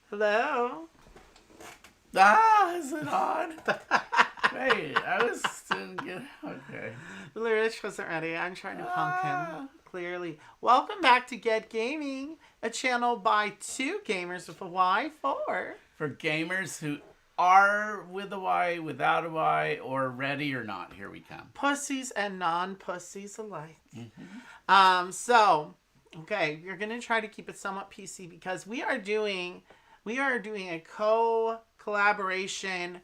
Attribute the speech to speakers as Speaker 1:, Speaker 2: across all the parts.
Speaker 1: Hello.
Speaker 2: Is it on? Wait, I was still good. Okay.
Speaker 1: Rich wasn't ready. I'm trying to punk him. Clearly. Welcome back to Get Gaming, a channel by two gamers with a Y for
Speaker 2: gamers who are with a Y, without a Y, or ready or not. Here we come.
Speaker 1: pussies and non-pussies alike.
Speaker 2: Mm-hmm.
Speaker 1: Okay, you're gonna try to keep it somewhat PC because we are doing a collaboration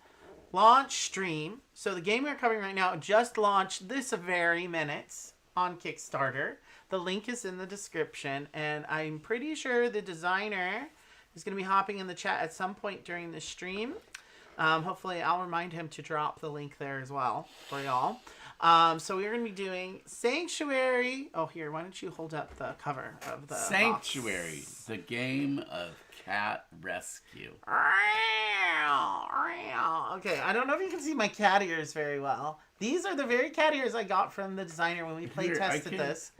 Speaker 1: launch stream. So the game we're covering right now just launched this very minute on Kickstarter. The link is in the description, and I'm pretty sure the designer is going to be hopping in the chat at some point during the stream. Hopefully I'll remind him to drop the link there as well for y'all. So we're going to be doing Sanctuary. Oh, here, why don't you hold up the cover of the
Speaker 2: Sanctuary,
Speaker 1: box.
Speaker 2: the game of cat rescue.
Speaker 1: Okay, I don't know if you can see my cat ears very well. These are the very cat ears I got from the designer when we play tested this.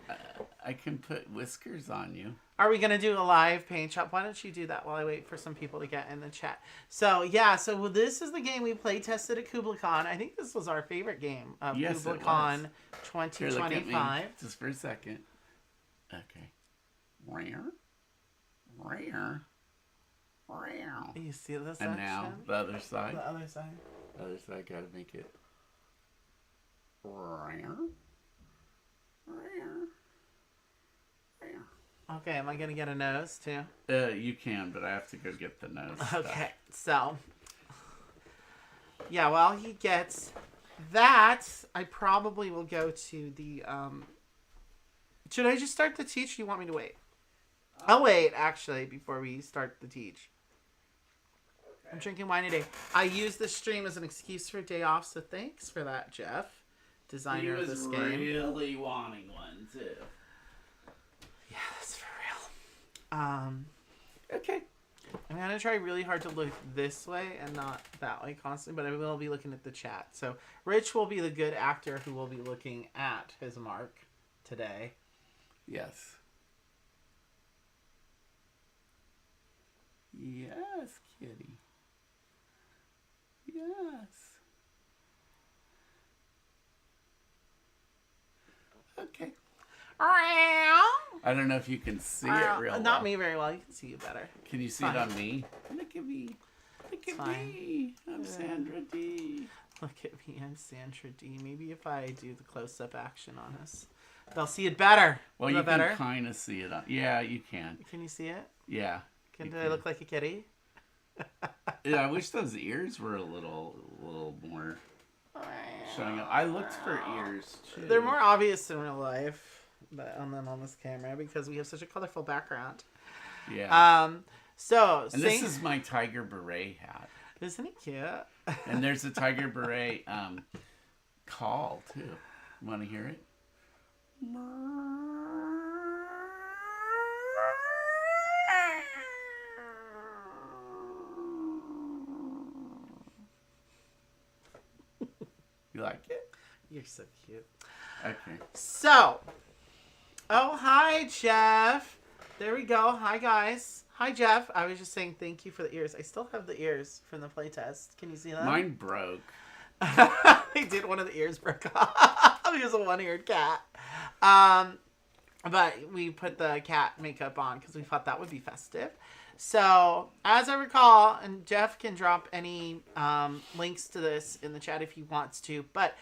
Speaker 2: I can put whiskers on you.
Speaker 1: Are we going to do a live paint shop? Why don't you do that while I wait for some people to get in the chat? So, yeah, so this is the game we play tested at KublaCon. I think this was our favorite game of KublaCon 2025. Here, look at me
Speaker 2: just for a second. Okay. Rare.
Speaker 1: You see this
Speaker 2: And
Speaker 1: action?
Speaker 2: now, the other side.
Speaker 1: The other side.
Speaker 2: The other side, gotta make it rare.
Speaker 1: Okay, am I going to get a nose, too?
Speaker 2: You can, but I have to go get the nose
Speaker 1: Okay, so... Yeah, while he gets that, I probably will go to the... Should I just start the teach, or you want me to wait? I'll wait, actually, before we start the teach. Okay. I'm drinking wine today. I use this stream as an excuse for a day off, so thanks for that, Jeff, designer of this game.
Speaker 2: He was really wanting one, too.
Speaker 1: Yeah, that's for real.
Speaker 2: Okay.
Speaker 1: I'm going to try really hard to look this way and not that way constantly, but I will be looking at the chat. So Rich will be the good actor who will be looking at his mark today.
Speaker 2: Yes. Yes, kitty. Yes. Okay. I don't know if you can see it real well.
Speaker 1: Not me very well. You can see you better.
Speaker 2: Can you see it on me? Look at me. Look at me. I'm Sandra D.
Speaker 1: Look at me. I'm Sandra D. Maybe if I do the close-up action on us, they'll see it better.
Speaker 2: Well, you can kind of see it. Yeah, you can.
Speaker 1: Can you see it?
Speaker 2: Yeah.
Speaker 1: Do I look like a kitty?
Speaker 2: Yeah, I wish those ears were a little more showing up. I looked for ears, too.
Speaker 1: They're more obvious in real life than on this camera because we have such a colorful background.
Speaker 2: Yeah.
Speaker 1: And
Speaker 2: this is my tiger beret hat.
Speaker 1: Isn't it cute?
Speaker 2: And there's a tiger beret call, too. Want to hear it? You like it?
Speaker 1: You're so cute.
Speaker 2: Okay.
Speaker 1: So, hi, Jeff. There we go. Hi, guys. Hi, Jeff. I was just saying thank you for the ears. I still have the ears from the playtest. Can you see them?
Speaker 2: Mine broke.
Speaker 1: They did. One of the ears broke off. He was a one-eared cat. But we put the cat makeup on because we thought that would be festive. So, as I recall, and Jeff can drop any links to this in the chat if he wants to, but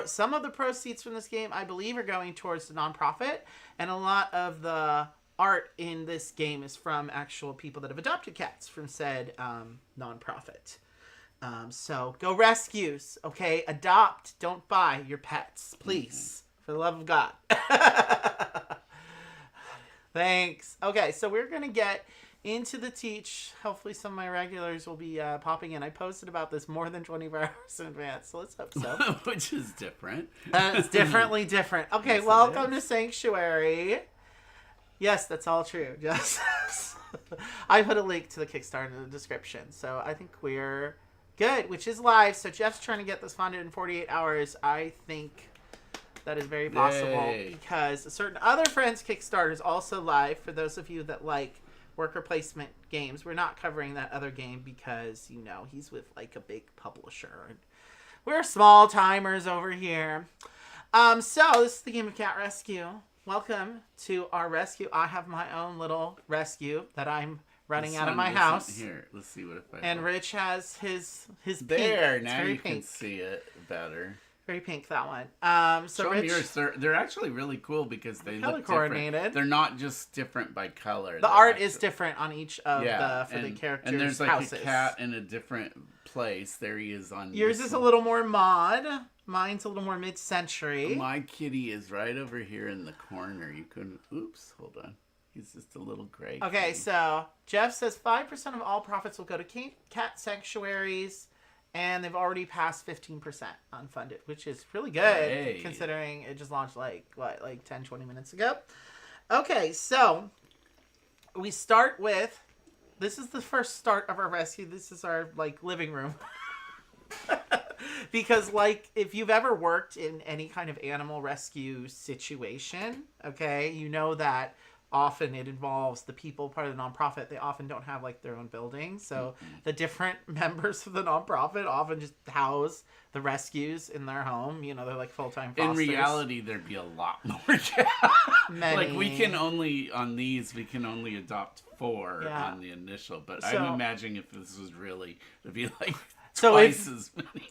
Speaker 1: some of the proceeds from this game, I believe, are going towards the nonprofit, and a lot of the art in this game is from actual people that have adopted cats from said nonprofit. So, go rescues, okay? Adopt, don't buy your pets, please, for the love of God. Thanks. Okay, so we're going to get into the teach. Hopefully some of my regulars will be popping in. I posted about this more than 24 hours in advance, so let's hope so.
Speaker 2: Which is different.
Speaker 1: It's differently different. Okay, yes, welcome to Sanctuary. Yes, that's all true. Yes. I put a link to the Kickstarter in the description, so I think we're good, which is live. So Jeff's trying to get this funded in 48 hours. I think that is very possible because certain other friends' Kickstarter is also live for those of you that like worker placement games. We're not covering that other game because, you know, he's with like a big publisher. And we're small timers over here. So this is the game of Cat Rescue. Welcome to our rescue. I have my own little rescue that I'm running out of my house.
Speaker 2: Here, let's see what if I.
Speaker 1: And Rich has his
Speaker 2: there.
Speaker 1: pink.
Speaker 2: Now you can see it better.
Speaker 1: Very pink, that one. So
Speaker 2: Show
Speaker 1: Rich,
Speaker 2: yours. They're actually really cool because they look
Speaker 1: coordinated.
Speaker 2: Different. They're not just different by color.
Speaker 1: The art is different on each of the characters'
Speaker 2: and there's like
Speaker 1: houses.
Speaker 2: a cat in a different place. There he is on.
Speaker 1: Yours is a little more mod. Mine's a little more mid-century.
Speaker 2: My kitty is right over here in the corner. You couldn't. Oops, hold on. He's just a little gray.
Speaker 1: Okay,
Speaker 2: kitty.
Speaker 1: so Jeff says 5% of all profits will go to cat sanctuaries, and they've already passed 15% unfunded, which is really good considering it just launched like 10, 20 minutes ago. Okay, so we start with, this is the first start of our rescue. This is our like living room. Because, like, if you've ever worked in any kind of animal rescue situation, okay, you know that often it involves the people, part of the nonprofit. They often don't have, like, their own building. So the different members of the nonprofit often just house the rescues in their home. You know, they're, like, full-time fosters.
Speaker 2: In reality, there'd be a lot more cats. Like, we can only adopt 4 on the initial. But so, I'm imagining if this was really, it'd be, like...
Speaker 1: So if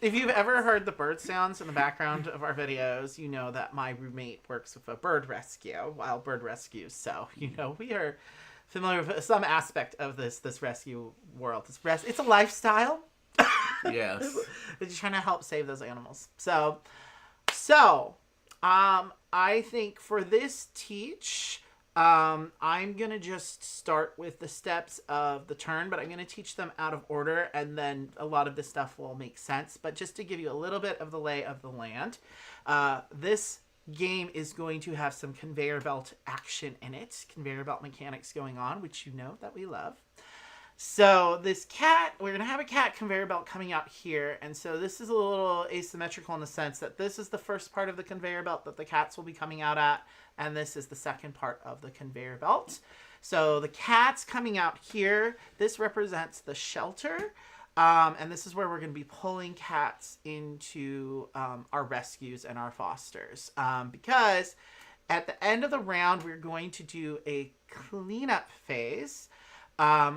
Speaker 1: you've ever heard the bird sounds in the background of our videos, you know that my roommate works with a bird rescue, wild bird rescues. So, you know, we are familiar with some aspect of this rescue world. It's a lifestyle.
Speaker 2: Yes.
Speaker 1: But you're trying to help save those animals. So, I think for this teach... I'm going to just start with the steps of the turn, but I'm going to teach them out of order, and then a lot of this stuff will make sense. But just to give you a little bit of the lay of the land, this game is going to have some conveyor belt action in it, conveyor belt mechanics going on, which you know that we love. So this cat, we're going to have a cat conveyor belt coming out here. And so this is a little asymmetrical in the sense that this is the first part of the conveyor belt that the cats will be coming out at. And this is the second part of the conveyor belt. So the cat's coming out here. This represents the shelter. And this is where we're going to be pulling cats into our rescues and our fosters. Because at the end of the round, we're going to do a cleanup phase.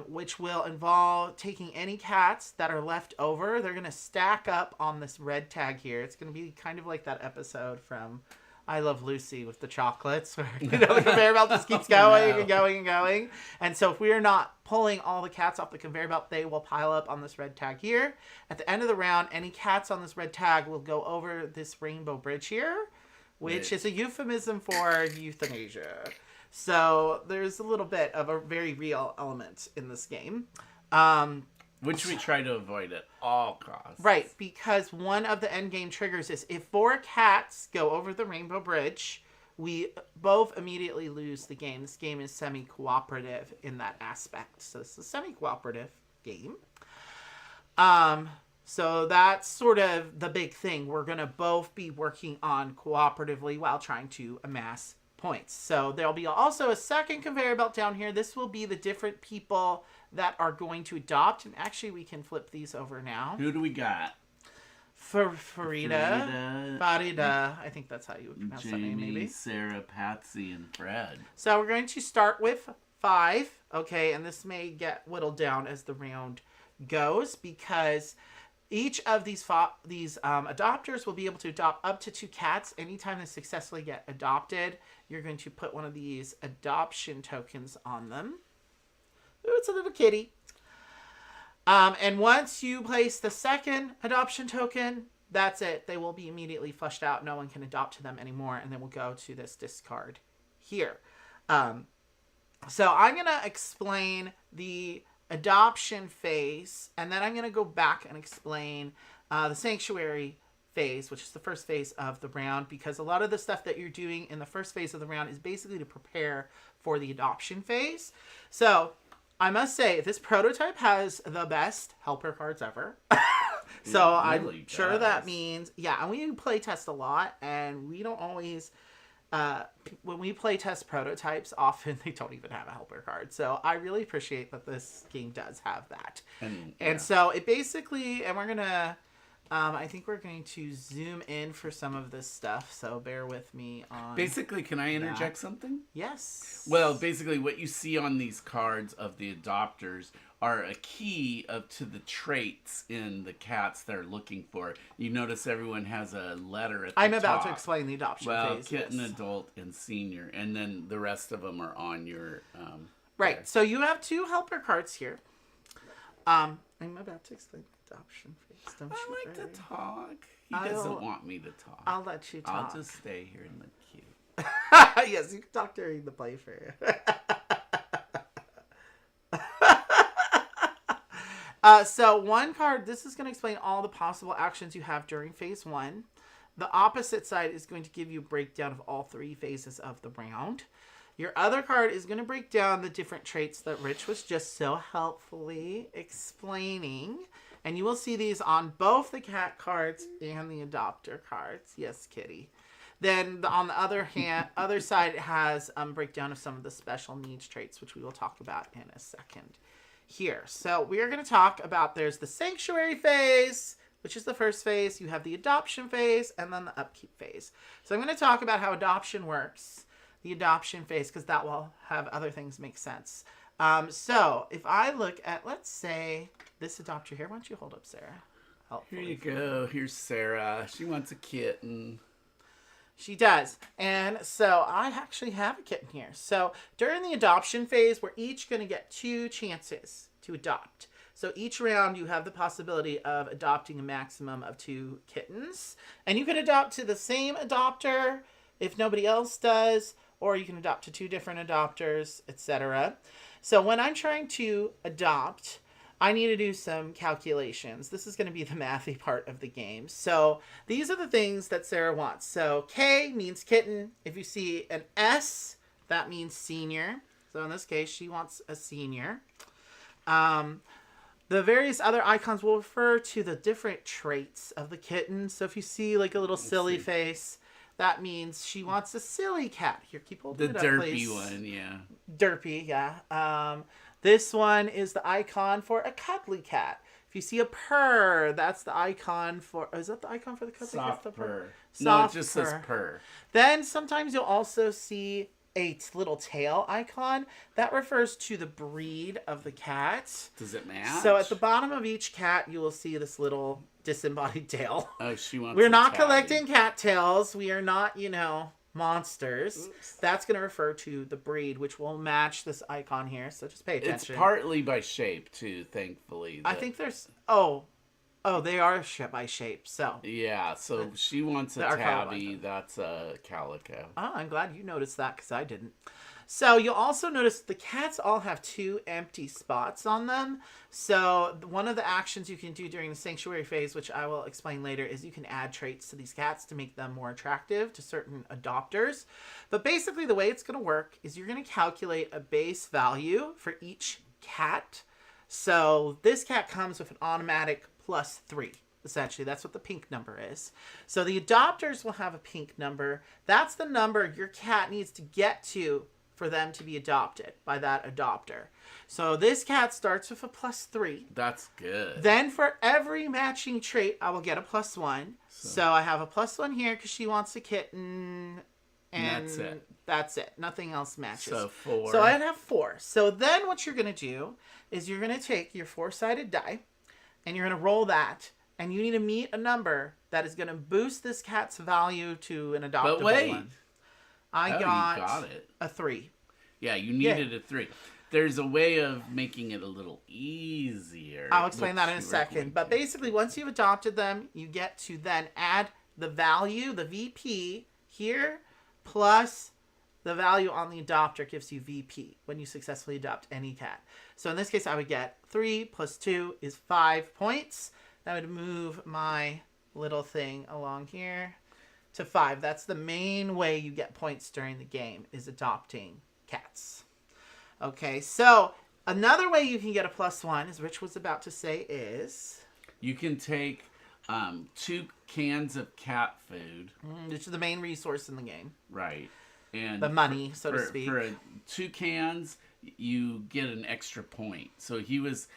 Speaker 1: Which will involve taking any cats that are left over. They're going to stack up on this red tag here. It's going to be kind of like that episode from I Love Lucy with the chocolates, where you know, the conveyor belt just keeps going and going and going. And so if we are not pulling all the cats off the conveyor belt, they will pile up on this red tag here. At the end of the round, any cats on this red tag will go over this rainbow bridge here, which is a euphemism for euthanasia. So there's a little bit of a very real element in this game.
Speaker 2: Which we try to avoid at all costs.
Speaker 1: Right, because one of the end game triggers is if 4 cats go over the rainbow bridge, we both immediately lose the game. This game is semi-cooperative in that aspect. So it's a semi-cooperative game. So that's sort of the big thing. We're going to both be working on cooperatively while trying to amass points. So there'll be also a second conveyor belt down here. This will be the different people that are going to adopt. And actually, we can flip these over now.
Speaker 2: Who do we got?
Speaker 1: Farida. I think that's how you would pronounce that name, maybe.
Speaker 2: Sarah, Patsy, and Fred.
Speaker 1: So we're going to start with 5. Okay, and this may get whittled down as the round goes because each of these adopters will be able to adopt up to 2 cats. Anytime they successfully get adopted, you're going to put one of these adoption tokens on them. Ooh, it's a little kitty. And once you place the second adoption token, that's it. They will be immediately flushed out. No one can adopt to them anymore, and then we'll go to this discard here. So I'm going to explain the adoption phase, and then I'm going to go back and explain the sanctuary phase, which is the first phase of the round, because a lot of the stuff that you're doing in the first phase of the round is basically to prepare for the adoption phase. So I must say, this prototype has the best helper cards ever. So I'm sure that means, and we play test a lot, and we don't always when we play test prototypes, often they don't even have a helper card. So I really appreciate that this game does have that. And so it basically, and we're going to, I think we're going to zoom in for some of this stuff. So bear with me on
Speaker 2: Basically, can I interject something?
Speaker 1: Yes.
Speaker 2: Well, basically what you see on these cards of the adopters are a key to the traits in the cats they're looking for. You notice everyone has a letter at the top.
Speaker 1: I'm about to explain the adoption phase.
Speaker 2: Well, kitten, adult, and senior. And then the rest of them are on your...
Speaker 1: right. There. So you have 2 helper cards here. I'm about to explain the adoption phase. Don't you
Speaker 2: like to talk. He doesn't want me to talk.
Speaker 1: I'll let you talk.
Speaker 2: I'll just stay here in the queue.
Speaker 1: Yes, you can talk during the play for you. So one card, this is going to explain all the possible actions you have during phase 1. The opposite side is going to give you a breakdown of all 3 phases of the round. Your other card is going to break down the different traits that Rich was just so helpfully explaining. And you will see these on both the cat cards and the adopter cards. Yes, kitty. Then on the other side, it has breakdown of some of the special needs traits, which we will talk about in a second here. So we are going to talk about, there's the sanctuary phase, which is the first phase. You have the adoption phase and then the upkeep phase. So I'm going to talk about how adoption works, the adoption phase, because that will have other things make sense. So if I look at, let's say, this adopter here. Why don't you hold up, Sarah?
Speaker 2: Here you go. Here's Sarah. She wants a kitten.
Speaker 1: She does. And so I actually have a kitten here. So during the adoption phase, we're each going to get 2 chances to adopt. So each round you have the possibility of adopting a maximum of 2 kittens. And you can adopt to the same adopter if nobody else does, or you can adopt to 2 different adopters, etc. So when I'm trying to adopt, I need to do some calculations. This is going to be the mathy part of the game. So these are the things that Sarah wants. So K means kitten. If you see an S, that means senior. So in this case, she wants a senior. The various other icons will refer to the different traits of the kitten. So if you see like a little silly face, that means she wants a silly cat. Here, keep holding it up, please.
Speaker 2: The derpy one, yeah.
Speaker 1: Derpy, yeah. This one is the icon for a cuddly cat. If you see a purr, that's the icon for... is that the icon for the cuddly cat?
Speaker 2: Soft purr.
Speaker 1: No,
Speaker 2: it just says purr.
Speaker 1: Then sometimes you'll also see a little tail icon. That refers to the breed of the cat.
Speaker 2: Does it match?
Speaker 1: So at the bottom of each cat, you will see this little disembodied tail.
Speaker 2: Oh, she wants
Speaker 1: We're not collecting cat tails. We are not, monsters.
Speaker 2: Oops.
Speaker 1: That's going to refer to the breed, which will match this icon here. So just pay attention.
Speaker 2: It's partly by shape, too, thankfully.
Speaker 1: I think there's... Oh, they are by shape, so...
Speaker 2: Yeah, so she wants a tabby. That's a calico.
Speaker 1: Oh, I'm glad you noticed that, because I didn't. So you'll also notice the cats all have 2 empty spots on them. So one of the actions you can do during the sanctuary phase, which I will explain later, is you can add traits to these cats to make them more attractive to certain adopters. But basically the way it's going to work is you're going to calculate a base value for each cat. So this cat comes with an automatic +3. Essentially, that's what the pink number is. So the adopters will have a pink number. That's the number your cat needs to get to for them to be adopted by that adopter. So this cat starts with a +3.
Speaker 2: That's good.
Speaker 1: Then for every matching trait, I will get a +1. So I have a +1 here because she wants a kitten. And that's it. Nothing else matches.
Speaker 2: So 4.
Speaker 1: So I'd have 4. So then what you're going to do is you're going to take your 4-sided die and you're going to roll that. And you need to meet a number that is going to boost this cat's value to an adoptable one. I got
Speaker 2: it.
Speaker 1: A 3.
Speaker 2: Yeah, you needed a 3. There's a way of making it a little easier.
Speaker 1: I'll explain that in a second. But basically, once you've adopted them, you get to then add the value, the VP here, plus the value on the adopter gives you VP when you successfully adopt any cat. So in this case, I would get 3 + 2 is 5 points. That would move my little thing along here to 5. That's the main way you get points during the game, is adopting cats. Okay, so another way you can get a +1, as Rich was about to say, is...
Speaker 2: You can take 2 cans of cat food.
Speaker 1: Which is the main resource in the game.
Speaker 2: Right. And
Speaker 1: the money, so to speak.
Speaker 2: For 2 cans, you get an extra point. So he was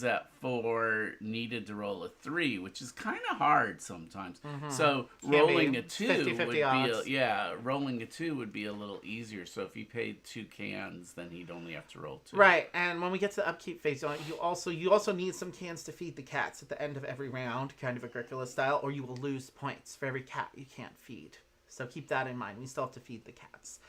Speaker 2: at 4, needed to roll a 3, which is kind of hard sometimes. Mm-hmm. So rolling a 2 would be rolling a 2 would be a little easier. So if he paid 2 cans, then he'd only have to roll 2.
Speaker 1: Right, and when we get to the upkeep phase, you also need some cans to feed the cats at the end of every round, kind of Agricola style, or you will lose points for every cat you can't feed. So keep that in mind. We still have to feed the cats.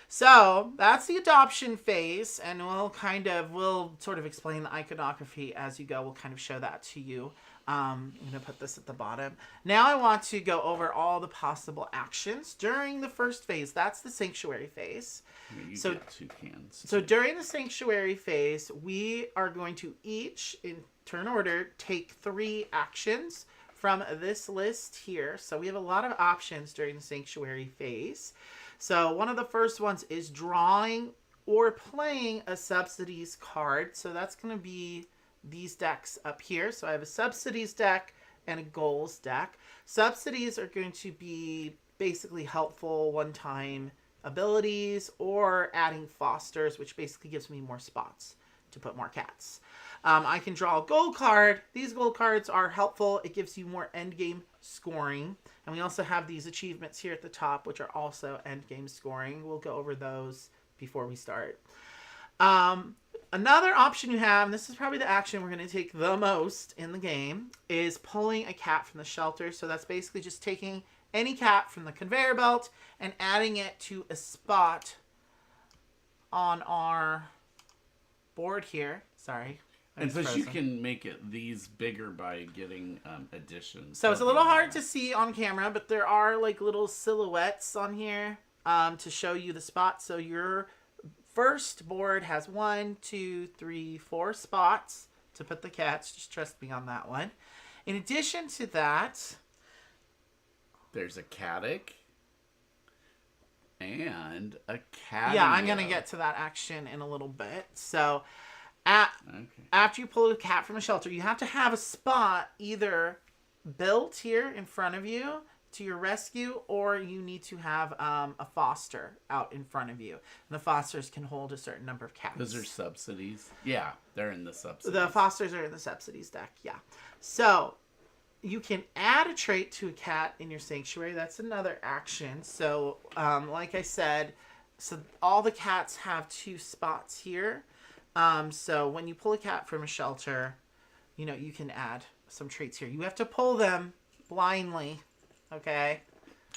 Speaker 1: So that's the adoption phase, and we'll sort of explain the iconography as you go. We'll kind of show that to you. I'm going to put this at the bottom. Now I want to go over all the possible actions during the first phase. That's the sanctuary phase.
Speaker 2: You get 2 cans.
Speaker 1: So during the sanctuary phase, we are going to each, in turn order, take 3 actions from this list here. So we have a lot of options during the sanctuary phase. So one of the first ones is drawing or playing a subsidies card. So that's going to be these decks up here. So I have a subsidies deck and a goals deck. Subsidies are going to be basically helpful one-time abilities or adding fosters, which basically gives me more spots to put more cats. I can draw a gold card. These gold cards are helpful. It gives you more endgame scoring. And we also have these achievements here at the top, which are also endgame scoring. We'll go over those before we start. Another option you have, and this is probably the action we're going to take the most in the game, is pulling a cat from the shelter. So that's basically just taking any cat from the conveyor belt and adding it to a spot on our board here. Sorry.
Speaker 2: And plus you can make it these bigger by getting additions.
Speaker 1: So it's a little hard to see on camera, but there are like little silhouettes on here to show you the spots. So your first board has 1, 2, 3, 4 spots to put the cats. Just trust me on that one. In addition to that,
Speaker 2: there's a caddick and a cat.
Speaker 1: Yeah, I'm going to get to that action in a little bit. So after you pull a cat from a shelter, you have to have a spot either built here in front of you to your rescue, or you need to have a foster out in front of you. And the fosters can hold a certain number of cats.
Speaker 2: Those are subsidies? Yeah, they're in the subsidies.
Speaker 1: The fosters are in the subsidies deck, yeah. So you can add a trait to a cat in your sanctuary. That's another action. So like I said, so all the cats have 2 spots here. So when you pull a cat from a shelter, you can add some traits here. You have to pull them blindly, okay?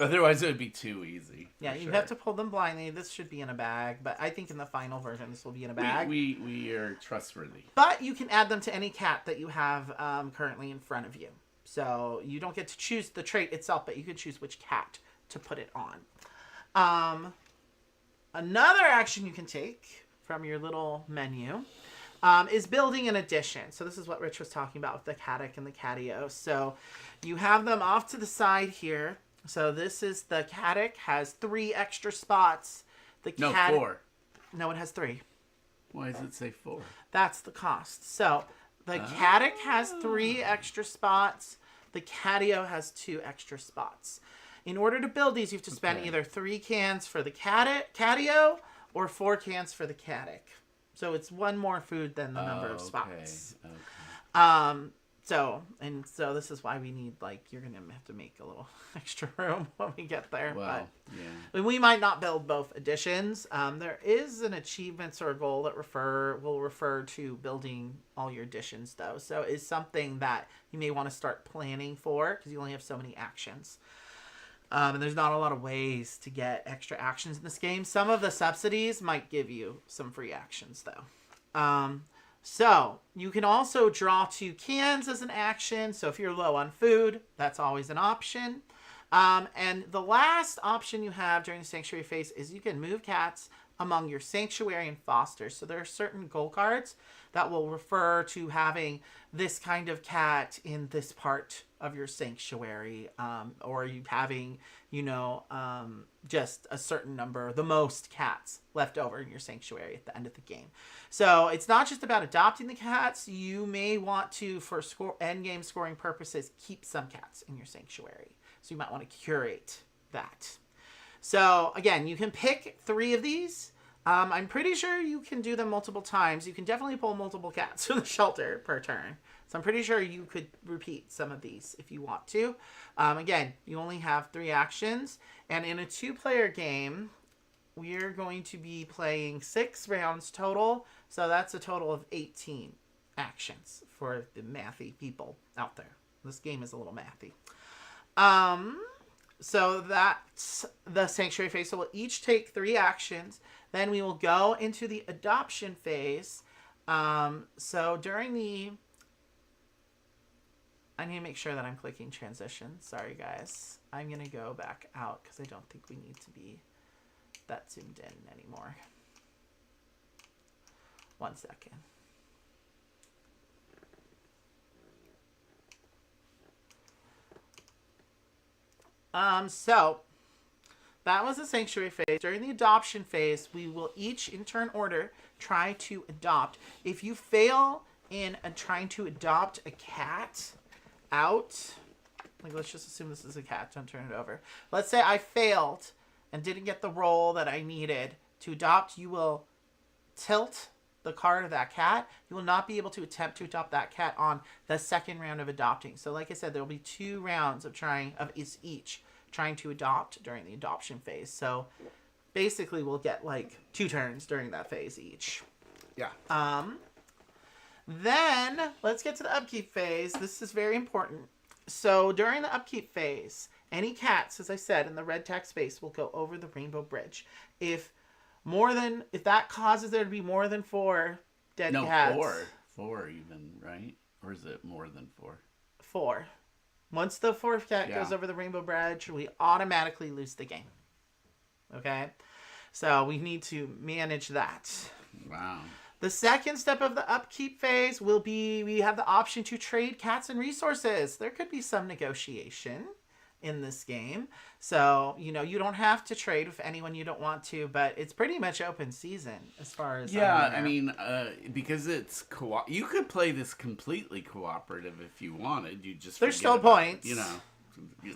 Speaker 2: Otherwise it would be too easy.
Speaker 1: Yeah, you have to pull them blindly. This should be in a bag, but I think in the final version this will be in a bag.
Speaker 2: We are trustworthy.
Speaker 1: But you can add them to any cat that you have currently in front of you. So you don't get to choose the trait itself, but you can choose which cat to put it on. Another action you can take from your little menu is building an addition. So this is what Rich was talking about with the caddick and the catio. So you have them off to the side here. So this is the caddick, has 3 extra spots.
Speaker 2: No, 4.
Speaker 1: No, it has 3.
Speaker 2: Why does it say 4?
Speaker 1: That's the cost. So the caddick has 3 extra spots. The catio has 2 extra spots. In order to build these, you have to spend either 3 cans for the catio or 4 cans for the caddick. So it's 1 more food than the number of spots. Okay. So this is why we need, you're going to have to make a little extra room when we get there.
Speaker 2: Well,
Speaker 1: yeah. We might not build both additions. There is an achievements or a goal that will refer to building all your additions, though. So it's something that you may want to start planning for, because you only have so many actions. And there's not a lot of ways to get extra actions in this game. Some of the subsidies might give you some free actions, though. So you can also draw 2 cans as an action. So if you're low on food, that's always an option. And the last option you have during the sanctuary phase is you can move cats among your sanctuary and fosters. So there are certain goal cards that will refer to having this kind of cat in this part of your sanctuary, or you having, just a certain number, the most cats left over in your sanctuary at the end of the game. So it's not just about adopting the cats. You may want to, for end game scoring purposes, keep some cats in your sanctuary. So you might want to curate that. So again, you can pick 3 of these. I'm pretty sure you can do them multiple times. You can definitely pull multiple cats from the shelter per turn. So I'm pretty sure you could repeat some of these if you want to. Again, you only have 3 actions. And in a 2-player game, we're going to be playing 6 rounds total. So that's a total of 18 actions for the mathy people out there. This game is a little mathy. So that's the sanctuary phase. So we'll each take 3 actions. Then we will go into the adoption phase. So during the... I need to make sure that I'm clicking transition. Sorry, guys. I'm going to go back out because I don't think we need to be that zoomed in anymore. 1 second. So that was the sanctuary phase. During the adoption phase, we will each, in turn order, try to adopt. If you fail in trying to adopt a cat out, like let's just assume this is a cat, don't turn it over. Let's say I failed and didn't get the roll that I needed to adopt, you will tilt the card of that cat. You will not be able to attempt to adopt that cat on the second round of adopting. So like I said, there will be 2 rounds of each trying to adopt during the adoption phase. So basically we'll get like 2 turns during that phase each.
Speaker 2: Yeah.
Speaker 1: Then let's get to the upkeep phase. This is very important. So during the upkeep phase, any cats, as I said, in the red text space will go over the rainbow bridge. If that causes there to be more than 4 dead cats.
Speaker 2: No, 4 even, right? Or is it more than 4?
Speaker 1: 4. Once the 4th cat goes over the rainbow bridge, we automatically lose the game. Okay? So we need to manage that.
Speaker 2: Wow.
Speaker 1: The second step of the upkeep phase will be we have the option to trade cats and resources. There could be some negotiation in this game. So, you don't have to trade with anyone you don't want to, but it's pretty much open season as far as
Speaker 2: I mean, because it's you could play this completely cooperative if you wanted. You just
Speaker 1: there's still points.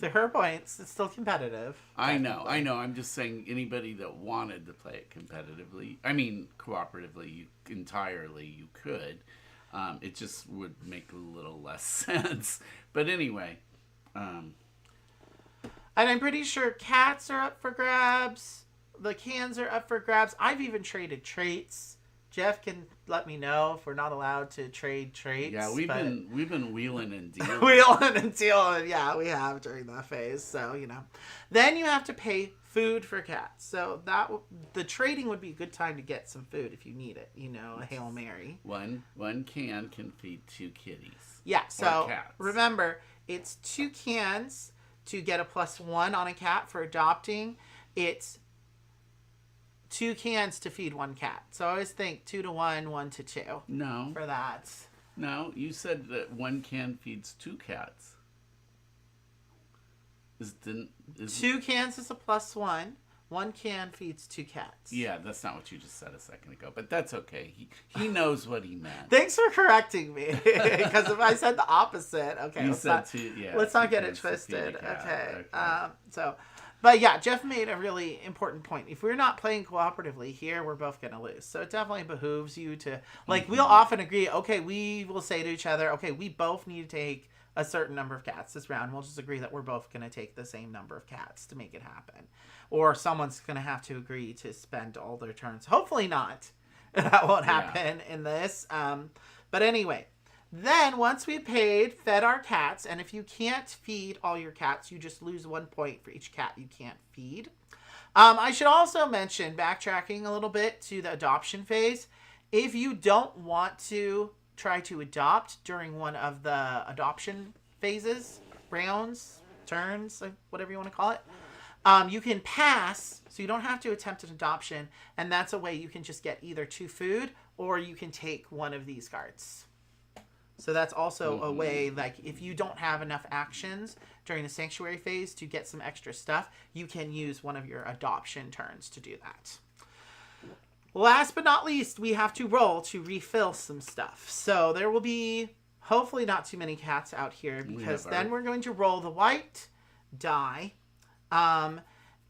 Speaker 2: There
Speaker 1: are points. It's still competitive.
Speaker 2: I know. I'm just saying anybody that wanted to play it competitively, I mean, cooperatively, you could. It just would make a little less sense. But anyway.
Speaker 1: And I'm pretty sure cats are up for grabs. The cans are up for grabs. I've even traded traits. Jeff can let me know if we're not allowed to trade traits.
Speaker 2: Yeah, we've been wheeling and dealing.
Speaker 1: Wheeling and dealing. Yeah, we have during that phase. So, Then you have to pay food for cats. So the trading would be a good time to get some food if you need it. A Hail Mary.
Speaker 2: One can feed 2 kitties.
Speaker 1: Yeah, so
Speaker 2: cats.
Speaker 1: Remember, it's 2 cans to get a +1 on a cat for adopting. It's 2 cans to feed 1 cat. So I always think 2 to 1, 1 to 2.
Speaker 2: No.
Speaker 1: For that.
Speaker 2: No, you said that 1 can feeds 2 cats.
Speaker 1: 2 cans is a +1. 1 can feeds 2 cats.
Speaker 2: Yeah, that's not what you just said a second ago, but that's okay. He knows what he meant.
Speaker 1: Thanks for correcting me, because if I said the opposite, okay, let's not get it twisted. Okay. But yeah, Jeff made a really important point. If we're not playing cooperatively here, we're both going to lose. So it definitely behooves you to, we'll often agree, okay, we will say to each other, okay, we both need to take a certain number of cats this round. We'll just agree that we're both going to take the same number of cats to make it happen. Or someone's going to have to agree to spend all their turns. Hopefully not. That won't happen in this. But anyway, then once we fed our cats, and if you can't feed all your cats, you just lose 1 point for each cat you can't feed. I should also mention, backtracking a little bit to the adoption phase, if you don't want to try to adopt during one of the adoption phases, rounds, turns, whatever you want to call it, you can pass, so you don't have to attempt an adoption, and that's a way you can just get either 2 food, or you can take one of these cards. So that's also a way, if you don't have enough actions during the sanctuary phase to get some extra stuff, you can use one of your adoption turns to do that. Last but not least, we have to roll to refill some stuff. So there will be hopefully not too many cats out here, because then we're going to roll the white die.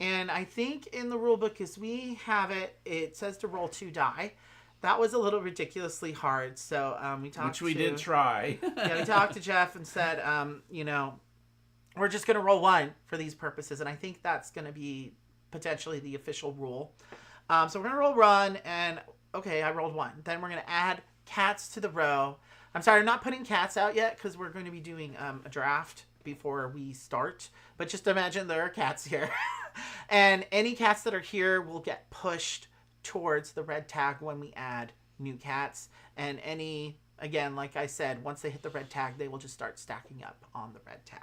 Speaker 1: And I think in the rule book, as we have it, it says to roll 2 die. That was a little ridiculously hard. So we talked
Speaker 2: Which we did try.
Speaker 1: Yeah, we talked to Jeff and said, we're just going to roll 1 for these purposes. And I think that's going to be potentially the official rule. So we're going to roll 1. And, okay, I rolled 1. Then we're going to add cats to the row. I'm sorry, I'm not putting cats out yet because we're going to be doing a draft before we start. But just imagine there are cats here. And any cats that are here will get pushed towards the red tag when we add new cats. And any, again, like I said, once they hit the red tag, they will just start stacking up on the red tag.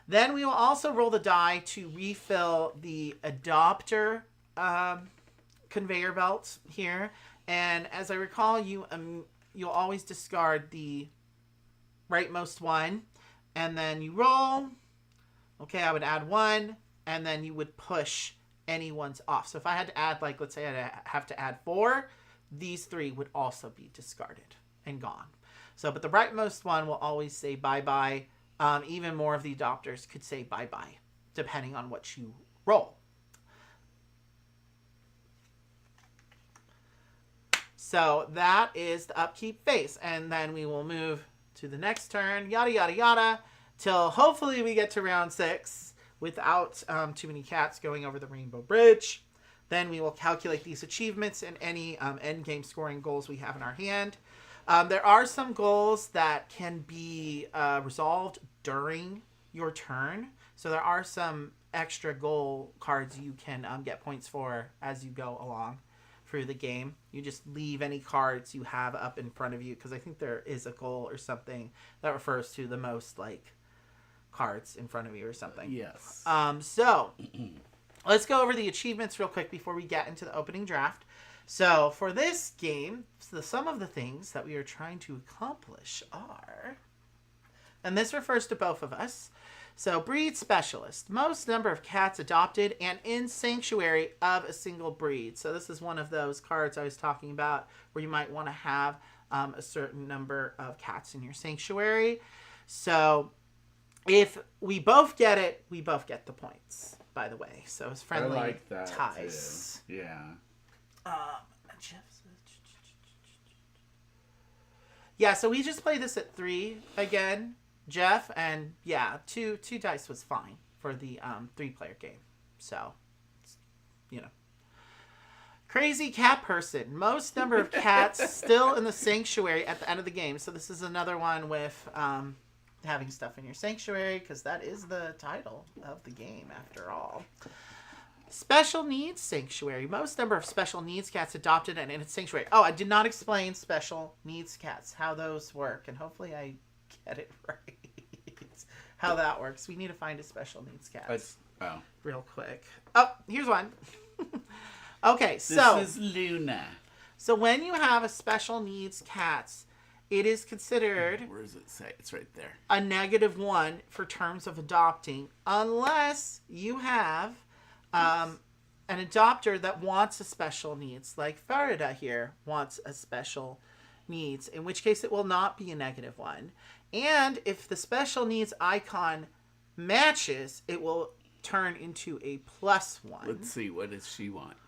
Speaker 1: Then we will also roll the die to refill the adopter conveyor belt here. And as I recall, you'll always discard the rightmost one. And then you roll. Okay, I would add 1. And then you would push any ones off. So if I had to add, like, let's say I have to add 4, these 3 would also be discarded and gone. So, but the rightmost one will always say bye-bye. Even more of the adopters could say bye-bye, depending on what you roll. So that is the upkeep phase. And then we will move to the next turn, yada, yada, yada, till hopefully we get to round 6 without too many cats going over the rainbow bridge. Then we will calculate these achievements and any end game scoring goals we have in our hand. There are some goals that can be resolved during your turn. So there are some extra goal cards you can get points for as you go along through the game. You just leave any cards you have up in front of you, because I think there is a goal or something that refers to the most, like, cards in front of you or something.
Speaker 2: Yes.
Speaker 1: So let's go over the achievements real quick before we get into the opening draft. So for this game, some of the things that we are trying to accomplish are, and this refers to both of us. So breed specialist, most number of cats adopted and in sanctuary of a single breed. So this is one of those cards I was talking about where you might want to have a certain number of cats in your sanctuary. So if we both get it, we both get the points, by the way. So it's friendly
Speaker 2: I like that
Speaker 1: ties.
Speaker 2: Too. Yeah.
Speaker 1: Yeah, so we just play this at 3 again, Jeff, and yeah, two dice was fine for the 3-player game. So, crazy cat person, most number of cats still in the sanctuary at the end of the game. So this is another one with having stuff in your sanctuary, because that is the title of the game after all. Special needs sanctuary, most number of special needs cats adopted and in its sanctuary. Oh, I did not explain special needs cats, how those work, and hopefully I get it right. How that works. We need to find a special needs cat real quick. Oh, here's one. Okay, so
Speaker 2: this is Luna.
Speaker 1: So when you have a special needs cats, it is considered,
Speaker 2: where does it say? It's right there,
Speaker 1: a -1 for terms of adopting, unless you have an adopter that wants a special needs, like Farida here wants a special needs, in which case it will not be a -1. And if the special needs icon matches, it will turn into a +1.
Speaker 2: Let's see, what does she want?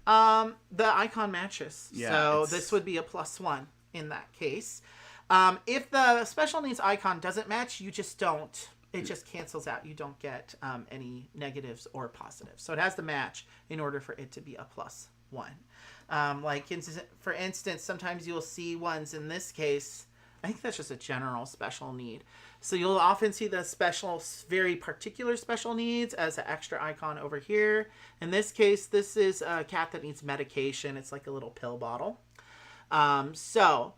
Speaker 1: The icon matches.
Speaker 2: Yeah,
Speaker 1: so this would be a +1 in that case. If the special needs icon doesn't match, you just don't. It just cancels out. You don't get any negatives or positives. So it has to match in order for it to be a +1. For instance, sometimes you'll see ones in this case. I think that's just a general special need. So you'll often see the special, very particular special needs as an extra icon over here. In this case, this is a cat that needs medication. It's like a little pill bottle. So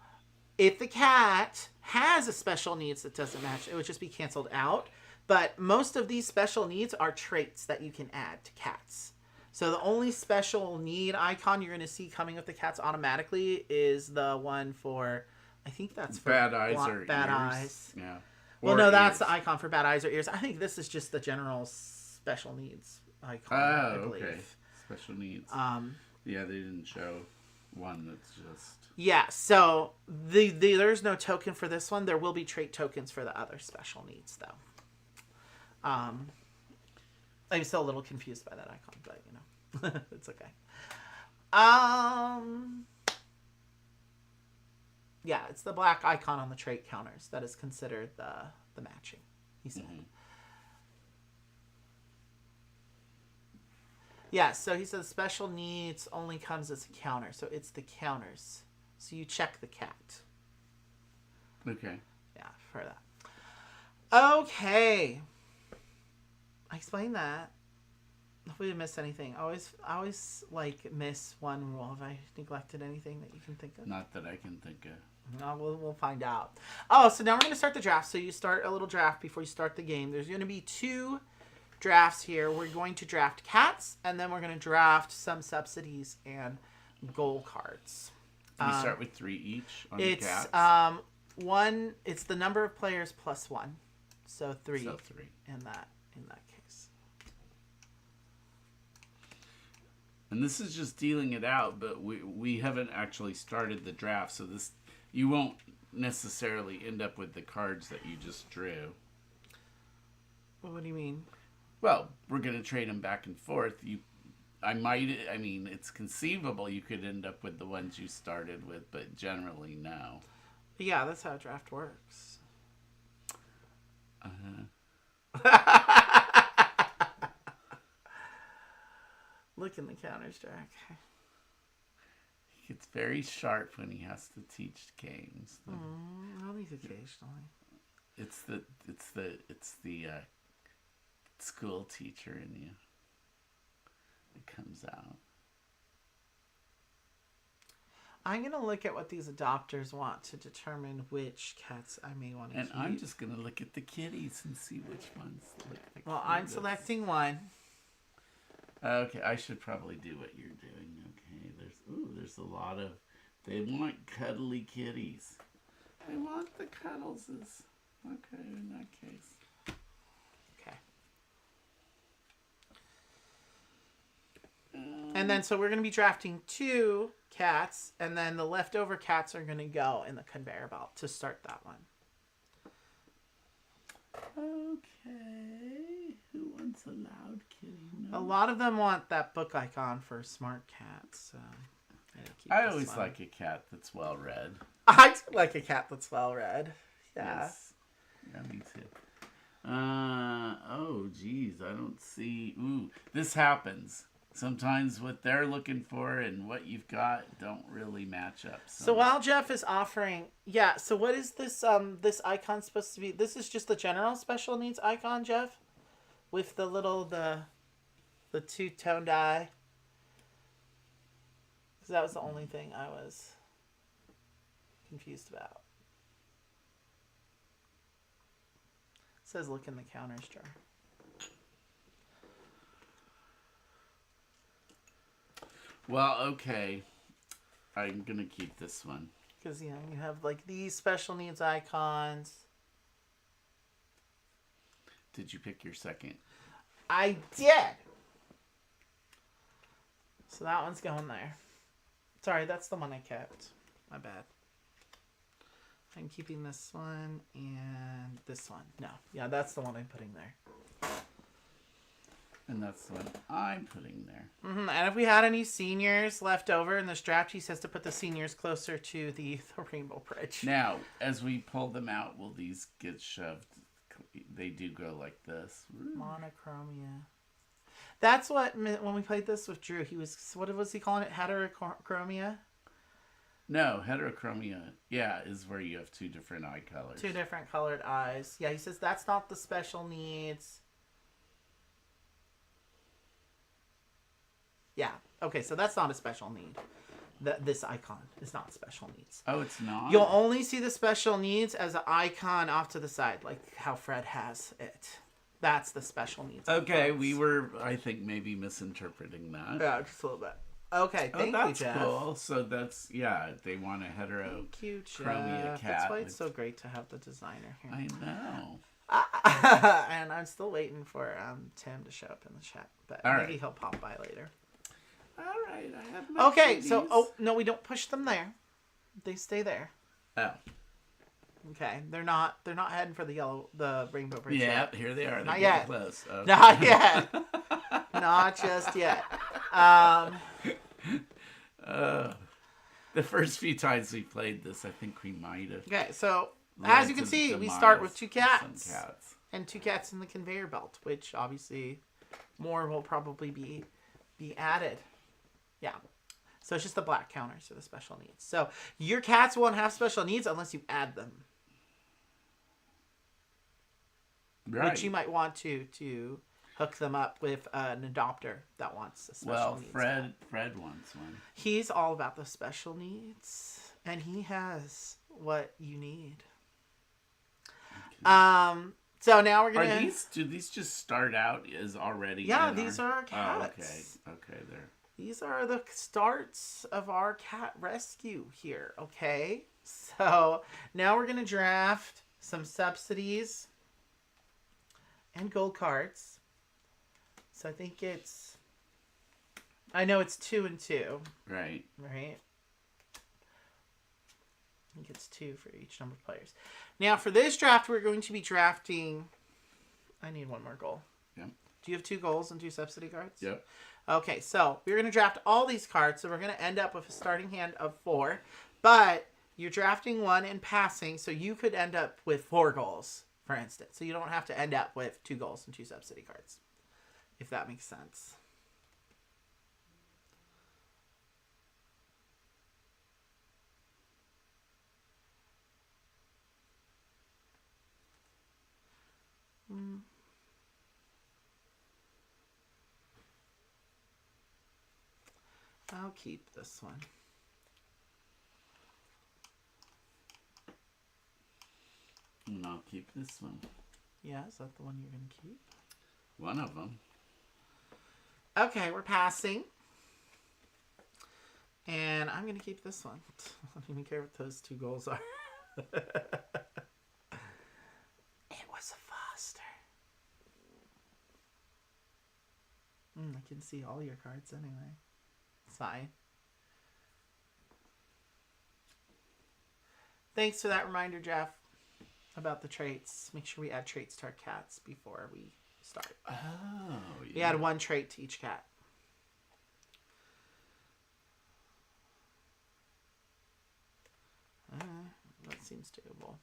Speaker 1: if the cat has a special needs that doesn't match, it would just be canceled out. But most of these special needs are traits that you can add to cats. So the only special need icon you're going to see coming with the cats automatically is the one for, I think that's for
Speaker 2: bad eyes or
Speaker 1: bad
Speaker 2: ears.
Speaker 1: eyes.
Speaker 2: Yeah.
Speaker 1: Well,
Speaker 2: Or
Speaker 1: no, that's
Speaker 2: ears.
Speaker 1: the icon for bad eyes or ears. I think this is just the general special needs icon.
Speaker 2: Oh,
Speaker 1: I believe.
Speaker 2: okay. Special needs. Yeah, they didn't show one that's just.
Speaker 1: Yeah, so there's no token for this one. There will be trait tokens for the other special needs, though. I'm still a little confused by that icon, but it's okay. Yeah, it's the black icon on the trait counters that is considered the matching, he said. Mm-hmm. Yeah, so he says special needs only comes as a counter, so it's the counters. So you check the cat.
Speaker 2: Okay.
Speaker 1: Yeah, for that. Okay. I explained that. If we didn't miss anything, I always like miss one rule. Have I neglected anything that you can think of?
Speaker 2: Not that I can think of.
Speaker 1: No, we'll find out. Oh, so now we're going to start the draft. So you start a little draft before you start the game. There's going to be 2 drafts here. We're going to draft cats, and then we're going to draft some subsidies and goal cards.
Speaker 2: Do we start with 3 each on
Speaker 1: it's,
Speaker 2: cats?
Speaker 1: It's the number of players plus 1. So 3.
Speaker 2: So 3.
Speaker 1: In that case.
Speaker 2: And this is just dealing it out, but we haven't actually started the draft, so you won't necessarily end up with the cards that you just drew.
Speaker 1: Well, what do you mean?
Speaker 2: Well, we're going to trade them back and forth. It's conceivable you could end up with the ones you started with, but generally no.
Speaker 1: Yeah, that's how a draft works. Look in the counters, Jack.
Speaker 2: He gets very sharp when he has to teach games.
Speaker 1: Only occasionally.
Speaker 2: It's the school teacher in you. It comes out.
Speaker 1: I'm going to look at what these adopters want to determine which cats I may want to keep.
Speaker 2: And I'm just going to look at the kitties and see which ones look like.
Speaker 1: Well, I'm selecting one.
Speaker 2: Okay, I should probably do what you're doing. Okay, there's a lot of... They want cuddly kitties. They want the cuddleses. Okay, in that case.
Speaker 1: Okay. And then, so we're going to be drafting 2 cats, and then the leftover cats are going to go in the conveyor belt to start that one.
Speaker 2: Okay. Who wants a loud kitty? No.
Speaker 1: A lot of them want that book icon for smart cats. So
Speaker 2: I always like a cat that's well read.
Speaker 1: I do like a cat that's well read. Yeah.
Speaker 2: Yes. Yeah, me too. Oh, geez. I don't see. Ooh, this happens. Sometimes what they're looking for and what you've got don't really match up.
Speaker 1: So while Jeff is offering, so what is this this icon supposed to be? This is just the general special needs icon, Jeff? With the little, the 2-toned eye? Because that was the only thing I was confused about. It says look in the counters jar.
Speaker 2: Well, okay. I'm going to keep this one.
Speaker 1: Because, you have, like, these special needs icons.
Speaker 2: Did you pick your second?
Speaker 1: I did! So that one's going there. Sorry, that's the one I kept. My bad. I'm keeping this one and this one. No. Yeah, that's the one I'm putting there.
Speaker 2: And that's the one I'm putting there.
Speaker 1: Mm-hmm. And if we had any seniors left over in this draft, he says to put the seniors closer to the Rainbow Bridge.
Speaker 2: Now, as we pull them out, will these get shoved? They do go like this.
Speaker 1: Monochromia. That's what, when we played this with Drew, what was he calling it? Heterochromia?
Speaker 2: No, heterochromia, is where you have 2 different eye colors.
Speaker 1: 2 different colored eyes. Yeah, he says that's not the special needs. Yeah. Okay, so that's not a special need. This icon is not special needs.
Speaker 2: Oh, it's not?
Speaker 1: You'll only see the special needs as an icon off to the side, like how Fred has it. That's the special needs.
Speaker 2: Okay, icons. We were, I think, maybe misinterpreting that.
Speaker 1: Yeah, just a little bit. Okay, thank you, Jeff.
Speaker 2: That's cool. So that's, they want a heterochromia cat.
Speaker 1: That's why it's so great to have the designer here.
Speaker 2: I know.
Speaker 1: And I'm still waiting for Tim to show up in the chat, but maybe he'll pop by later.
Speaker 2: All right, I have my kitties.
Speaker 1: So no, we don't push them there. They stay there.
Speaker 2: Oh.
Speaker 1: Okay, they're not heading for the Rainbow Bridge.
Speaker 2: Yeah, here they are.
Speaker 1: Not yet.
Speaker 2: Close. Okay.
Speaker 1: Not yet. Not just yet. Um,
Speaker 2: The first few times we played this, I think we might have.
Speaker 1: okay, so as you can see, we start with 2 cats.
Speaker 2: Some cats.
Speaker 1: And 2 cats in the conveyor belt, which obviously more will probably be added. Yeah. So it's just the black counters are the special needs. So your cats won't have special needs unless you add them.
Speaker 2: Right.
Speaker 1: Which you might want to hook them up with an adopter that wants a special needs.
Speaker 2: Well, Fred wants one.
Speaker 1: He's all about the special needs, and he has what you need. Okay. So now we're gonna.
Speaker 2: Do these just start out as already?
Speaker 1: Yeah, these are our cats.
Speaker 2: Oh, okay, there.
Speaker 1: These are the starts of our cat rescue here. Okay, so now we're gonna draft some subsidies and gold cards. So I think I know it's 2 and 2.
Speaker 2: Right.
Speaker 1: Right. I think it's 2 for each number of players. Now, for this draft, we're going to be drafting... I need one more goal.
Speaker 2: Yep.
Speaker 1: Do you have 2 goals and 2 subsidy cards?
Speaker 2: Yep.
Speaker 1: Okay, so we're going to draft all these cards. So we're going to end up with a starting hand of 4. But you're drafting 1 and passing, so you could end up with 4 goals, for instance. So you don't have to end up with 2 goals and 2 subsidy cards, if that makes sense. I'll keep this one.
Speaker 2: And I'll keep this one.
Speaker 1: Yeah, is that the one you're going to keep?
Speaker 2: One of them.
Speaker 1: Okay, we're passing. And I'm going to keep this one. I don't even care what those 2 goals are. It was a Foster. I can see all your cards anyway. It's fine. Thanks for that reminder, Jeff, about the traits. Make sure we add traits to our cats before we start.
Speaker 2: Oh, yeah.
Speaker 1: We add 1 trait to each cat. That seems doable.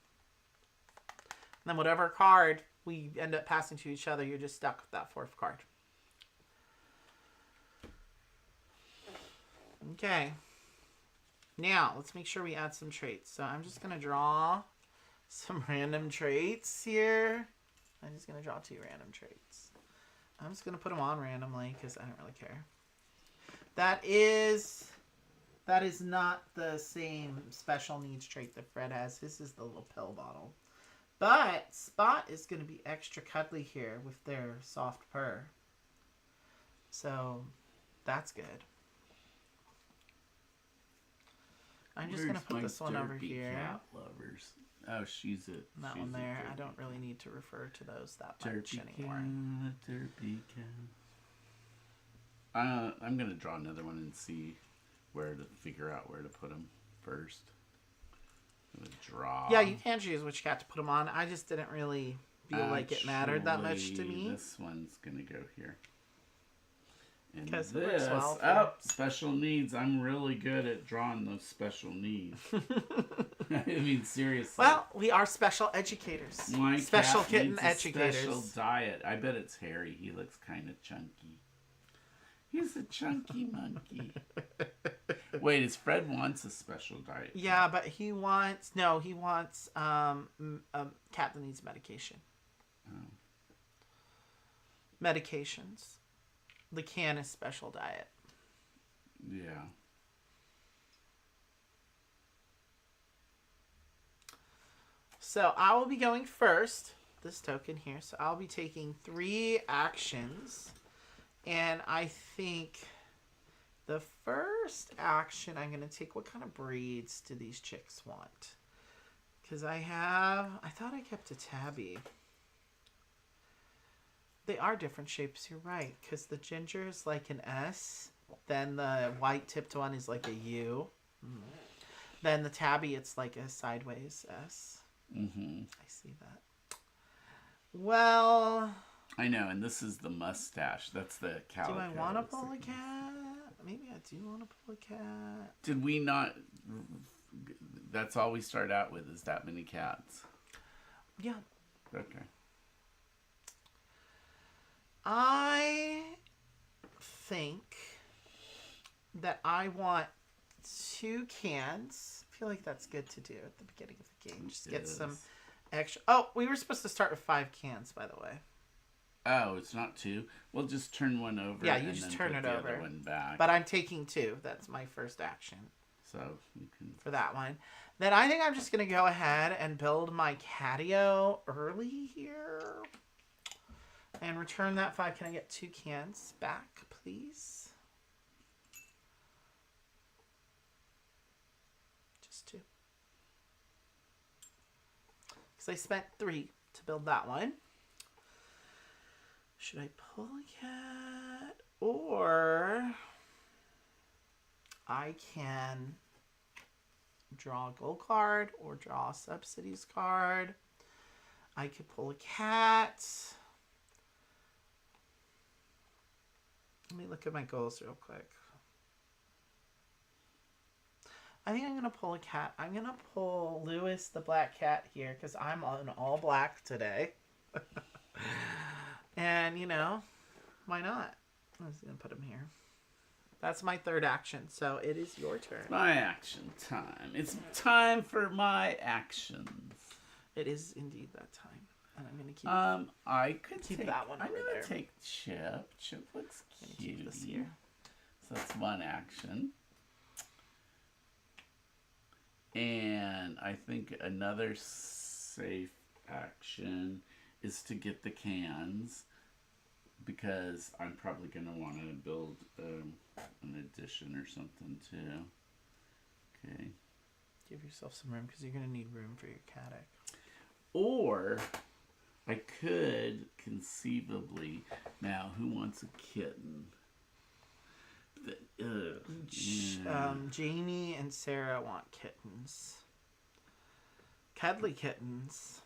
Speaker 1: And then whatever card we end up passing to each other, you're just stuck with that 4th card. Okay. Now, let's make sure we add some traits. So I'm just going to draw some random traits here. I'm just going to draw 2 random traits. I'm just going to put them on randomly because I don't really care. That is not the same special needs trait that Fred has. This is the little pill bottle. But Spot is going to be extra cuddly here with their soft purr. So that's good. I'm just going to put this one over here.
Speaker 2: Cat lovers. Oh, she's it.
Speaker 1: That
Speaker 2: she's
Speaker 1: one there. I
Speaker 2: derpy
Speaker 1: don't really need to refer to those that much
Speaker 2: derpy
Speaker 1: anymore.
Speaker 2: Cat, derpy cat. I'm going to draw another one and see where to figure out where to put them first. I'm going to draw.
Speaker 1: Yeah, you can choose which cat to put them on. I just didn't really feel like it mattered that much to me.
Speaker 2: This one's going to go here. And
Speaker 1: Because
Speaker 2: this, special needs. I'm really good at drawing those special needs. I mean, seriously.
Speaker 1: Well, we are special educators.
Speaker 2: My
Speaker 1: special
Speaker 2: cat
Speaker 1: kitten
Speaker 2: needs
Speaker 1: educators.
Speaker 2: A special diet. I bet it's Harry. He looks kind of chunky. He's a chunky monkey. Wait, is Fred wants a special diet?
Speaker 1: Yeah, but he wants a cat that needs medication.
Speaker 2: Oh.
Speaker 1: Medications. The can is special diet.
Speaker 2: Yeah.
Speaker 1: So I will be going first, this token here. So I'll be taking 3 actions. And I think the first action I'm going to take, what kind of breeds do these chicks want? Because I thought I kept a tabby. They are different shapes, you're right. Because the ginger is like an S. Then the white tipped one is like a U. Then the tabby, it's like a sideways S.
Speaker 2: Mm-hmm.
Speaker 1: I see that. Well,
Speaker 2: I know, and this is the mustache. That's the calico.
Speaker 1: Do I want to pull a cat? Maybe I do want to pull a cat.
Speaker 2: Did we not... That's all we start out with, is that many cats.
Speaker 1: Yeah.
Speaker 2: Okay.
Speaker 1: I think that I want 2 cans. I feel like that's good to do at the beginning of the game. Just get some extra. Oh, we were supposed to start with 5 cans, by the way.
Speaker 2: Oh, it's not 2? We'll just turn one over.
Speaker 1: Yeah, you just turn it over.
Speaker 2: The other one back.
Speaker 1: But I'm taking 2. That's my first action.
Speaker 2: So you can...
Speaker 1: For that one. Then I think I'm just going to go ahead and build my catio early here. And return that 5. Can I get 2 cans back, please? Just 2. Because I spent 3 to build that one. Should I pull a cat? Or I can draw a gold card or draw a subsidies card. I could pull a cat. Let me look at my goals real quick. I think I'm going to pull a cat. I'm going to pull Lewis the black cat here because I'm on all black today. And, you know, why not? I'm just going to put him here. That's my 3rd action, so it is your turn.
Speaker 2: My action time. It's time for my actions.
Speaker 1: It is indeed that time. And I'm going to keep
Speaker 2: I could
Speaker 1: keep
Speaker 2: take,
Speaker 1: that one over there.
Speaker 2: I'm going to take Chip. Chip looks cute.
Speaker 1: Keep this here.
Speaker 2: So that's one action. And I think another safe action is to get the cans, because I'm probably going to want to build an addition or something too. Okay.
Speaker 1: Give yourself some room because you're going to need room for your cattic.
Speaker 2: Or I could conceivably... Now, who wants a kitten?
Speaker 1: Jamie and Sarah want kittens. Cuddly kittens.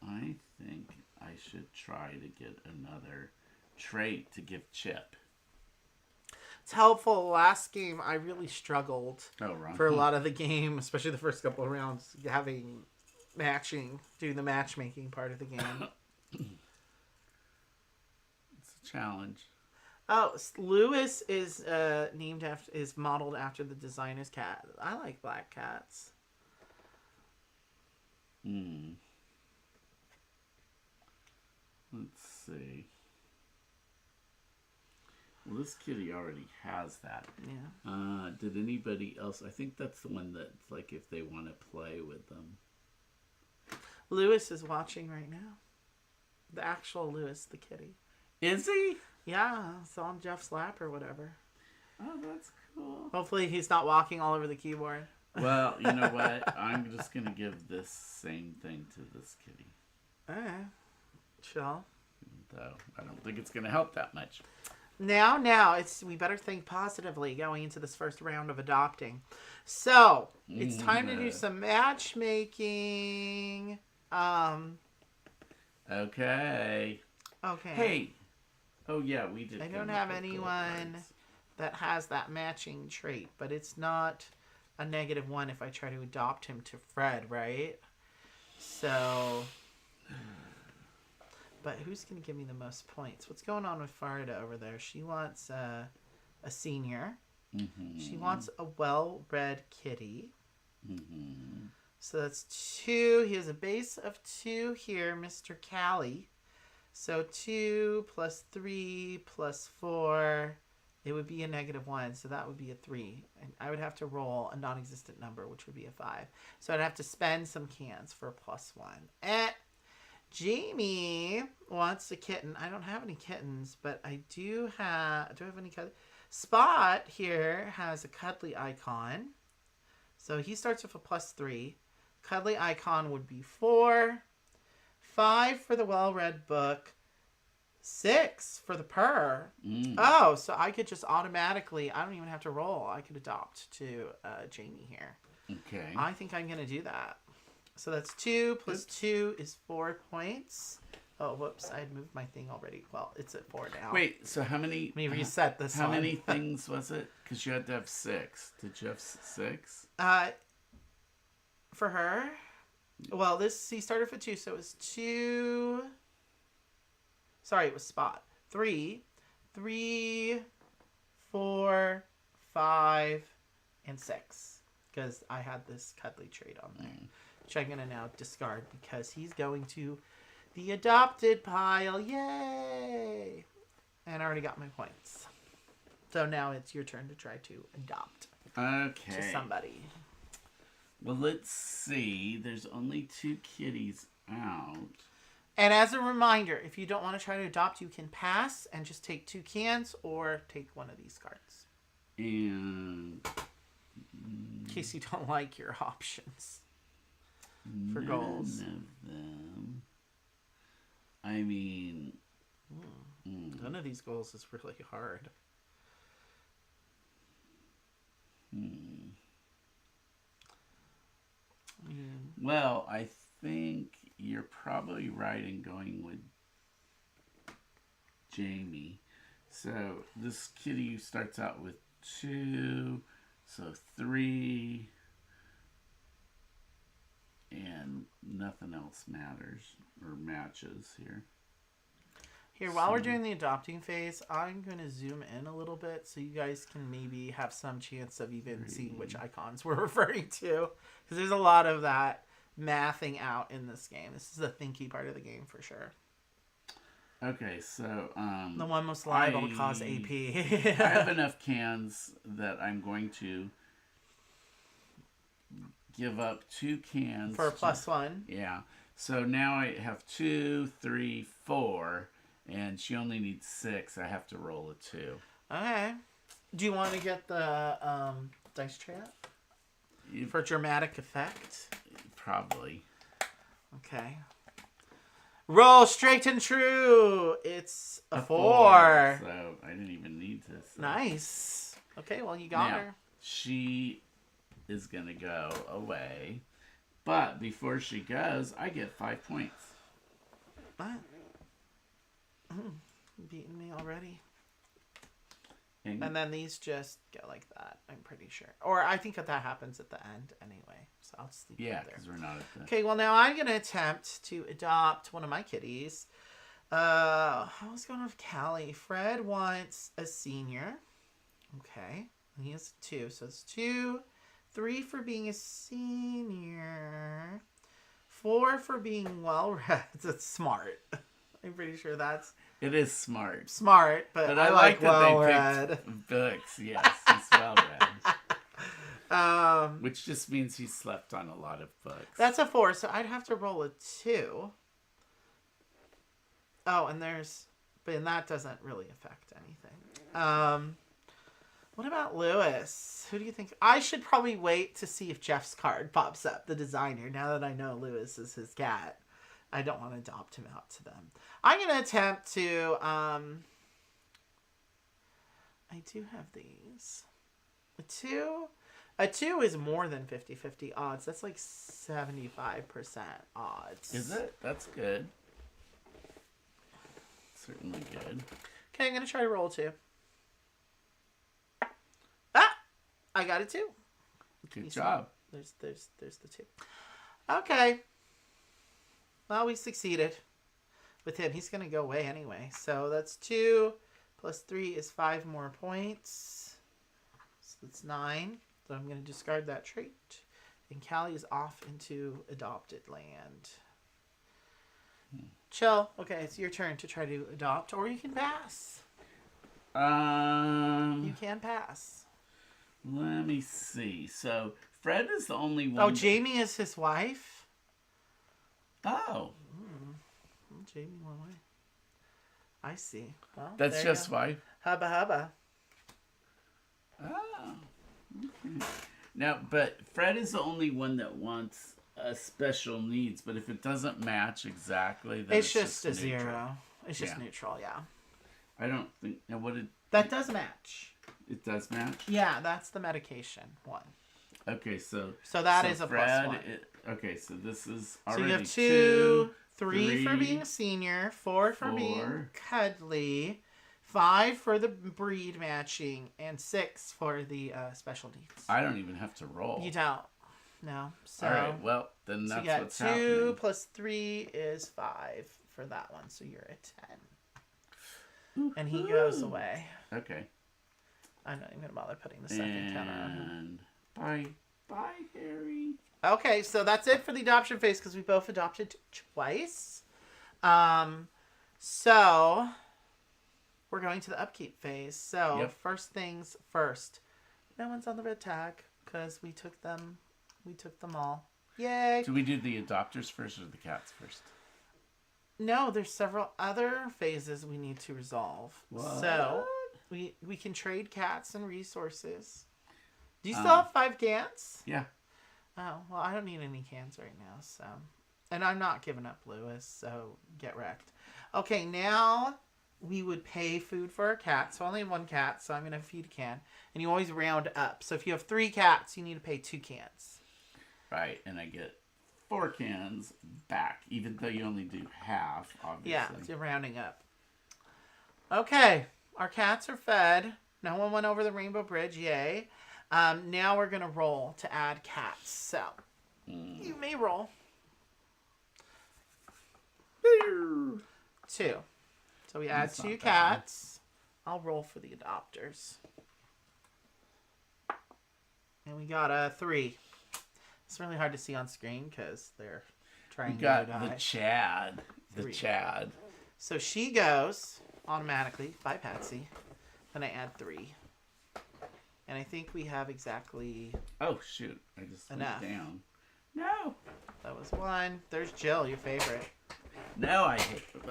Speaker 2: I think I should try to get another trait to give Chip.
Speaker 1: It's helpful. Last game, I really struggled for a lot of the game, especially the first couple of rounds, doing the matchmaking part of the game.
Speaker 2: It's a challenge.
Speaker 1: Oh, Lewis is modeled after the designer's cat. I like black cats.
Speaker 2: Let's see. Well, this kitty already has that.
Speaker 1: Yeah.
Speaker 2: Did anybody else? I think that's the one that's like if they want to play with them.
Speaker 1: Lewis is watching right now. The actual Lewis, the kitty.
Speaker 2: Is he?
Speaker 1: Yeah, it's on Jeff's lap or whatever.
Speaker 2: Oh, that's cool.
Speaker 1: Hopefully he's not walking all over the keyboard.
Speaker 2: Well, you know what? I'm just going to give this same thing to this kitty.
Speaker 1: Alright. Chill.
Speaker 2: Though I don't think it's going to help that much.
Speaker 1: Now, we better think positively going into this first round of adopting. So, it's time to do some matchmaking.
Speaker 2: Okay. Hey. Oh, yeah, we did.
Speaker 1: I don't have anyone that has that matching trait, but it's not a -1 if I try to adopt him to Fred, right? So, but who's going to give me the most points? What's going on with Farida over there? She wants a senior. She wants a well-bred kitty. So that's 2. He has a base of 2 here, Mr. Callie. So 2 plus 3 plus 4, it would be a -1. So that would be a 3. And I would have to roll a non-existent number, which would be a 5. So I'd have to spend some cans for a +1. Jamie wants a kitten. I don't have any kittens, but I do have... Do I have any cuddly? Spot here has a cuddly icon. So he starts with a +3. Cuddly icon would be 4. 5 for the well-read book. 6 for the purr. Oh, so I could just automatically... I don't even have to roll. I could adopt to Jamie here.
Speaker 2: Okay.
Speaker 1: I think I'm going to do that. So that's 2 plus 2 is 4 points. Oh, whoops. I had moved my thing already. Well, it's at 4 now.
Speaker 2: Wait, so how many...
Speaker 1: Let me reset this
Speaker 2: How
Speaker 1: one.
Speaker 2: many things was it? Because you had to have 6. Did you have 6?
Speaker 1: For her... Well, he started with 2, so it was 2... Sorry, it was Spot. 3, 4, 5, and 6. Because I had this cuddly trait on there. Which I'm going to now discard because he's going to the adopted pile. Yay! And I already got my points. So now it's your turn to try to adopt to somebody.
Speaker 2: Well, let's see. There's only 2 kitties out.
Speaker 1: And as a reminder, if you don't want to try to adopt, you can pass and just take 2 cans or take one of these cards.
Speaker 2: And...
Speaker 1: in case you don't like your options for goals.
Speaker 2: None of them. I mean...
Speaker 1: None of these goals is really hard.
Speaker 2: Well, I think you're probably right in going with Jamie. So this kitty starts out with 2, so 3, and nothing else matters or matches here.
Speaker 1: Here, while we're doing the adopting phase, I'm going to zoom in a little bit so you guys can maybe have some chance of even seeing which icons we're referring to. Because there's a lot of that mathing out in this game. This is the thinky part of the game for sure.
Speaker 2: Okay, so...
Speaker 1: the one most liable to cause AP.
Speaker 2: I have enough cans that I'm going to give up 2 cans.
Speaker 1: For a +1.
Speaker 2: Yeah. So now I have 2, 3, 4... And she only needs 6. I have to roll a 2.
Speaker 1: Okay. Do you want to get the dice tray out? For dramatic effect?
Speaker 2: Probably.
Speaker 1: Okay. Roll straight and true. It's a 4.
Speaker 2: So I didn't even need to. So.
Speaker 1: Nice. Okay, well, you got her.
Speaker 2: She is going to go away. But before she goes, I get 5 points.
Speaker 1: What? Beating me already. And then these just go like that, I'm pretty sure. Or I think that happens at the end anyway. So I'll just leave it there.
Speaker 2: Because we're not at the...
Speaker 1: Okay, well, now I'm going to attempt to adopt one of my kitties. I was going with Callie. Fred wants a senior. Okay. And he has 2. So it's 2, 3 for being a senior. 4 for being well-read. That's smart. I'm pretty sure that's...
Speaker 2: It is smart.
Speaker 1: Smart, but I like well-read.
Speaker 2: They picked books. Yes, he's well-read. Which just means he slept on a lot of books.
Speaker 1: That's a 4, so I'd have to roll a 2. Oh, and that doesn't really affect anything. What about Lewis? Who do you think? I should probably wait to see if Jeff's card pops up, the designer, now that I know Lewis is his cat. I don't want to adopt him out to them. I'm going to attempt to... I do have these. A 2 is more than 50-50 odds. That's like 75% odds.
Speaker 2: Is it? That's good. Certainly good.
Speaker 1: Okay, I'm going to try to roll 2. Ah! I got a 2.
Speaker 2: Good job.
Speaker 1: There's the 2. Okay. Well, we succeeded with him. He's going to go away anyway. So that's 2 plus 3 is 5 more points. So that's 9. So I'm going to discard that trait. And Callie is off into adopted land. Chill. Okay, it's your turn to try to adopt, or you can pass. You can pass.
Speaker 2: Let me see. So Fred is the only one.
Speaker 1: Oh, Jamie is his wife?
Speaker 2: Oh.
Speaker 1: Jamie went away. I see. Well,
Speaker 2: that's just why.
Speaker 1: Hubba hubba.
Speaker 2: Oh. Okay. Now, but Fred is the only one that wants special needs. But if it doesn't match exactly, then
Speaker 1: it's just a
Speaker 2: neutral.
Speaker 1: 0. It's just neutral. Yeah.
Speaker 2: I don't think. Now, what did
Speaker 1: that does match?
Speaker 2: It does match.
Speaker 1: Yeah, that's the medication one.
Speaker 2: Okay, so
Speaker 1: that is a
Speaker 2: Fred,
Speaker 1: +1.
Speaker 2: Okay, so this is already
Speaker 1: so you have 2, 3 for being a senior, 4 for being cuddly, 5 for the breed matching, and 6 for the special needs.
Speaker 2: I don't even have to roll.
Speaker 1: You don't. No. So,
Speaker 2: all right. Well, then that's what's
Speaker 1: two
Speaker 2: happening.
Speaker 1: 2 plus 3 is 5 for that one. So you're at 10. And he goes away.
Speaker 2: Okay.
Speaker 1: I'm not even going to bother putting the second counter on him.
Speaker 2: Bye, Harry.
Speaker 1: Okay, so that's it for the adoption phase because we both adopted twice. So we're going to the upkeep phase. So First things first. No one's on the red tag because we took them all. Yay!
Speaker 2: Do we do the adopters first or the cats first?
Speaker 1: No, there's several other phases we need to resolve.
Speaker 2: What?
Speaker 1: So we can trade cats and resources. Do you still have 5 cans?
Speaker 2: Yeah.
Speaker 1: Oh, well, I don't need any cans right now, so. And I'm not giving up Lewis, so get wrecked. Okay, now we would pay food for our cat. So I only have 1 cat, so I'm going to feed a can. And you always round up. So if you have 3 cats, you need to pay 2 cans.
Speaker 2: Right, and I get 4 cans back, even though you only do half, obviously.
Speaker 1: Yeah, so you're rounding up. Okay, our cats are fed. No one went over the Rainbow Bridge, yay. Now we're going to roll to add cats. So, you may roll. 2. So we add 2 cats. I'll roll for the adopters. And we got a 3. It's really hard to see on screen because they're trying to die.
Speaker 2: We got the Chad.
Speaker 1: 3.
Speaker 2: Chad.
Speaker 1: So she goes automatically by Patsy. Then I add 3. And I think we have exactly...
Speaker 2: Oh, shoot. I just
Speaker 1: enough.
Speaker 2: Went down. No.
Speaker 1: That was 1. There's Jill, your favorite.
Speaker 2: No,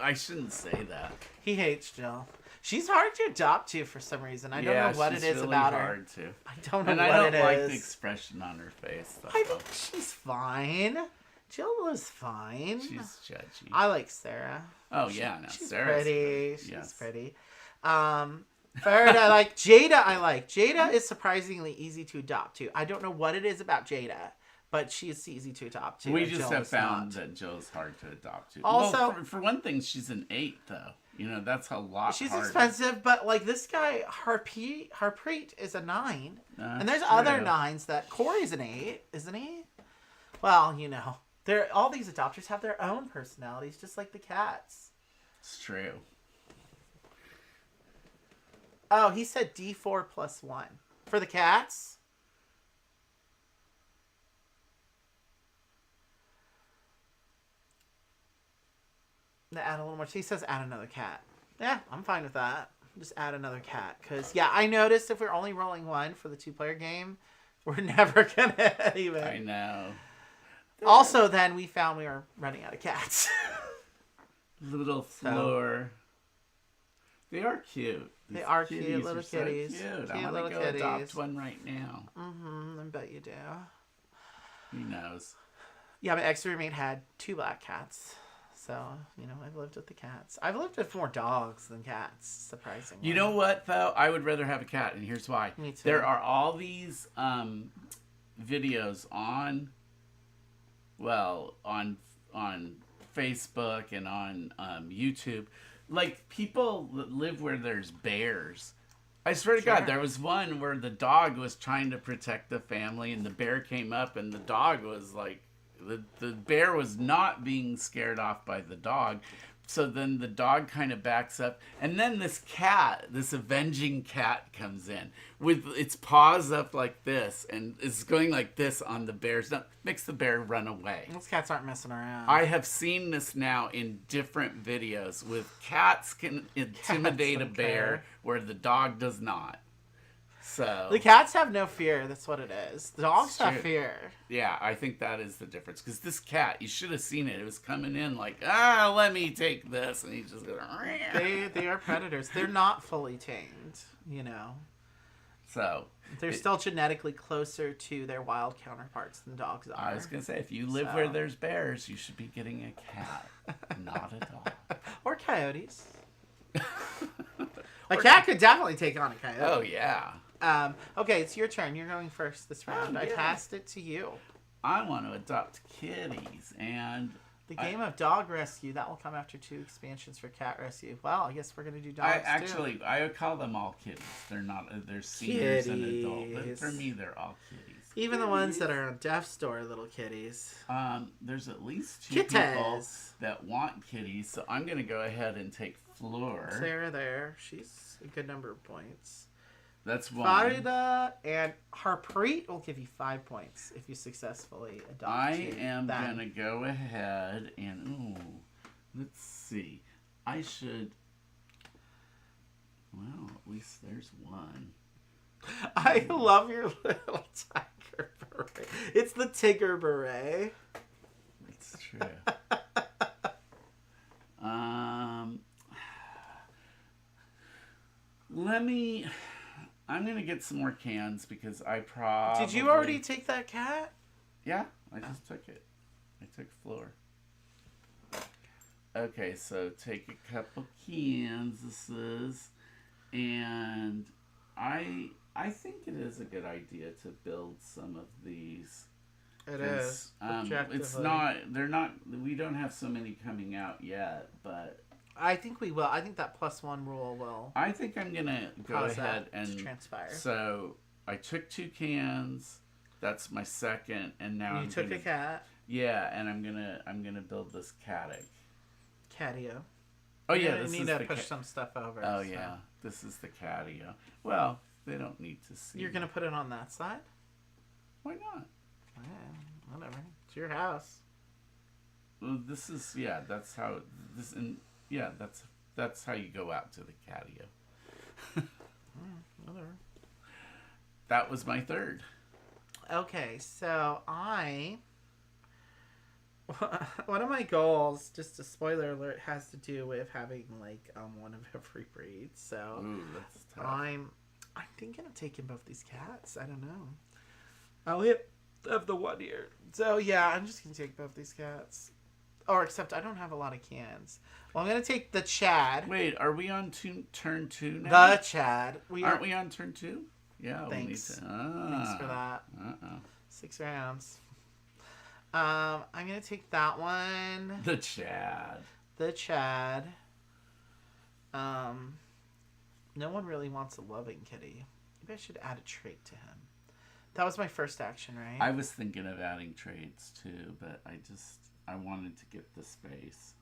Speaker 2: I shouldn't say that.
Speaker 1: He hates Jill. She's hard to adopt to for some reason. I don't know what it is
Speaker 2: really
Speaker 1: about her.
Speaker 2: Hard to.
Speaker 1: I don't know
Speaker 2: and
Speaker 1: what it is.
Speaker 2: I don't like the expression on her face. Though.
Speaker 1: I think she's fine. Jill is fine.
Speaker 2: She's judgy.
Speaker 1: I like Sarah.
Speaker 2: Oh, yeah. No,
Speaker 1: she's
Speaker 2: Sarah's
Speaker 1: pretty.
Speaker 2: Good.
Speaker 1: She's pretty. Third, I like Jada. Jada is surprisingly easy to adopt to. I don't know what it is about Jada, but she is easy to adopt to.
Speaker 2: We just have found that Jill's hard to adopt to.
Speaker 1: Also,
Speaker 2: well, for one thing, she's an 8, though. You know, that's a lot
Speaker 1: She's
Speaker 2: harder.
Speaker 1: expensive, but like this guy, Harpreet is a 9.
Speaker 2: That's
Speaker 1: and there's
Speaker 2: true.
Speaker 1: other 9s that Corey's an 8, isn't he? Well, you know. All these adopters have their own personalities, just like the cats.
Speaker 2: It's true.
Speaker 1: Oh, he said D4 plus 1. For the cats? To add a little more. He says add another cat. Yeah, I'm fine with that. Just add another cat. Because, yeah, I noticed if we're only rolling 1 for the 2-player game, we're never going to even.
Speaker 2: I know.
Speaker 1: Also, then we found we were running out of cats.
Speaker 2: Little Floor. They are cute.
Speaker 1: They are cute little kitties.
Speaker 2: So cute.
Speaker 1: Cute
Speaker 2: I want to go
Speaker 1: kitties.
Speaker 2: adopt one right now.
Speaker 1: I bet you do.
Speaker 2: Who knows?
Speaker 1: Yeah, my ex-roommate had 2 black cats. So, you know, I've lived with the cats. I've lived with more dogs than cats, surprisingly.
Speaker 2: You know what, though? I would rather have a cat, and here's why.
Speaker 1: Me too.
Speaker 2: There are all these videos on Facebook and on YouTube. Like, people that live where there's bears. I swear to God, there was one where the dog was trying to protect the family, and the bear came up, and the dog was like, the bear was not being scared off by the dog. So then the dog kind of backs up, and then this avenging cat comes in with its paws up like this, and is going like this on the bear's nose, makes the bear run away.
Speaker 1: Those cats aren't messing around.
Speaker 2: I have seen this now in different videos with cats can intimidate a bear where the dog does not. So
Speaker 1: the cats have no fear. That's what it is. The dogs have fear.
Speaker 2: Yeah, I think that is the difference. Because this cat, you should have seen it. It was coming in like, let me take this. And he's just going,
Speaker 1: They are predators. They're not fully tamed, you know.
Speaker 2: So
Speaker 1: they're still genetically closer to their wild counterparts than dogs are.
Speaker 2: I was going to say, if you live where there's bears, you should be getting a cat, not a dog.
Speaker 1: Or coyotes. A cat could definitely take on a coyote.
Speaker 2: Oh, yeah.
Speaker 1: Okay, it's your turn. You're going first this round. I passed it to you.
Speaker 2: I want to adopt kitties, and
Speaker 1: The game of dog rescue, that will come after 2 expansions for cat rescue. Well, I guess we're going to do dogs too.
Speaker 2: I would call them all kitties. They're not, they're seniors and adults. But for me, they're all kitties.
Speaker 1: Even the ones that are on Deaf Store, little kitties.
Speaker 2: There's at least 2 people that want kitties, so I'm going to go ahead and take Floor.
Speaker 1: Sarah there. She's a good number of points.
Speaker 2: That's 1.
Speaker 1: Farida and Harpreet will give you 5 points if you successfully adopt.
Speaker 2: I am going to go ahead and, let's see. I should, well, at least there's 1.
Speaker 1: I love your little tiger beret. It's the Tigger beret.
Speaker 2: That's true. I'm going to get some more cans because I probably...
Speaker 1: Did you already take that cat?
Speaker 2: Yeah, I just took it. I took Floor. Okay, so take a couple cans, this is. And I think it is a good idea to build some of these.
Speaker 1: It is.
Speaker 2: It's not, we don't have so many coming out yet, but...
Speaker 1: I think we will. I think that +1 rule will.
Speaker 2: I think I'm going to go ahead and
Speaker 1: transpire.
Speaker 2: So I took 2 cans. That's my second, and now
Speaker 1: you took a cat.
Speaker 2: Yeah, and I'm gonna build this catio.
Speaker 1: Oh yeah, this need to push some stuff over.
Speaker 2: Oh so. Yeah, this is the catio. Well, they don't need to see.
Speaker 1: You're gonna put it on that side?
Speaker 2: Why not?
Speaker 1: Yeah, whatever. It's your house.
Speaker 2: Well, this is that's how this and. Yeah, that's how you go out to the catio.
Speaker 1: Whatever.
Speaker 2: That was my 3rd.
Speaker 1: Okay, so one of my goals, just a spoiler alert, has to do with having like one of every breed. So
Speaker 2: that's tough.
Speaker 1: I'm thinking of taking both these cats. I don't know. I only have the 1 year. So yeah, I'm just gonna take both these cats. Or except I don't have a lot of cans. Well, I'm going to take the Chad.
Speaker 2: Wait, are we on turn 2 now?
Speaker 1: The Chad.
Speaker 2: Aren't we on turn 2? Yeah.
Speaker 1: Thanks.
Speaker 2: We need to...
Speaker 1: Thanks for that. 6 rounds. I'm going to take that one.
Speaker 2: The Chad.
Speaker 1: No one really wants a loving kitty. Maybe I should add a trait to him. That was my first action, right?
Speaker 2: I was thinking of adding traits too, but I wanted to get the space.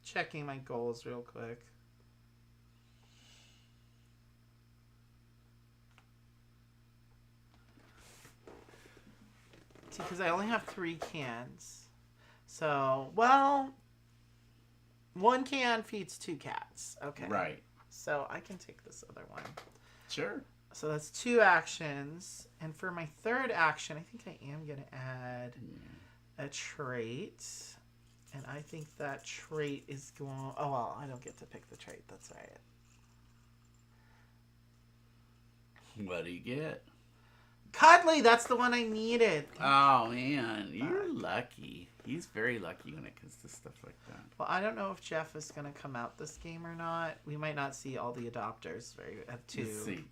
Speaker 1: Checking my goals real quick. See, because I only have 3 cans. So, well, 1 can feeds 2 cats. Okay.
Speaker 2: Right.
Speaker 1: So I can take this other one.
Speaker 2: Sure.
Speaker 1: So that's 2 actions. And for my 3rd action, I think I am going to add a trait. And I think that trait is going... Oh, well, I don't get to pick the trait. That's right.
Speaker 2: What do you get?
Speaker 1: Cuddly! That's the one I needed.
Speaker 2: Oh, man. You're lucky. He's very lucky when it comes to stuff like that.
Speaker 1: Well, I don't know if Jeff is going to come out this game or not. We might not see all the adopters at 2.
Speaker 2: Let's see.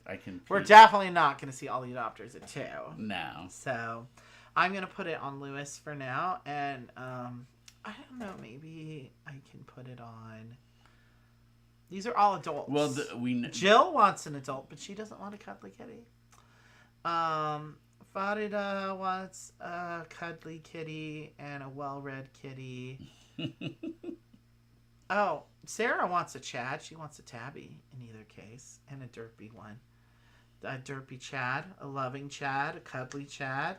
Speaker 1: We're definitely not going to see all the adopters at 2.
Speaker 2: No.
Speaker 1: So, I'm going to put it on Lewis for now. And, I don't know. Maybe I can put it on... These are all adults.
Speaker 2: Well,
Speaker 1: Jill wants an adult, but she doesn't want a cuddly kitty. Farida wants a cuddly kitty and a well-read kitty. Oh, Sarah wants a Chad. She wants a tabby in either case, and a derpy one. A derpy Chad, a loving Chad, a cuddly Chad.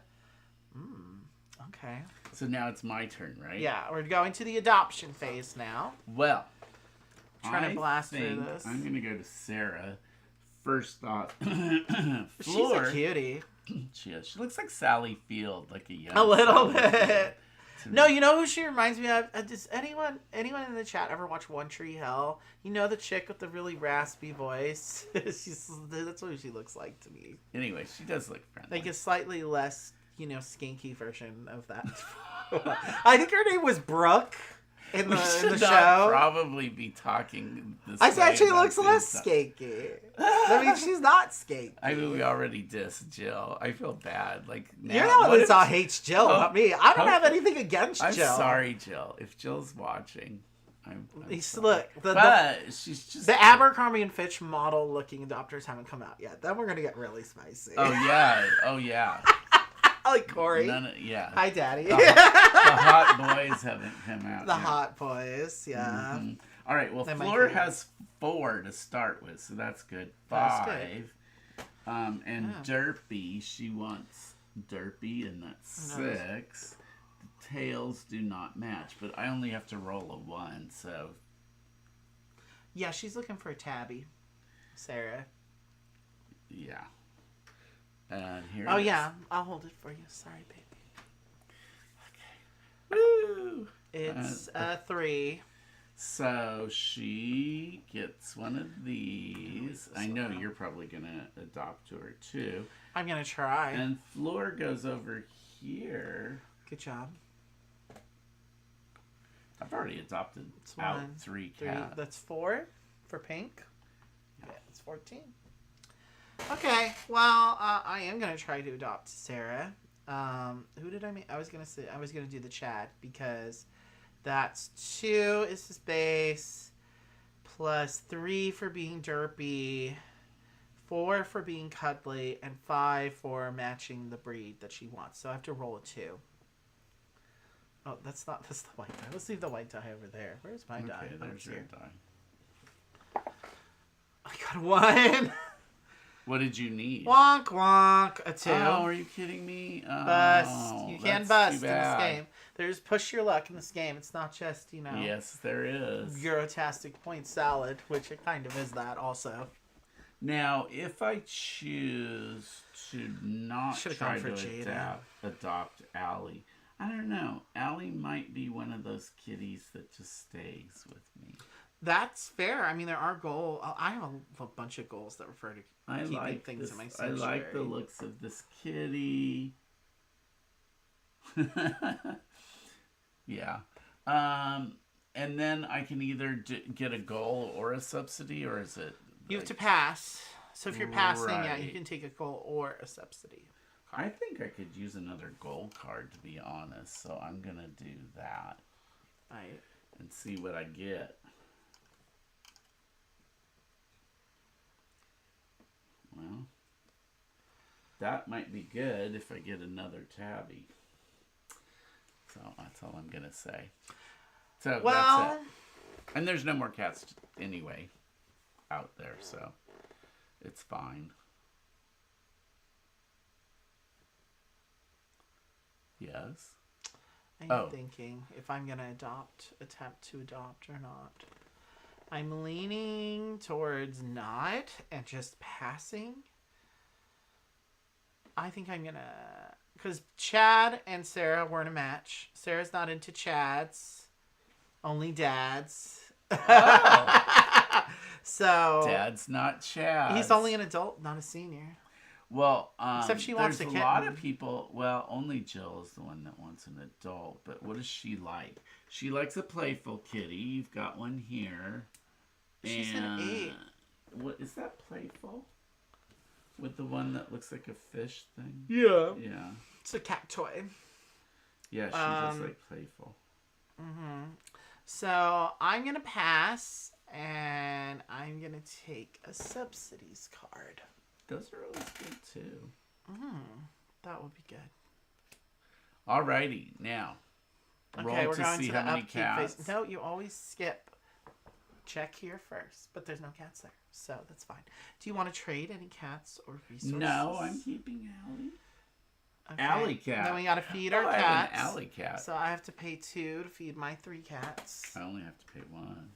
Speaker 1: Okay.
Speaker 2: So now it's my turn, right?
Speaker 1: Yeah, we're going to the adoption phase now.
Speaker 2: Well,
Speaker 1: trying to blast through this.
Speaker 2: I'm going to go to Sarah. First off,
Speaker 1: Floor. She's a cutie.
Speaker 2: She is. She looks like Sally Field, like a young.
Speaker 1: A little bit. No, you know who she reminds me of? Does anyone in the chat ever watch One Tree Hill? You know the chick with the really raspy voice? That's what she looks like to me.
Speaker 2: Anyway, she does look friendly.
Speaker 1: Like a slightly less, skanky version of that. I think her name was Brooke. in
Speaker 2: We
Speaker 1: the
Speaker 2: should not
Speaker 1: show.
Speaker 2: probably be talking this
Speaker 1: I
Speaker 2: way
Speaker 1: said she
Speaker 2: about
Speaker 1: looks less
Speaker 2: things.
Speaker 1: skanky. I mean, she's not skanky.
Speaker 2: I mean, we already dissed Jill. I feel bad. Like now,
Speaker 1: You're the one
Speaker 2: what
Speaker 1: that
Speaker 2: if-
Speaker 1: saw hates Jill, not me. I don't have anything against
Speaker 2: I'm
Speaker 1: Jill.
Speaker 2: sorry, Jill. If Jill's watching, I'm sorry.
Speaker 1: Look,
Speaker 2: but she's just
Speaker 1: the Abercrombie and Fitch model looking adopters haven't come out yet. Then we're gonna get really spicy.
Speaker 2: Oh yeah.
Speaker 1: I like Corey.
Speaker 2: Yeah.
Speaker 1: Hi, Daddy.
Speaker 2: The hot boys haven't come out.
Speaker 1: The
Speaker 2: yet.
Speaker 1: Hot Boys, yeah.
Speaker 2: Mhm. All right. Well,
Speaker 1: They might
Speaker 2: Floor
Speaker 1: be.
Speaker 2: has 4 to start with, so that's good.
Speaker 1: That's
Speaker 2: 5. And Derpy, she wants Derpy, and that's 6. The tails do not match, but I only have to roll a 1, so.
Speaker 1: Yeah, she's looking for a tabby, Sarah.
Speaker 2: Yeah. And here.
Speaker 1: Oh
Speaker 2: it is.
Speaker 1: yeah, I'll hold it for you. Sorry, baby.
Speaker 2: Woo!
Speaker 1: It's 3.
Speaker 2: So she gets one of these. I know you're probably gonna adopt her too.
Speaker 1: I'm gonna try.
Speaker 2: And Floor goes over here.
Speaker 1: Good job.
Speaker 2: I've already adopted
Speaker 1: It's
Speaker 2: out
Speaker 1: 1,
Speaker 2: 3
Speaker 1: 3.
Speaker 2: cats.
Speaker 1: That's 4 for pink. Yeah, it's 14. Okay, well, I am gonna try to adopt Sarah. Who did I make? I was gonna do the Chad because that's 2 is his base, plus 3 for being derpy, 4 for being cuddly, and 5 for matching the breed that she wants. So I have to roll a 2. Oh, that's the white die. Let's leave the white die over there. Where's my die?
Speaker 2: Okay,
Speaker 1: Oh,
Speaker 2: there's
Speaker 1: it's
Speaker 2: your
Speaker 1: here.
Speaker 2: die.
Speaker 1: I got a 1.
Speaker 2: What did you need?
Speaker 1: Wonk wonk. A 2.
Speaker 2: Oh, are you kidding me? Oh,
Speaker 1: Bust. You can
Speaker 2: that's
Speaker 1: bust
Speaker 2: too
Speaker 1: in this
Speaker 2: bad.
Speaker 1: game. There's push your luck in this game. It's not just,
Speaker 2: Yes, there is.
Speaker 1: Eurotastic point salad, which it kind of is that also.
Speaker 2: Now, if I choose to not
Speaker 1: Should've
Speaker 2: try
Speaker 1: gone
Speaker 2: to
Speaker 1: for Jada.
Speaker 2: adopt Allie, I don't know. Allie might be one of those kitties that just stays with me.
Speaker 1: That's fair. I mean, there are goals. I have a bunch of goals that refer to
Speaker 2: I
Speaker 1: keeping
Speaker 2: like
Speaker 1: things
Speaker 2: this.
Speaker 1: in my
Speaker 2: I
Speaker 1: sanctuary.
Speaker 2: like the looks of this kitty. Yeah. And then I can either get a goal or a subsidy, or is it?
Speaker 1: You have to pass. So if you're passing, yeah, you
Speaker 2: Right.
Speaker 1: can take a goal or a subsidy.
Speaker 2: I think I could use another gold card, to be honest. So I'm gonna do that
Speaker 1: Right.
Speaker 2: and see what I get. Well, that might be good if I get another tabby. So that's all I'm gonna say. So
Speaker 1: Well,
Speaker 2: that's it. And there's no more cats anyway out there, so it's fine. Yes.
Speaker 1: I'm thinking if I'm going to attempt to adopt or not. I'm leaning towards not and just passing. I think I'm going to... Because Chad and Sarah weren't a match. Sarah's not into Chads. Only dads.
Speaker 2: Oh.
Speaker 1: So...
Speaker 2: Dad's not Chad.
Speaker 1: He's only an adult, not a senior.
Speaker 2: Well,
Speaker 1: Except she wants
Speaker 2: there's
Speaker 1: a
Speaker 2: a lot
Speaker 1: kitten.
Speaker 2: of people. Well, only Jill is the one that wants an adult. But what does she like? She likes a playful kitty. You've got one here.
Speaker 1: She's an 8.
Speaker 2: What is that playful? With the one that looks like a fish thing?
Speaker 1: Yeah.
Speaker 2: Yeah.
Speaker 1: It's a cat toy.
Speaker 2: Yeah, she does like playful.
Speaker 1: Mm-hmm. So I'm going to pass, and I'm going to take a subsidies card.
Speaker 2: Those are always good, too.
Speaker 1: That would be good.
Speaker 2: Alrighty, now.
Speaker 1: Okay,
Speaker 2: Roll
Speaker 1: we're
Speaker 2: to
Speaker 1: going
Speaker 2: see
Speaker 1: to
Speaker 2: how
Speaker 1: the
Speaker 2: many
Speaker 1: upkeep
Speaker 2: cats.
Speaker 1: phase. No, you always skip. Check here first, but there's no cats there, so that's fine. Do you want to trade any cats or resources?
Speaker 2: No, I'm keeping Allie.
Speaker 1: Okay.
Speaker 2: Alley cat.
Speaker 1: Then we got to feed our
Speaker 2: I have
Speaker 1: cats.
Speaker 2: an alley cat.
Speaker 1: So I have to pay 2 to feed my 3 cats.
Speaker 2: I only have to pay 1.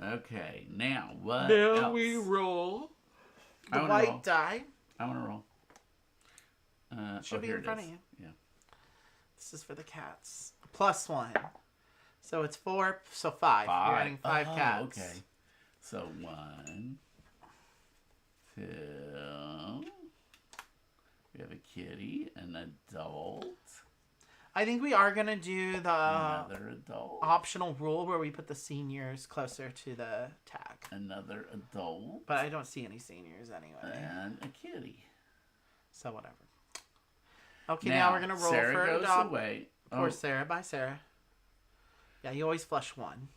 Speaker 2: Okay, now what
Speaker 1: Now
Speaker 2: else?
Speaker 1: we roll the
Speaker 2: I wanna
Speaker 1: white
Speaker 2: roll.
Speaker 1: die.
Speaker 2: I want to roll.
Speaker 1: It should be
Speaker 2: here
Speaker 1: in
Speaker 2: it
Speaker 1: front
Speaker 2: is.
Speaker 1: of you.
Speaker 2: Yeah.
Speaker 1: This is for the cats. +1. So it's 4, so 5. You're adding 5 cats.
Speaker 2: Okay. So 1, 2. We have a kitty, an adult.
Speaker 1: I think we are going to do the
Speaker 2: Another adult.
Speaker 1: optional rule where we put the seniors closer to the tag.
Speaker 2: Another adult.
Speaker 1: But I don't see any seniors anyway.
Speaker 2: And a kitty.
Speaker 1: So whatever. Okay, now we're going to roll
Speaker 2: Sarah
Speaker 1: for
Speaker 2: goes
Speaker 1: adopt.
Speaker 2: away.
Speaker 1: Poor Sarah. Bye, Sarah. Yeah, you always flush one.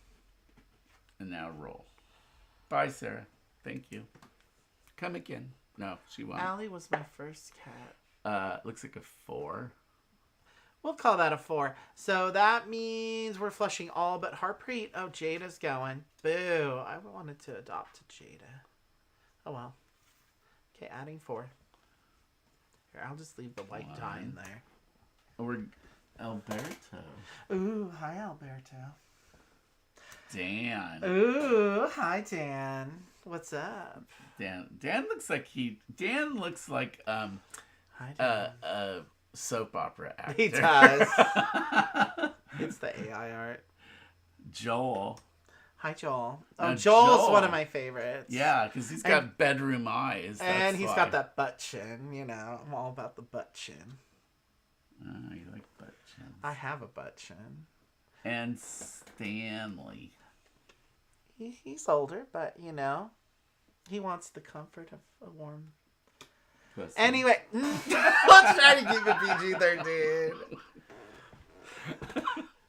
Speaker 2: And now roll. Bye, Sarah. Thank you. Come again. No, she won't.
Speaker 1: Allie was my first cat.
Speaker 2: Looks like a 4.
Speaker 1: We'll call that a 4. So that means we're flushing all but Harpreet. Oh, Jada's going. Boo. I wanted to adopt Jada. Oh, well. Okay, adding 4. Here, I'll just leave the white dye in there.
Speaker 2: Or Alberto.
Speaker 1: Ooh, hi, Alberto.
Speaker 2: Dan.
Speaker 1: Ooh, hi, Dan. What's up?
Speaker 2: Dan looks like
Speaker 1: Hi, Dan.
Speaker 2: a soap opera actor.
Speaker 1: He does. It's the AI art.
Speaker 2: Joel.
Speaker 1: Hi, Joel. Oh,
Speaker 2: Now,
Speaker 1: Joel's one of my favorites.
Speaker 2: Yeah, because he's got bedroom eyes.
Speaker 1: And he's got that butt chin, you know. I'm all about the butt chin.
Speaker 2: Oh, you like butt chins.
Speaker 1: I have a butt chin.
Speaker 2: And Stanley.
Speaker 1: He's older, but, you know, he wants the comfort of a warm...
Speaker 2: Pussy.
Speaker 1: Anyway, let's try to keep it PG-13.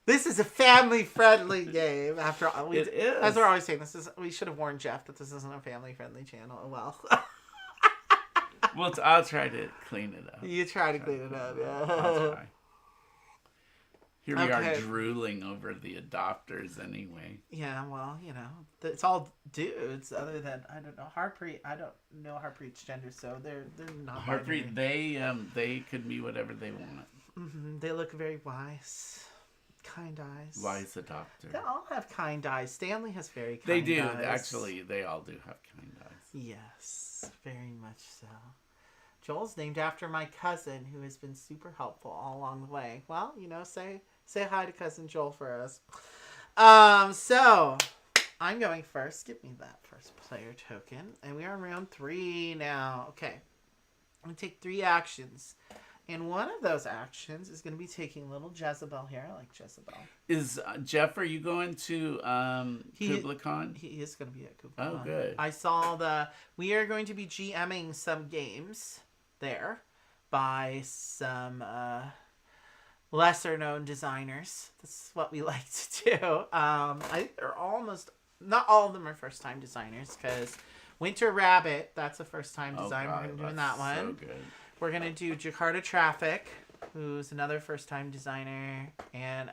Speaker 1: This is a family-friendly game. After all,
Speaker 2: It is.
Speaker 1: As we're always saying, we should have warned Jeff that this isn't a family-friendly channel. Well,
Speaker 2: Well, I'll try to clean it up.
Speaker 1: you try to clean it up,
Speaker 2: I'll
Speaker 1: yeah.
Speaker 2: try. Here we are drooling over the adopters anyway.
Speaker 1: Yeah, well, you know, it's all dudes other than, I don't know, Harpreet. I don't know Harpreet's gender, so they're not
Speaker 2: Harpreet, they could be whatever they want.
Speaker 1: Mm-hmm. They look very wise. Kind eyes.
Speaker 2: Wise adopter.
Speaker 1: They all have kind eyes. Stanley has very kind
Speaker 2: They do.
Speaker 1: eyes.
Speaker 2: Actually, they all do have kind eyes.
Speaker 1: Yes, very much so. Joel's named after my cousin, who has been super helpful all along the way. Well, you know, say hi to cousin Joel for us. So I'm going first. Give me that first player token, and we are in round 3 now. Okay, I'm gonna take 3 actions. And one of those actions is going to be taking little Jezebel here. I like Jezebel.
Speaker 2: Is Jeff, are you going to Kubla Khan?
Speaker 1: He is going to be at Kubla Khan.
Speaker 2: Oh, good.
Speaker 1: I saw we are going to be GMing some games there by some lesser known designers. This is what we like to do. I think they're not all of them are first time designers, because Winter Rabbit, that's a first time design. We're doing that one.
Speaker 2: So good.
Speaker 1: We're going to do Jakarta Traffic, who's another first-time designer. And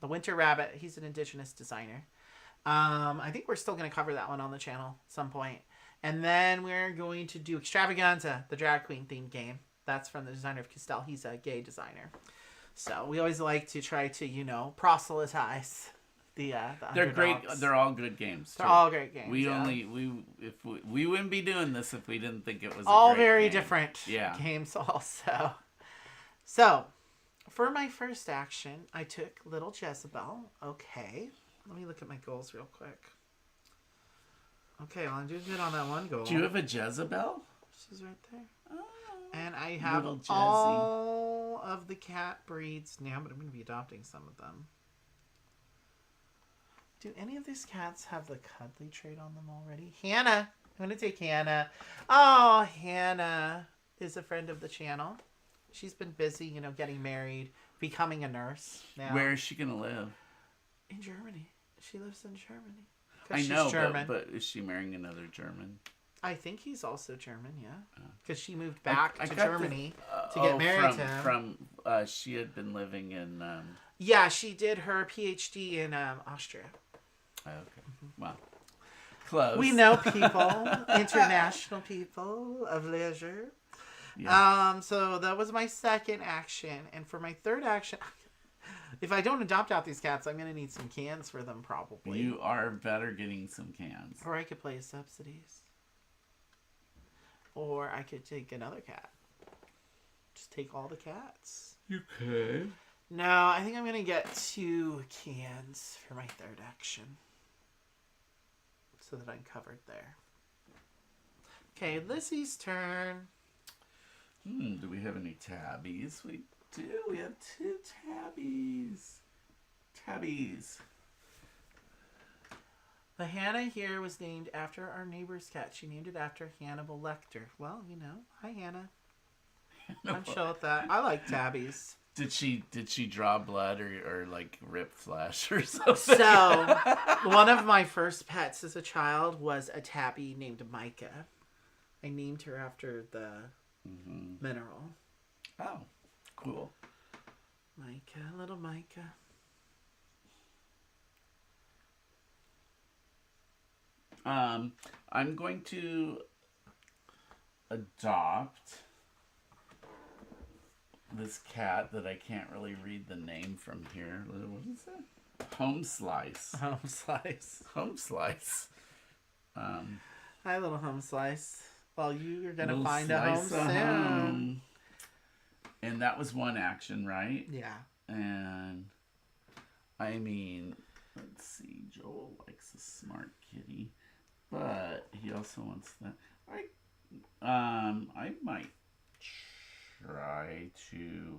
Speaker 1: the Winter Rabbit, he's an indigenous designer. I think we're still going to cover that one on the channel at some point. And then we're going to do Extravaganza, the drag queen themed game. That's from the designer of Castell. He's a gay designer. So we always like to try to, you know, proselytize the
Speaker 2: They're
Speaker 1: underdogs.
Speaker 2: great. They're all good games.
Speaker 1: They're all great games.
Speaker 2: We wouldn't be doing this if we didn't think it was
Speaker 1: all
Speaker 2: a great
Speaker 1: very
Speaker 2: game.
Speaker 1: different
Speaker 2: Yeah.
Speaker 1: games also. So for my first action, I took little Jezebel. Okay, let me look at my goals real quick. Okay, well, I'm doing good on that one goal.
Speaker 2: Do you have a Jezebel?
Speaker 1: She's right there.
Speaker 2: Oh,
Speaker 1: And I have
Speaker 2: little Jezzy.
Speaker 1: all of the cat breeds now, but I'm going to be adopting some of them. Do any of these cats have the cuddly trait on them already? Hannah. I'm going to take Hannah. Oh, Hannah is a friend of the channel. She's been busy, you know, getting married, becoming a nurse now.
Speaker 2: Where is she going to live?
Speaker 1: In Germany. She lives in Germany.
Speaker 2: I know,
Speaker 1: she's German.
Speaker 2: but is she marrying another German?
Speaker 1: I think he's also German, yeah. Because she moved back to
Speaker 2: got
Speaker 1: Germany to get married to him.
Speaker 2: She had been living in...
Speaker 1: Yeah, she did her PhD in Austria.
Speaker 2: Okay. Well, close.
Speaker 1: We know people, international people of leisure.
Speaker 2: Yeah.
Speaker 1: So that was my second action. And for my third action, if I don't adopt out these cats, I'm going to need some cans for them probably.
Speaker 2: You are better getting some cans.
Speaker 1: Or I could play subsidies. Or I could take another cat. Just take all the cats.
Speaker 2: You could.
Speaker 1: No, I think I'm going to get 2 cans for my third action. So that I'm covered there. Okay, Lissy's turn.
Speaker 2: Do we have any tabbies? do. We have 2 tabbies. Tabbies.
Speaker 1: The Hannah here was named after our neighbor's cat. She named it after Hannibal Lecter. Well, hi Hannah. I'm chill with that. I like tabbies.
Speaker 2: Did she draw blood or like rip flesh or something?
Speaker 1: So, one of my first pets as a child was a tabby named Micah. I named her after the mineral.
Speaker 2: Oh, cool.
Speaker 1: Micah, little Micah.
Speaker 2: I'm going to adopt this cat that I can't really read the name from here. What is it? Home Slice.
Speaker 1: Home Slice.
Speaker 2: Home Slice.
Speaker 1: Hi, little Home Slice. Well, you're going to find a home
Speaker 2: slice
Speaker 1: soon.
Speaker 2: home. And that was one action, right?
Speaker 1: Yeah.
Speaker 2: And, I mean, let's see. Joel likes a smart kitty. But he also wants that. I might try to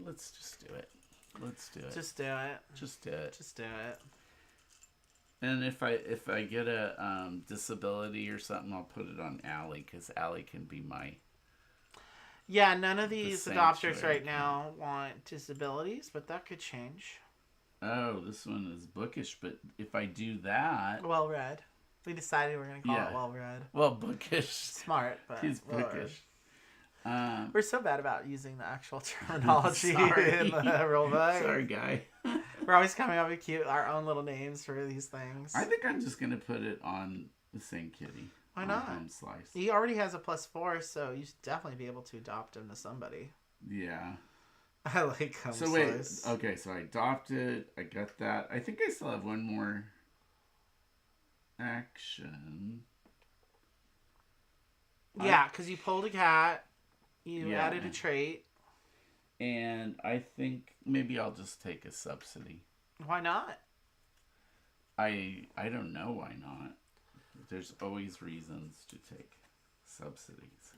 Speaker 2: let's just do it. Let's do it.
Speaker 1: Just do it.
Speaker 2: Just do it.
Speaker 1: Just do it.
Speaker 2: And if I get a disability or something, I'll put it on Allie, because Allie can be my...
Speaker 1: Yeah, none of these adopters
Speaker 2: sanctuary
Speaker 1: right now want disabilities, but that could change.
Speaker 2: Oh, this one is bookish, but if I do that...
Speaker 1: Well read. We decided we're going to call it well read.
Speaker 2: Well, bookish.
Speaker 1: Smart, but
Speaker 2: he's bookish.
Speaker 1: We're so bad about using the actual terminology in the real book.
Speaker 2: Sorry, guy.
Speaker 1: We're always coming up with our own little names for these things.
Speaker 2: I think I'm just going to put it on the same kitty.
Speaker 1: Why not?
Speaker 2: Home Slice.
Speaker 1: He already has a +4, so you should definitely be able to adopt him to somebody.
Speaker 2: Yeah.
Speaker 1: I like Home
Speaker 2: So
Speaker 1: Slice.
Speaker 2: wait, okay, so I adopted, I got that. I think I still have one more action.
Speaker 1: Yeah, because you pulled a cat, you added a trait.
Speaker 2: And I think maybe I'll just take a subsidy.
Speaker 1: Why not?
Speaker 2: I don't know why not. There's always reasons to take subsidies.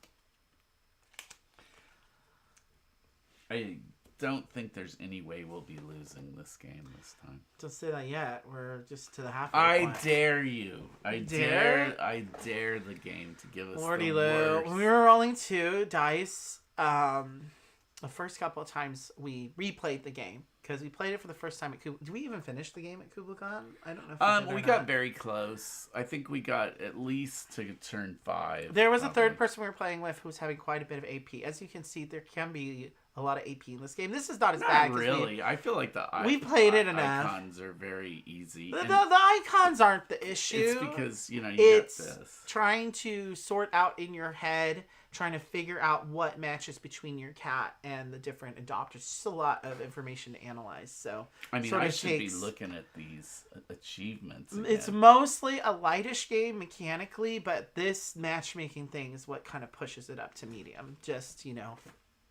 Speaker 2: I don't think there's any way we'll be losing this game this time.
Speaker 1: Don't say that yet. We're just to the halfway
Speaker 2: I
Speaker 1: point.
Speaker 2: dare you. I dare the game to give us
Speaker 1: Lordy
Speaker 2: the
Speaker 1: Lou.
Speaker 2: worst.
Speaker 1: When we were rolling 2 dice, the first couple of times we replayed the game because we played it for the first time at Kubla. Did we even finish the game at KublaCon? I don't know if we did
Speaker 2: we got very close. I think we got at least to turn 5.
Speaker 1: There was a third person we were playing with who was having quite a bit of AP. As you can see, there can be a lot of AP in this game. This is not as bad.
Speaker 2: Not really. I feel like
Speaker 1: we played it enough.
Speaker 2: Icons are very easy.
Speaker 1: The icons aren't the issue.
Speaker 2: It's because, you got this.
Speaker 1: Trying to sort out in your head, trying to figure out what matches between your cat and the different adopters. It's just a lot of information to analyze. So
Speaker 2: I mean, I should be looking at these achievements again.
Speaker 1: It's mostly a lightish game mechanically, but this matchmaking thing is what kind of pushes it up to medium. Just,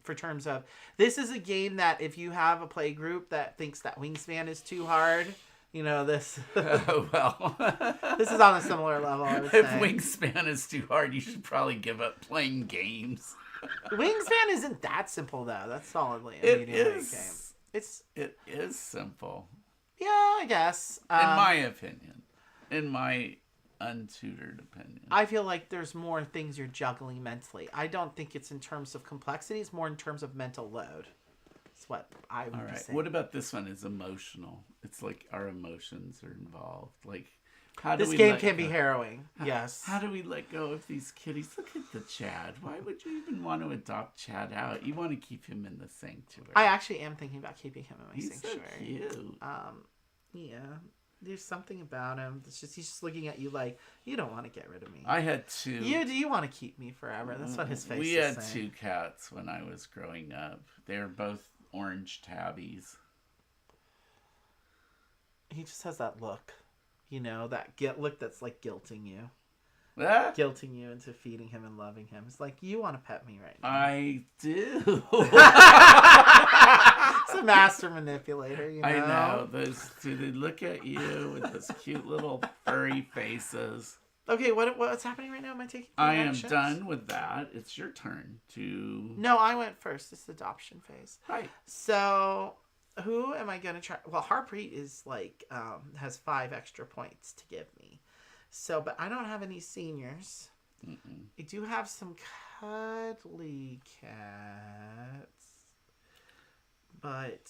Speaker 1: for terms of, this is a game that if you have a play group that thinks that Wingspan is too hard, this
Speaker 2: oh, well.
Speaker 1: This is on a similar level, I would say.
Speaker 2: If Wingspan is too hard, you should probably give up playing games.
Speaker 1: Wingspan isn't that simple, though. That's solidly a medium game.
Speaker 2: It is simple.
Speaker 1: Yeah, I guess.
Speaker 2: In my opinion. In my untutored opinion.
Speaker 1: I feel like there's more things you're juggling mentally. I don't think it's in terms of complexity. It's more in terms of mental load. That's what I would say.
Speaker 2: What about this one? Is emotional. It's like our emotions are involved. Like, how do
Speaker 1: this
Speaker 2: we
Speaker 1: game can be harrowing. Yes.
Speaker 2: How do we let go of these kitties? Look at the Chad. Why would you even want to adopt Chad out? You want to keep him in the sanctuary.
Speaker 1: I actually am thinking about keeping him in my sanctuary.
Speaker 2: He's so cute.
Speaker 1: Yeah. There's something about him. He's just looking at you like, you don't want to get rid of me.
Speaker 2: I had 2.
Speaker 1: You want to keep me forever. That's what his face is
Speaker 2: We had
Speaker 1: saying.
Speaker 2: 2 cats when I was growing up. They're both orange tabbies.
Speaker 1: He just has that look. That look that's like guilting you.
Speaker 2: Ah?
Speaker 1: Guilting you into feeding him and loving him. It's like, you want to pet me right now.
Speaker 2: I do.
Speaker 1: It's a master manipulator,
Speaker 2: I know. They look at you with those cute little furry faces.
Speaker 1: Okay, what's happening right now? Am I taking
Speaker 2: I am
Speaker 1: actions?
Speaker 2: done with that. It's your turn to...
Speaker 1: No, I went first. It's the adoption phase.
Speaker 2: Right.
Speaker 1: So, who am I going to try? Well, Harpreet is like, has 5 extra points to give me. So, but I don't have any seniors.
Speaker 2: Mm-mm.
Speaker 1: I do have some cuddly cats. But...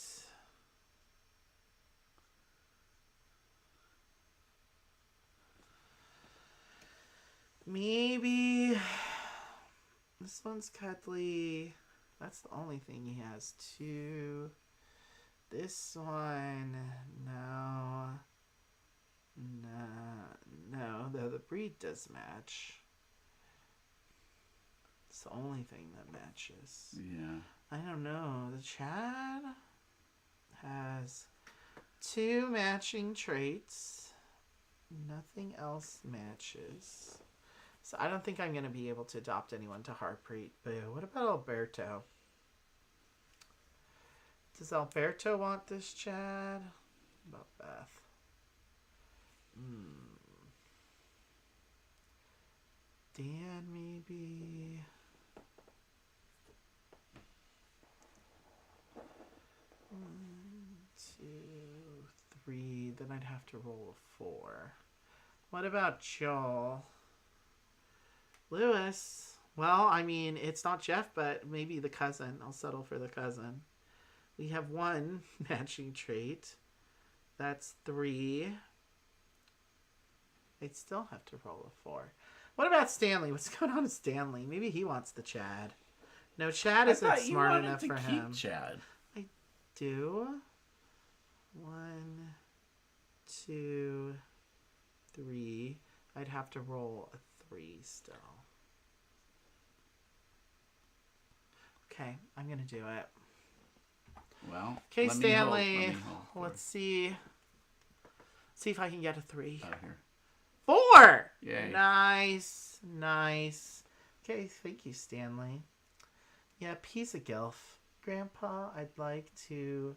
Speaker 1: maybe this one's cuddly. That's the only thing he has 2. This one, no. The breed does match. It's the only thing that matches.
Speaker 2: Yeah.
Speaker 1: I don't know. The Chad has 2 matching traits. Nothing else matches. So I don't think I'm going to be able to adopt anyone to Harpreet. But what about Alberto? Does Alberto want this Chad? What about Beth? Dan, maybe. 1, 2, 3. Then I'd have to roll a 4. What about Joel? Lewis. Well, I mean, it's not Jeff, but maybe the cousin. I'll settle for the cousin. We have 1 matching trait. That's 3. I'd still have to roll a 4. What about Stanley? What's going on with Stanley? Maybe he wants the Chad. No, Chad isn't smart enough for him.
Speaker 2: Chad.
Speaker 1: I do. 1, 2, 3. I'd have to roll a 3 still. Okay, I'm gonna do it.
Speaker 2: Well,
Speaker 1: okay, Stanley.
Speaker 2: Let me hold
Speaker 1: Let's see if I can get a 3.
Speaker 2: Out here.
Speaker 1: 4.
Speaker 2: Yay.
Speaker 1: Nice. Okay, thank you, Stanley. Yep, he's a gilf. Grandpa, I'd like to...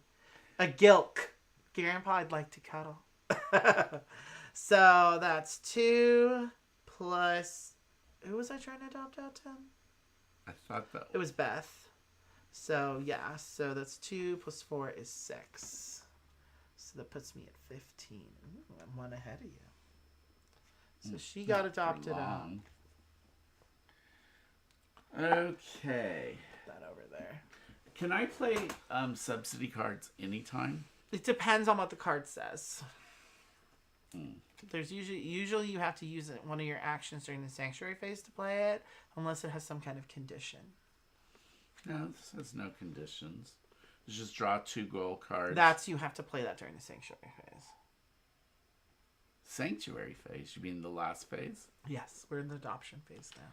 Speaker 1: a gilk. Grandpa, I'd like to cuddle. So that's 2 plus... who was I trying to adopt out, Tim?
Speaker 2: I thought that...
Speaker 1: It was Beth. So, yeah. So that's 2 plus 4 is 6. So that puts me at 15. Ooh, I'm 1 ahead of you. So she got adopted out.
Speaker 2: Okay.
Speaker 1: That over there.
Speaker 2: Can I play subsidy cards anytime?
Speaker 1: It depends on what the card says. There's usually you have to use one of your actions during the sanctuary phase to play it, unless it has some kind of condition.
Speaker 2: No, this has no conditions. Just draw 2 gold cards.
Speaker 1: You have to play that during the sanctuary phase.
Speaker 2: Sanctuary phase? You mean the last phase?
Speaker 1: Yes, we're in the adoption phase now.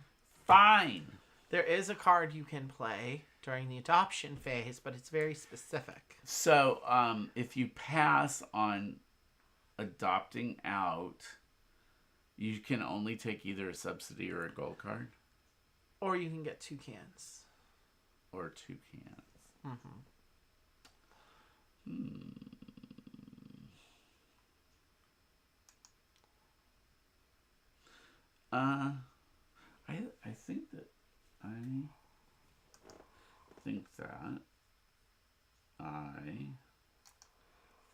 Speaker 2: Fine.
Speaker 1: There is a card you can play during the adoption phase, but it's very specific.
Speaker 2: So, if you pass on adopting out, you can only take either a subsidy or a gold card?
Speaker 1: Or you can get 2 cans.
Speaker 2: Or 2 cans. I think that I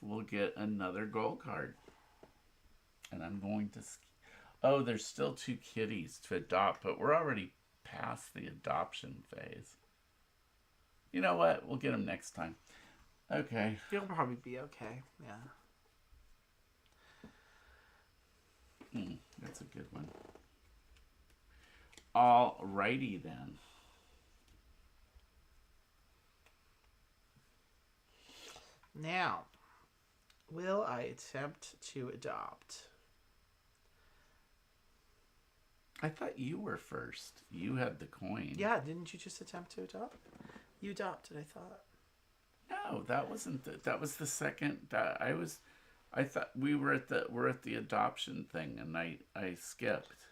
Speaker 2: will get another gold card. And I'm going to... oh, there's still 2 kitties to adopt, but we're already past the adoption phase. You know what? We'll get them next time. Okay.
Speaker 1: You'll probably be okay. Yeah.
Speaker 2: That's a good one. Alrighty then.
Speaker 1: Now, will I attempt to adopt?
Speaker 2: I thought you were first. You had the coin.
Speaker 1: Yeah, didn't you just attempt to adopt? You adopted, I thought.
Speaker 2: No, that wasn't that was the second. I thought we're at the adoption thing, and I skipped.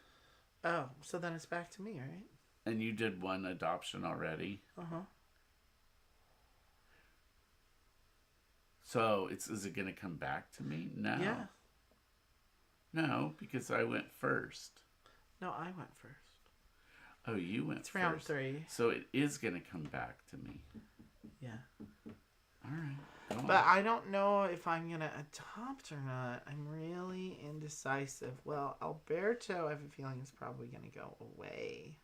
Speaker 1: Oh, so then it's back to me, right?
Speaker 2: And you did 1 adoption already. So is it going to come back to me? No.
Speaker 1: Yeah.
Speaker 2: No, because I went first.
Speaker 1: No, I went first.
Speaker 2: Oh, you went
Speaker 1: It's round
Speaker 2: first.
Speaker 1: 3.
Speaker 2: So it is going to come back to me.
Speaker 1: Yeah.
Speaker 2: All right. Go
Speaker 1: But
Speaker 2: on.
Speaker 1: I don't know if I'm going to adopt or not. I'm really indecisive. Well, Alberto, I have a feeling, is probably going to go away.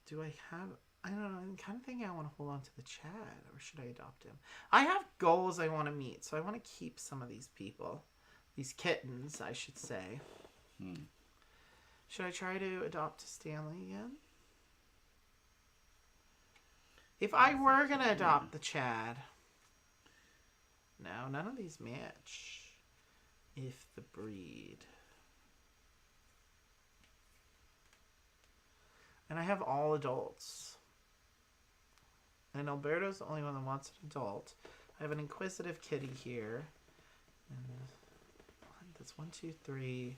Speaker 1: Do I have... I don't know. I'm kind of thinking I want to hold on to the Chad. Or should I adopt him? I have goals I want to meet. So I want to keep some of these people. These kittens, I should say. Should I try to adopt Stanley again? If I were going to adopt the Chad... No, none of these match. If the breed. And I have all adults. And Alberto's the only one that wants an adult. I have an inquisitive kitty here. And that's 1, 2, 3,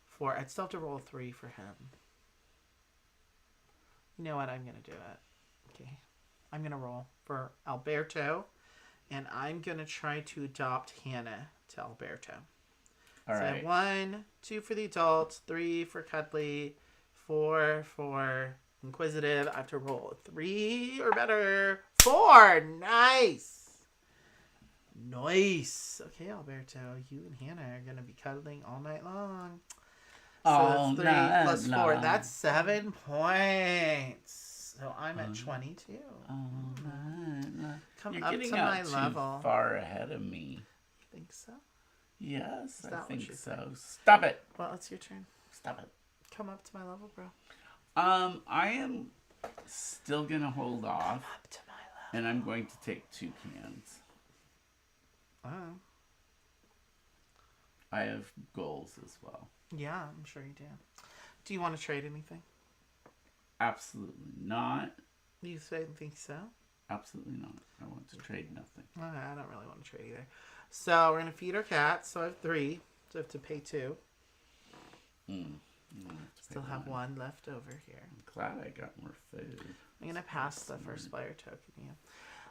Speaker 1: 4. I'd still have to roll 3 for him. You know what? I'm going to do it. Okay. I'm going to roll for Alberto. And I'm going to try to adopt Hannah to Alberto.
Speaker 2: All right.
Speaker 1: I have 1, 2 for the adult, 3 for cuddly, 4 for inquisitive. I have to roll 3 or better. 4! Nice! Nice! Okay, Alberto, you and Hannah are going to be cuddling all night long. So that's 3 plus 4. That's 7 points. So I'm at 22. Come
Speaker 2: You're
Speaker 1: up
Speaker 2: getting
Speaker 1: to
Speaker 2: out
Speaker 1: my
Speaker 2: too
Speaker 1: level.
Speaker 2: far ahead of me.
Speaker 1: You think so?
Speaker 2: Yes, I
Speaker 1: that what
Speaker 2: think
Speaker 1: you
Speaker 2: so.
Speaker 1: think?
Speaker 2: Stop it.
Speaker 1: Well, it's your turn.
Speaker 2: Stop it.
Speaker 1: Come up to my level, bro.
Speaker 2: I am still gonna hold off,
Speaker 1: Up to my level.
Speaker 2: and I'm going to take 2 cans.
Speaker 1: Oh.
Speaker 2: I have goals as well.
Speaker 1: Yeah, I'm sure you do. Do you want to trade anything?
Speaker 2: Absolutely not.
Speaker 1: You think so?
Speaker 2: Absolutely not. I want to trade nothing.
Speaker 1: I don't really want to trade either. So we're going to feed our cats. So I have 3. So I have to pay 2. Still have 1 left over here.
Speaker 2: I'm glad I got more food.
Speaker 1: I'm going to pass the first player token.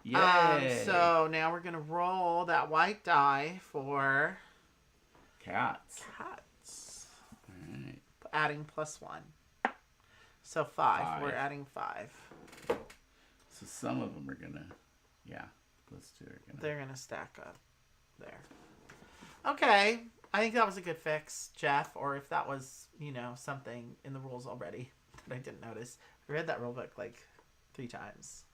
Speaker 2: Yay!
Speaker 1: So now we're going to roll that white die for
Speaker 2: Cats.
Speaker 1: cats.
Speaker 2: All right.
Speaker 1: Adding +1. So 5.
Speaker 2: 5.
Speaker 1: We're adding 5.
Speaker 2: So some of them are gonna, those 2 are gonna.
Speaker 1: They're going to stack up there. Okay. I think that was a good fix, Jeff. Or if that was, something in the rules already that I didn't notice. I read that rule book like 3 times.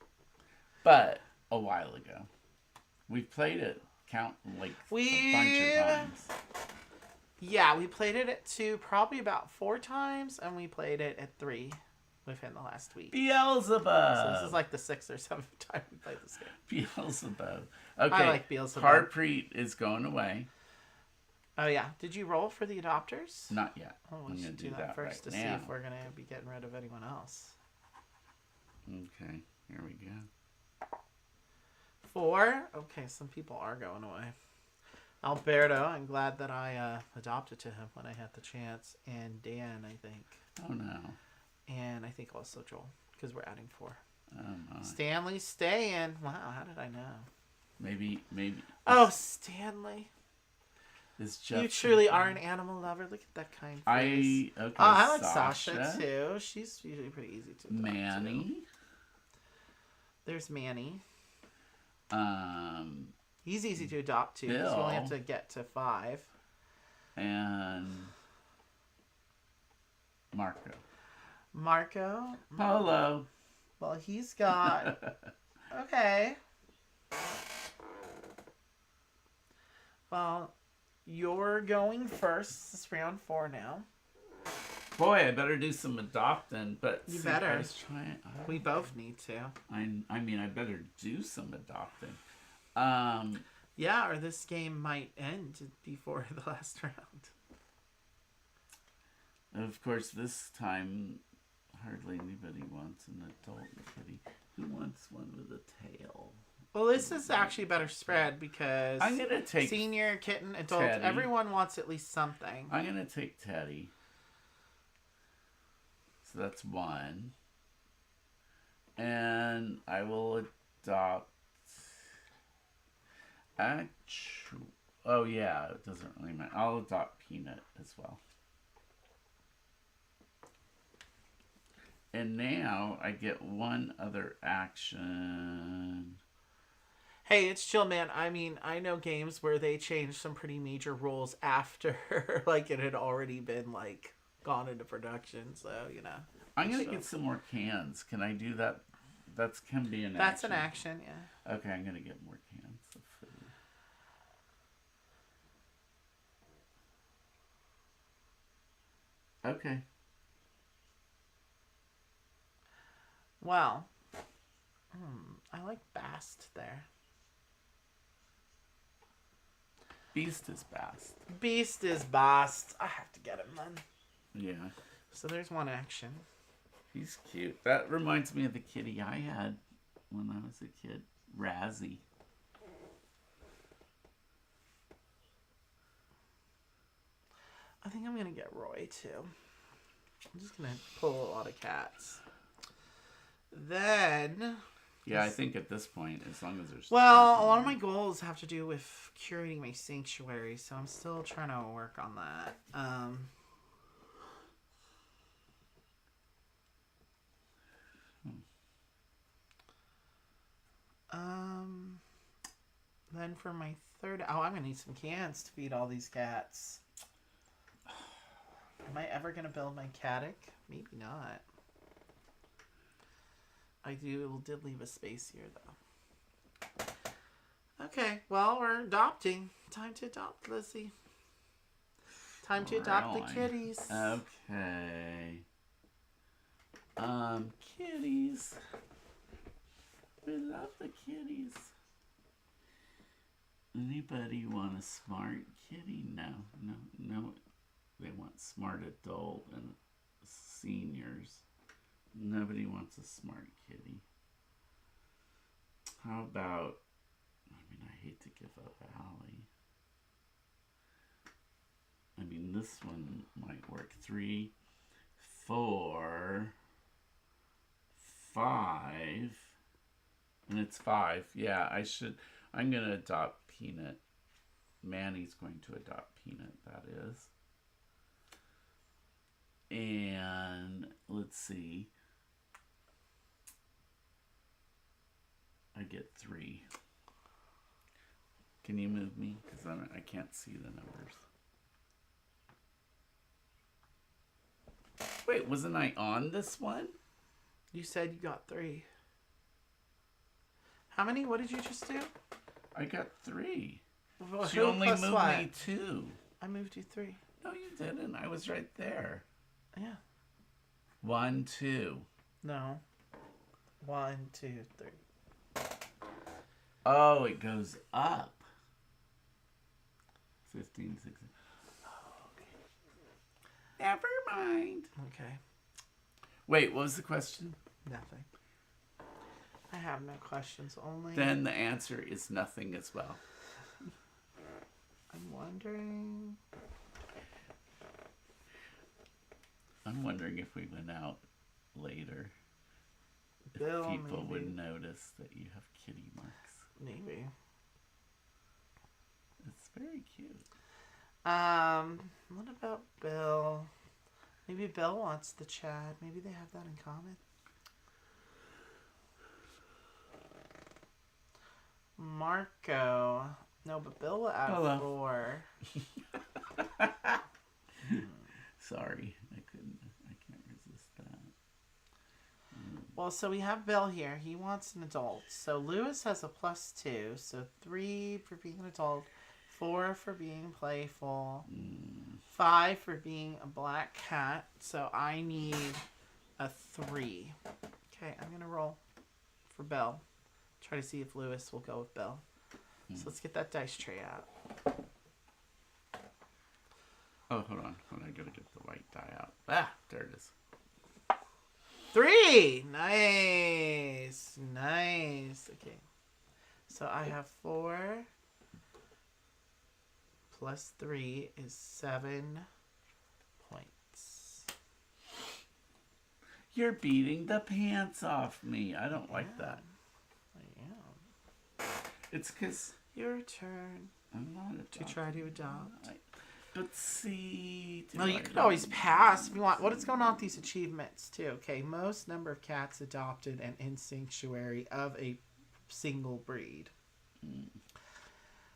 Speaker 2: But a while ago, we've played it a bunch of times.
Speaker 1: Yeah, we played it at 2 probably about 4 times, and we played it at 3 within the last week.
Speaker 2: Beelzebub.
Speaker 1: So this is like the 6th or 7th time we played this game.
Speaker 2: Beelzebub. Okay.
Speaker 1: I like Beelzebub.
Speaker 2: Harpreet is going away.
Speaker 1: Oh yeah. Did you roll for the adopters?
Speaker 2: Not yet.
Speaker 1: Oh,
Speaker 2: I'm
Speaker 1: we
Speaker 2: gonna
Speaker 1: should
Speaker 2: do
Speaker 1: do
Speaker 2: that
Speaker 1: first
Speaker 2: right
Speaker 1: to see
Speaker 2: now.
Speaker 1: if we're gonna be getting rid of anyone else.
Speaker 2: Okay. Here we go.
Speaker 1: 4. Okay, some people are going away. Alberto, I'm glad that I adopted to him when I had the chance, and Dan, I think.
Speaker 2: Oh no.
Speaker 1: And I think also Joel, because we're adding 4.
Speaker 2: Oh my.
Speaker 1: Stanley's staying. Wow, how did I know?
Speaker 2: Maybe.
Speaker 1: Oh, Stanley.
Speaker 2: Is Jeff
Speaker 1: You truly are an animal lover. Look at that kind face.
Speaker 2: Okay.
Speaker 1: I like Sasha too. She's usually pretty easy to adopt
Speaker 2: Manny.
Speaker 1: too. There's Manny. He's easy to adopt too. Because we only have to get to 5.
Speaker 2: And
Speaker 1: Marco.
Speaker 2: Polo.
Speaker 1: Well, he's got... Okay. Well, you're going first. It's round 4 now.
Speaker 2: Boy, I better do some adopting, but
Speaker 1: You better.
Speaker 2: I was trying.
Speaker 1: We both need to.
Speaker 2: I mean, I better do some adopting.
Speaker 1: Yeah, or this game might end before the last round.
Speaker 2: Of course, this time, hardly anybody wants an adult kitty. Who wants one with a tail?
Speaker 1: Well, this is actually better spread because
Speaker 2: I'm gonna take
Speaker 1: senior, kitten, adult,
Speaker 2: Teddy.
Speaker 1: everyone wants at least something.
Speaker 2: I'm gonna take Teddy. So that's 1. And I will adopt. Oh yeah, it doesn't really matter. I'll adopt Peanut as well. And now I get one other action.
Speaker 1: Hey, it's chill, man. I mean, I know games where they changed some pretty major rules after, like, it had already been, like, gone into production. So, you know.
Speaker 2: I'm going to get some more cans. Can I do that? That can be an
Speaker 1: That's
Speaker 2: action.
Speaker 1: an action, yeah.
Speaker 2: Okay, I'm going to get more cans of food. Okay.
Speaker 1: Well, I like Bast there.
Speaker 2: Beast is best.
Speaker 1: Beast is Bast. I have to get him then.
Speaker 2: Yeah.
Speaker 1: So there's one action.
Speaker 2: He's cute. That reminds me of the kitty I had when I was a kid. Razzie.
Speaker 1: I think I'm going to get Roy, too. I'm just going to pull a lot of cats. Then...
Speaker 2: Yeah, I think at this point, as long as there's...
Speaker 1: Well, a lot of my goals have to do with curating my sanctuary, so I'm still trying to work on that. Then for my third... Oh, I'm going to need some cans to feed all these cats. Am I ever going to build my cattic? Maybe not. I did leave a space here, though. Okay, well, we're adopting. Time to adopt, Lizzie. Time to adopt the kitties.
Speaker 2: Okay. Kitties. We love the kitties. Anybody want a smart kitty? No. They want smart adult and seniors. Nobody wants a smart kitty. How about, I hate to give up Allie. This one might work. 3, 4, 5. And it's 5. Yeah, I'm going to adopt Peanut. Manny's going to adopt Peanut, that is. And let's see. I get 3. Can you move me? Because I can't see the numbers. Wait, wasn't I on this one?
Speaker 1: You said you got 3. How many? What did you just do?
Speaker 2: I got 3.
Speaker 1: Well,
Speaker 2: She only moved me 2.
Speaker 1: I moved you 3.
Speaker 2: No, you didn't. I was right there.
Speaker 1: Yeah.
Speaker 2: 1, 2.
Speaker 1: No. 1, 2, 3.
Speaker 2: Oh, it goes up. 15, 16. Oh, okay. Never mind.
Speaker 1: Okay.
Speaker 2: Wait, what was the question?
Speaker 1: Nothing. I have no questions, only...
Speaker 2: Then the answer is nothing as well.
Speaker 1: I'm wondering
Speaker 2: if we went out later,
Speaker 1: Bill,
Speaker 2: if people
Speaker 1: maybe.
Speaker 2: would notice that you have kitty marks.
Speaker 1: Maybe.
Speaker 2: It's very cute.
Speaker 1: What about Bill? Maybe Bill wants the Chad. Maybe they have that in common. Marco. No, but Bill will add
Speaker 2: Hello.
Speaker 1: 4.
Speaker 2: Sorry, I can't resist that.
Speaker 1: Well, so we have Bill here. He wants an adult. So Lewis has a +2. So 3 for being an adult. 4 for being playful. 5 for being a black cat. So I need a 3. Okay, I'm going to roll for Bill. Try to see if Lewis will go with Bill. So let's get that dice tray out.
Speaker 2: Oh, hold on. I gotta get the white die out. Ah, there it is.
Speaker 1: 3! Nice. Nice. Okay. So I have 4 plus 3 is 7 points.
Speaker 2: You're beating the pants off me. I don't like that.
Speaker 1: I am.
Speaker 2: It's because
Speaker 1: Your turn
Speaker 2: I'm not
Speaker 1: to try to adopt.
Speaker 2: But see...
Speaker 1: Well, you could always pass if you want. What is going on with these achievements, too? Okay, most number of cats adopted and in sanctuary of a single breed.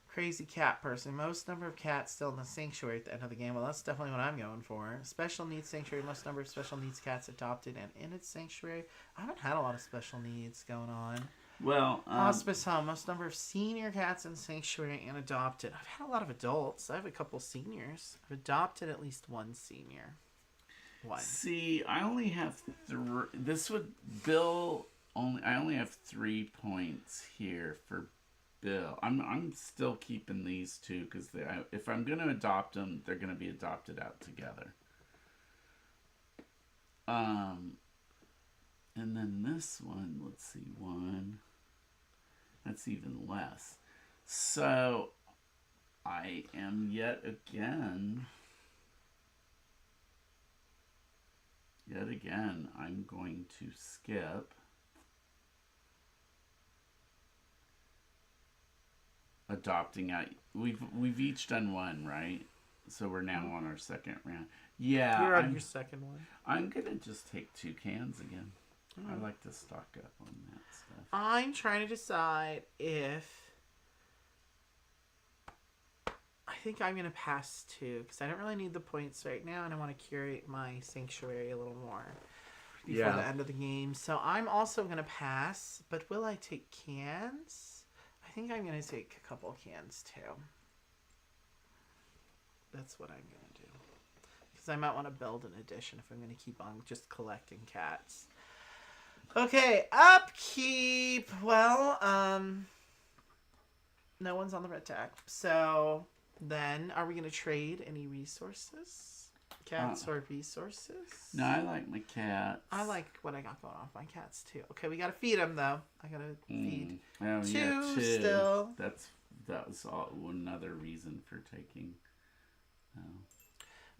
Speaker 1: Crazy cat person. Most number of cats still in the sanctuary at the end of the game. Well, that's definitely what I'm going for. Special needs sanctuary. Most number of special needs cats adopted and in its sanctuary. I haven't had a lot of special needs going on.
Speaker 2: Well,
Speaker 1: hospice home. Most number of senior cats in sanctuary and adopted. I've had a lot of adults. I have a couple seniors. I've adopted at least one senior. One.
Speaker 2: See, I only have this would Bill only. I only have 3 points here for Bill. I'm still keeping these two because if I'm going to adopt them, they're going to be adopted out together. And then this one, let's see, one. That's even less. So I am yet again, I'm going to skip adopting out. We've each done one, right? So we're now on our second round. Yeah,
Speaker 1: you're on your second one.
Speaker 2: I'm gonna just take 2 cans again. I like to stock up on that stuff.
Speaker 1: I'm trying to decide if I think I'm gonna pass 2 because I don't really need the points right now, and I want to curate my sanctuary a little more before the end of the game. So I'm also gonna pass, but will I take cans? I think I'm going to take a couple cans, too. That's what I'm going to do. Because I might want to build an addition if I'm going to keep on just collecting cats. Okay, upkeep. Well, no one's on the red tag. So, then, are we going to trade any resources? Cats or resources?
Speaker 2: No, I like my cats.
Speaker 1: I like what I got going on with my cats, too. Okay, we got to feed them, though. I got to feed 2 still.
Speaker 2: That was another reason for taking.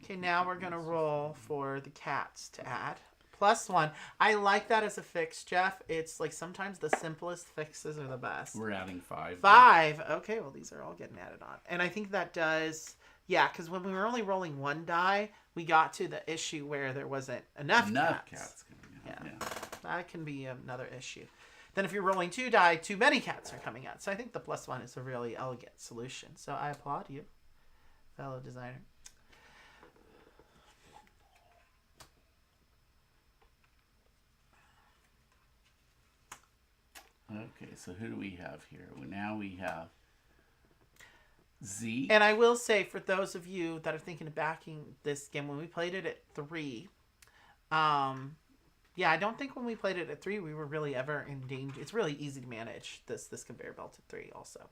Speaker 1: Okay, now we're going to roll for the cats to add. +1. I like that as a fix, Jeff. It's like sometimes the simplest fixes are the best.
Speaker 2: We're adding 5.
Speaker 1: 5. Okay, well, these are all getting added on. And I think that does... Yeah, because when we were only rolling 1 die, we got to the issue where there wasn't enough cats coming out. Yeah, that can be another issue. Then if you're rolling 2 die, too many cats are coming out. So I think the +1 is a really elegant solution. So I applaud you, fellow designer.
Speaker 2: Okay, so who do we have here? Well, now we have Z.
Speaker 1: And I will say, for those of you that are thinking of backing this game, when we played it at 3, yeah, I don't think when we played it at 3, we were really ever in danger. It's really easy to manage this conveyor belt at 3 also.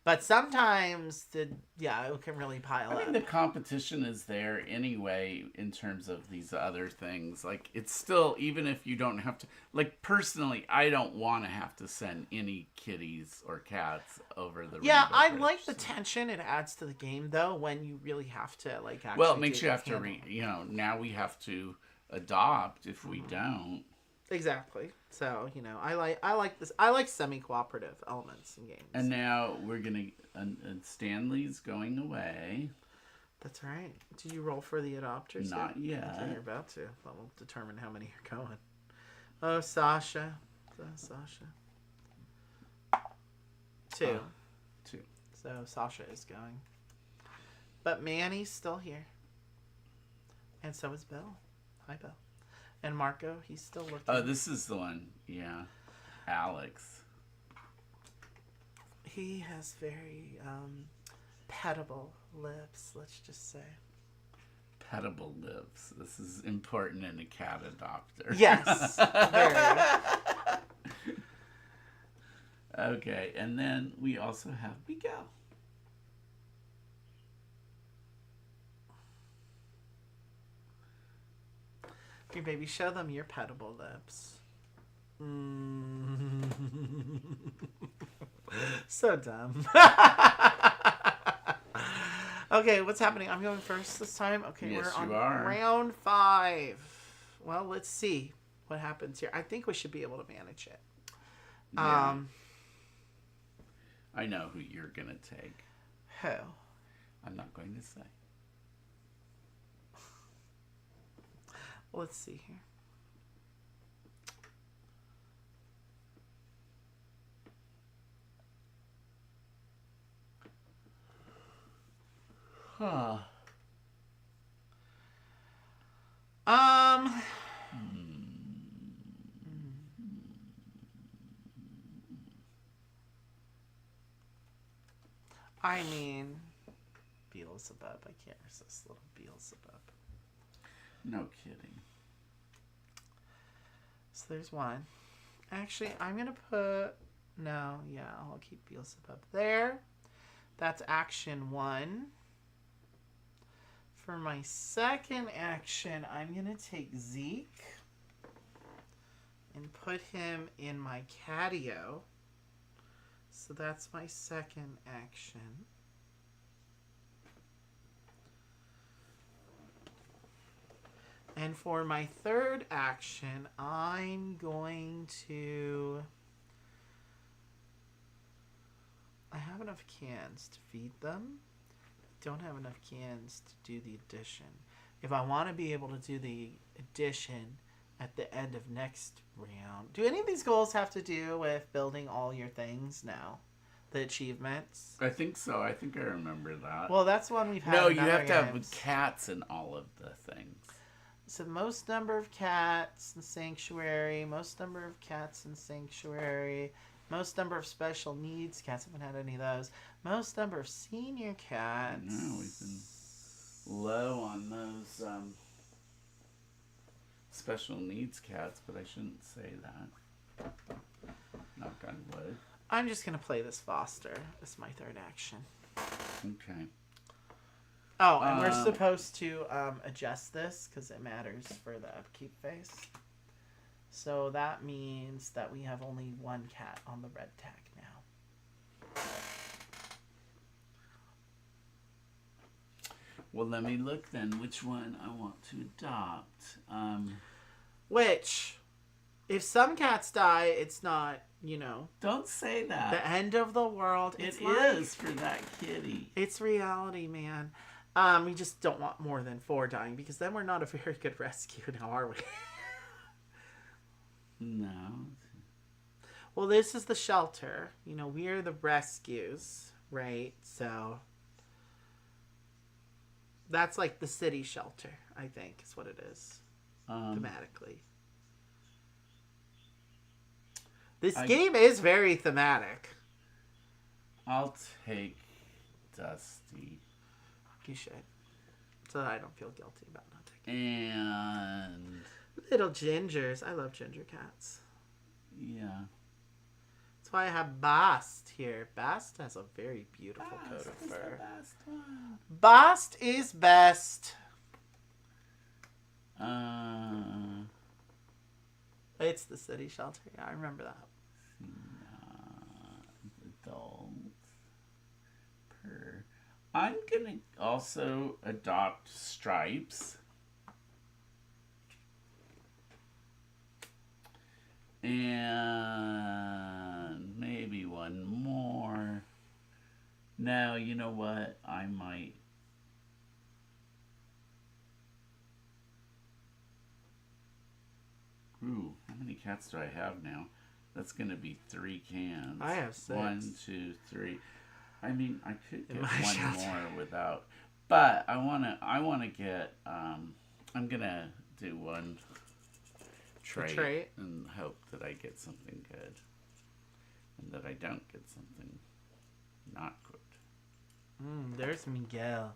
Speaker 1: But sometimes, it can really pile up.
Speaker 2: I mean, the competition is there anyway in terms of these other things. Like, it's still, even if you don't have to... Like, personally, I don't want to have to send any kitties or cats over the
Speaker 1: Yeah,
Speaker 2: Rainbow
Speaker 1: I
Speaker 2: Bridge,
Speaker 1: like the tension it adds to the game, though, when you really have to, like, actually...
Speaker 2: Well, it makes you have to... now we have to adopt if we don't.
Speaker 1: Exactly. So, I like this. I like semi-cooperative elements in games.
Speaker 2: And now we're going to... And Stanley's going away.
Speaker 1: That's right. Did you roll for the adopters?
Speaker 2: Not yet.
Speaker 1: Okay, you're about to. That will determine how many are going. Oh, Sasha. Sasha. 2.
Speaker 2: 2.
Speaker 1: So, Sasha is going. But Manny's still here. And so is Bill. Hi, Bill. And Marco, he's still looking.
Speaker 2: Oh, this is the one. Yeah. Alex.
Speaker 1: He has very petable lips, let's just say.
Speaker 2: Petable lips. This is important in a cat adopter.
Speaker 1: Yes. Very.
Speaker 2: Okay, and then we also have Miguel.
Speaker 1: Okay, baby, show them your petable lips. So dumb. Okay, what's happening? I'm going first this time. Okay,
Speaker 2: yes,
Speaker 1: we're on
Speaker 2: are.
Speaker 1: round 5. Well, let's see what happens here. I think we should be able to manage it.
Speaker 2: Yeah. I know who you're going to take.
Speaker 1: Who?
Speaker 2: I'm not going to say.
Speaker 1: Let's see here.
Speaker 2: Huh.
Speaker 1: I mean, Beelzebub. I can't resist little Beelzebub.
Speaker 2: No kidding.
Speaker 1: So there's one. Actually, I'm going to put... No, yeah, I'll keep Beelzebub there. That's action 1. For my second action, I'm going to take Zeke and put him in my catio. So that's my second action. And for my third action, I'm going to... I have enough cans to feed them. I don't have enough cans to do the addition. If I want to be able to do the addition at the end of next round... Do any of these goals have to do with building all your things now? The achievements?
Speaker 2: I think so. I think I remember that.
Speaker 1: Well, that's one we've had.
Speaker 2: No,
Speaker 1: in
Speaker 2: you
Speaker 1: other
Speaker 2: have to have
Speaker 1: games.
Speaker 2: cats in all of the things.
Speaker 1: So most number of cats in Sanctuary, most number of cats in Sanctuary, most number of special needs cats. Haven't had any of those. Most number of senior cats.
Speaker 2: No, we've been low on those special needs cats, but I shouldn't say that. Knock on wood.
Speaker 1: I'm just going to play this Foster as my third action.
Speaker 2: Okay.
Speaker 1: Oh, and we're supposed to adjust this because it matters for the upkeep phase. So that means that we have only one cat on the red tag now.
Speaker 2: Well, let me look then which one I want to adopt.
Speaker 1: Which, if some cats die, it's not, you know,
Speaker 2: Don't say that.
Speaker 1: the end of the world.
Speaker 2: It
Speaker 1: It's
Speaker 2: is for that kitty.
Speaker 1: It's reality, man. We just don't want more than 4 dying because then we're not a very good rescue now, are we?
Speaker 2: No.
Speaker 1: Well, this is the shelter. You know, we're the rescues, right? So that's like the city shelter, I think, is what it is, thematically. This game is very thematic.
Speaker 2: I'll take Dusty.
Speaker 1: You should. So that I don't feel guilty about not taking
Speaker 2: And
Speaker 1: little gingers. I love ginger cats.
Speaker 2: yeah.
Speaker 1: That's why I have Bast here. Bast has a very beautiful coat of fur.
Speaker 2: The best one.
Speaker 1: Bast is best. It's the city shelter. Yeah, I remember that.
Speaker 2: Adult. Per. I'm gonna also adopt Stripes. And maybe one more. Now, you know what? I might. Ooh, how many cats do I have now? That's gonna be 3 cans.
Speaker 1: I have 6.
Speaker 2: 1, 2, 3. I mean, I could get
Speaker 1: In my
Speaker 2: one
Speaker 1: shelter.
Speaker 2: more without, but I wanna get. I'm gonna do one trait and hope that I get something good, and that I don't get something not good.
Speaker 1: There's Miguel.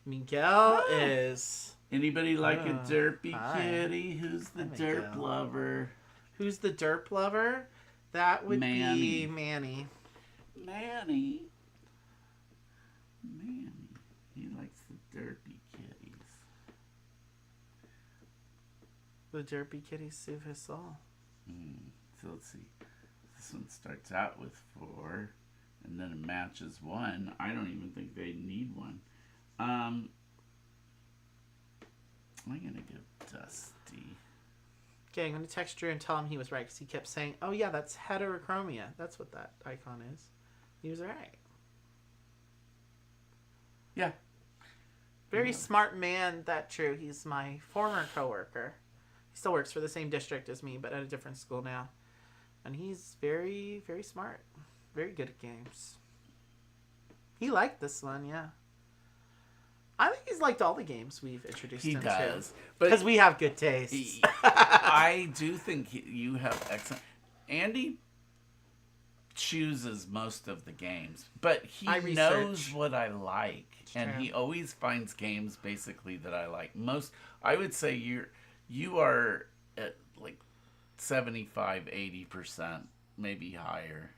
Speaker 1: Miguel is...
Speaker 2: Anybody like a derpy
Speaker 1: hi.
Speaker 2: kitty? Who's the
Speaker 1: Hi,
Speaker 2: derp
Speaker 1: Miguel.
Speaker 2: lover?
Speaker 1: Who's the derp lover? That would
Speaker 2: Manny.
Speaker 1: be Manny.
Speaker 2: Manny. He likes the derpy kitties.
Speaker 1: The derpy kitty soothe his soul.
Speaker 2: So let's see. This one starts out with 4, and then it matches 1. I don't even think they need 1. I'm gonna give Dusty.
Speaker 1: Okay, I'm going to text Drew and tell him he was right because he kept saying, oh yeah, that's Heterochromia. That's what that icon is. He was right.
Speaker 2: Yeah.
Speaker 1: Very smart man, that true. He's my former coworker. He still works for the same district as me, but at a different school now. And he's very, very smart. Very good at games. He liked this one, yeah. I think he's liked all the games we've introduced him to. He does. Because we have good tastes.
Speaker 2: I do think you have excellent... Andy chooses most of the games, but he knows what I like. And he always finds games, basically, that I like. I would say you are at, like, 75-80%, maybe higher,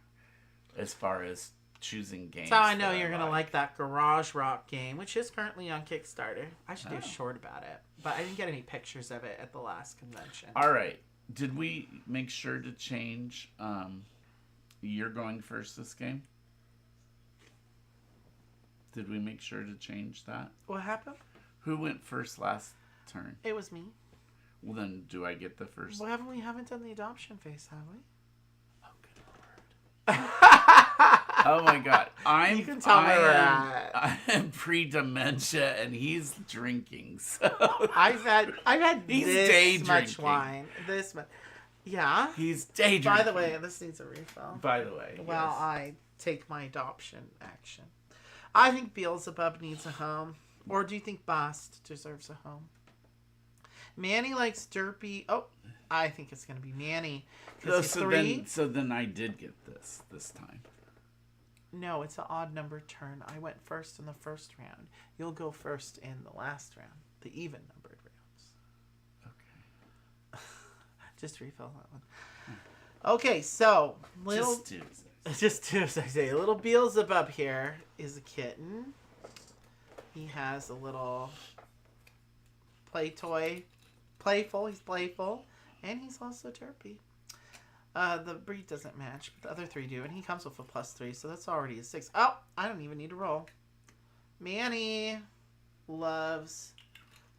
Speaker 2: as far as choosing games.
Speaker 1: So I know you're going to like that Garage Rock game, which is currently on Kickstarter. I should do a short about it, but I didn't get any pictures of it at the last convention.
Speaker 2: All right. Did we make sure to change you're going first this game? Did we make sure to change that?
Speaker 1: What happened?
Speaker 2: Who went first last turn?
Speaker 1: It was me.
Speaker 2: Well, then do I get the first?
Speaker 1: Well, we haven't done the adoption phase, have we?
Speaker 2: Oh, good lord. Oh my god.
Speaker 1: You can tell where we're at.
Speaker 2: I am pre-dementia and he's drinking. So
Speaker 1: I've had
Speaker 2: he's
Speaker 1: this
Speaker 2: day
Speaker 1: much
Speaker 2: drinking.
Speaker 1: wine. This much. Yeah.
Speaker 2: He's day drinking.
Speaker 1: By the way, this needs a refill.
Speaker 2: By the way.
Speaker 1: Well, yes. I take my adoption action. I think Beelzebub needs a home. Or do you think Bast deserves a home? Manny likes Derpy. Oh, I think it's going to be Manny.
Speaker 2: So then I did get this time.
Speaker 1: No, it's an odd number turn. I went first in the first round. You'll go first in the last round. The even numbered rounds.
Speaker 2: Okay.
Speaker 1: Just refill that one. Okay, so just two, as I say. Little Beelzebub here is a kitten. He has a little play toy. Playful. He's playful. And he's also derpy. The breed doesn't match, but the other three do. And he comes with a +3, so that's already a 6. Oh, I don't even need to roll. Manny loves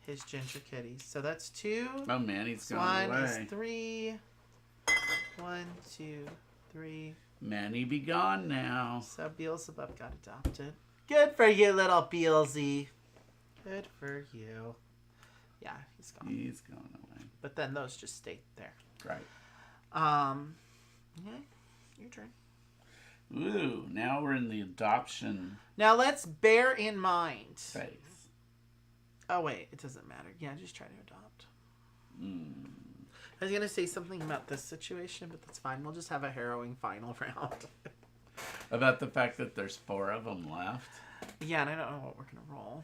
Speaker 1: his ginger kitties. So that's 2.
Speaker 2: Oh, Manny's gone away.
Speaker 1: 1 is 3. 1, 2, 3.
Speaker 2: Manny be gone now.
Speaker 1: So Beelzebub got adopted. Good for you, little Beelzy. Good for you. Yeah, he's gone.
Speaker 2: He's gone away.
Speaker 1: But then those just stayed there.
Speaker 2: Right.
Speaker 1: Yeah, your turn.
Speaker 2: Ooh, now we're in the adoption.
Speaker 1: Now let's bear in mind.
Speaker 2: Phase.
Speaker 1: Oh wait, it doesn't matter. Yeah, just try to adopt. I was gonna say something about this situation, but that's fine. We'll just have a harrowing final round.
Speaker 2: About the fact that there's 4 of them left.
Speaker 1: Yeah, and I don't know what we're gonna roll,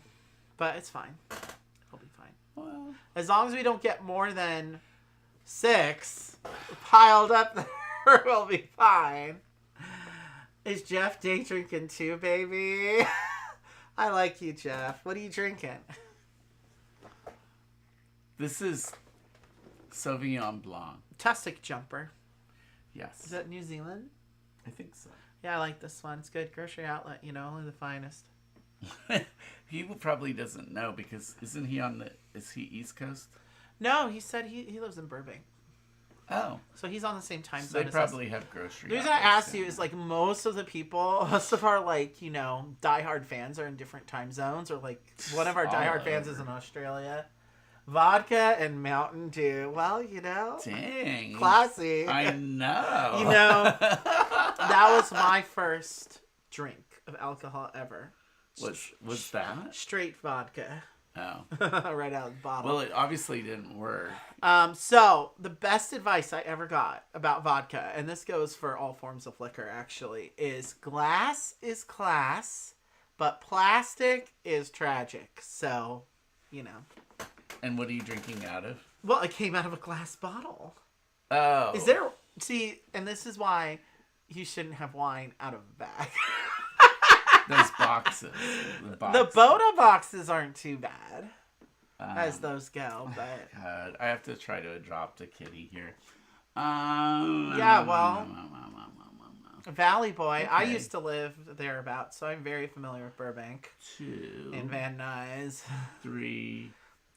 Speaker 1: but it's fine. It'll be fine.
Speaker 2: Well,
Speaker 1: as long as we don't get more than 6 piled up there, we'll be fine. Is Jeff day drinking too, baby? I like you, Jeff. What are you drinking?
Speaker 2: This is Sauvignon Blanc.
Speaker 1: Tussock Jumper.
Speaker 2: Yes.
Speaker 1: Is that New Zealand?
Speaker 2: I think so.
Speaker 1: Yeah, I like this one. It's good. Grocery outlet, only the finest.
Speaker 2: He probably doesn't know because is he East Coast?
Speaker 1: No, he said he lives in Burbank.
Speaker 2: Oh.
Speaker 1: So he's on the same time
Speaker 2: zone. They probably have grocery.
Speaker 1: The reason I asked you is most of our diehard fans are in different time zones, or one of our diehard fans is in Australia. Vodka and Mountain Dew. Well,
Speaker 2: Dang.
Speaker 1: Classy.
Speaker 2: I know.
Speaker 1: That was my first drink of alcohol ever.
Speaker 2: Was that?
Speaker 1: Straight vodka.
Speaker 2: Oh.
Speaker 1: Right out of the bottle.
Speaker 2: Well, it obviously didn't work.
Speaker 1: So the best advice I ever got about vodka, and this goes for all forms of liquor actually, is glass is class, but plastic is tragic. So,
Speaker 2: And what are you drinking out of?
Speaker 1: Well, it came out of a glass bottle.
Speaker 2: Oh.
Speaker 1: And this is why you shouldn't have wine out of a bag.
Speaker 2: Those boxes.
Speaker 1: The Boda boxes aren't too bad as those go, but
Speaker 2: God, I have to try to adopt a kitty here.
Speaker 1: Valley Boy.
Speaker 2: Okay.
Speaker 1: I used to live thereabouts, so I'm very familiar with Burbank.
Speaker 2: 2
Speaker 1: and Van Nuys.
Speaker 2: 3.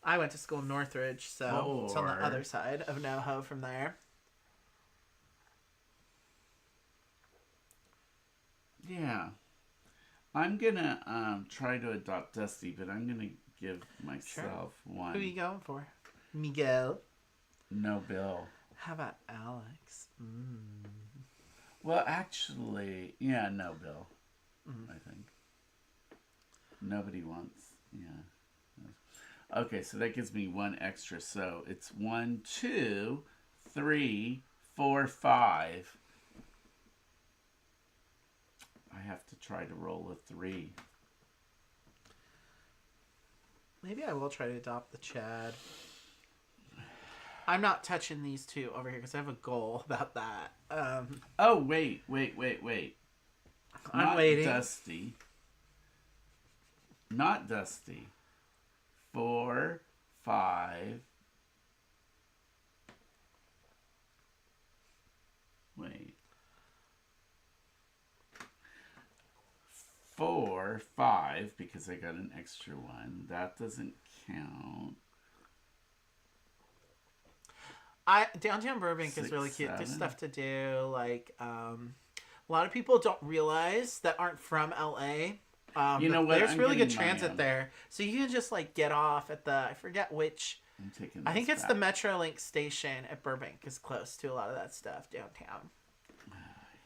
Speaker 1: I went to school in Northridge, so it's on the
Speaker 2: 4.
Speaker 1: other side of NoHo from there.
Speaker 2: Yeah. I'm gonna try to adopt Dusty, but I'm gonna give myself one.
Speaker 1: Who are you going for? Miguel.
Speaker 2: No Bill.
Speaker 1: How about Alex?
Speaker 2: Well, actually, yeah, no Bill. I think nobody wants. Yeah. Okay, so that gives me one extra. So it's 1, 2, 3, 4, 5. I have to try to roll a 3.
Speaker 1: Maybe I will try to adopt the Chad. I'm not touching these two over here because I have a goal about that.
Speaker 2: Oh, wait.
Speaker 1: I'm waiting.
Speaker 2: Dusty. Not Dusty. 4, 5. Wait. 4, 5, because I got an extra one. That doesn't count.
Speaker 1: Downtown Burbank
Speaker 2: 6,
Speaker 1: is really cute.
Speaker 2: 7.
Speaker 1: There's stuff to do. Like, a lot of people don't realize that aren't from LA.
Speaker 2: You know what?
Speaker 1: There's
Speaker 2: I'm
Speaker 1: really good
Speaker 2: getting
Speaker 1: transit there. So you can just, like, get off at the, I forget which.
Speaker 2: I'm taking
Speaker 1: I think
Speaker 2: this
Speaker 1: it's
Speaker 2: back.
Speaker 1: the Metrolink station at Burbank is close to a lot of that stuff downtown.
Speaker 2: I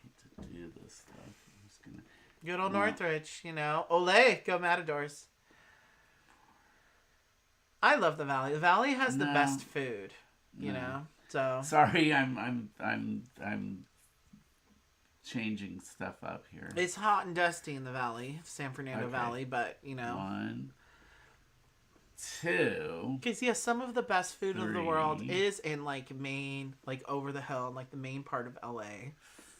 Speaker 2: hate to do this stuff. I'm just gonna...
Speaker 1: Good old Northridge, you know. Ole, go Matadors. I love the Valley. The Valley has the best food, you know. So
Speaker 2: sorry, I'm changing stuff up here.
Speaker 1: it's hot and dusty in the Valley, San Fernando Valley, but you know.
Speaker 2: 1, 2.
Speaker 1: Because yeah, some of the best food in the world
Speaker 2: 3.
Speaker 1: is in like Maine, like over the hill, like the main part of LA.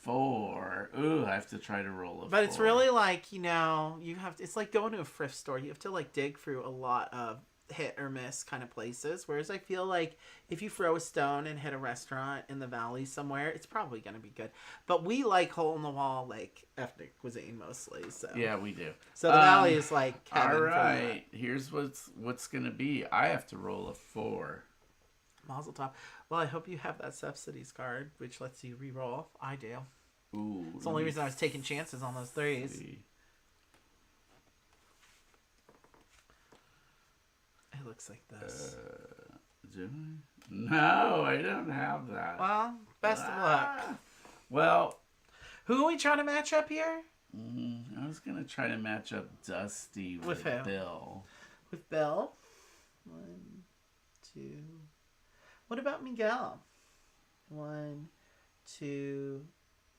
Speaker 2: 4. Ooh, I have to try to roll a
Speaker 1: But
Speaker 2: 4.
Speaker 1: it's really like, you know, it's like going to a thrift store. You have to like dig through a lot of hit or miss kind of places. Whereas I feel like if you throw a stone and hit a restaurant in the Valley somewhere, it's probably going to be good. But we like hole in the wall, like ethnic cuisine mostly. So
Speaker 2: yeah, we do.
Speaker 1: So the Valley is like heaven.
Speaker 2: All right, here's what's going to be. I have to roll a 4.
Speaker 1: Mazel tov. Well, I hope you have that subsidies card, which lets you re-roll. I do.
Speaker 2: Ooh,
Speaker 1: It's the only reason I was taking chances on those 3s.
Speaker 2: See.
Speaker 1: It looks like this.
Speaker 2: Do I? No, I don't have that.
Speaker 1: Well, best of luck.
Speaker 2: Well,
Speaker 1: Who are we trying to match up here?
Speaker 2: I was going to try to match up Dusty with
Speaker 1: who?
Speaker 2: Bill.
Speaker 1: With Bill. 1, 2. What about Miguel? 1, 2,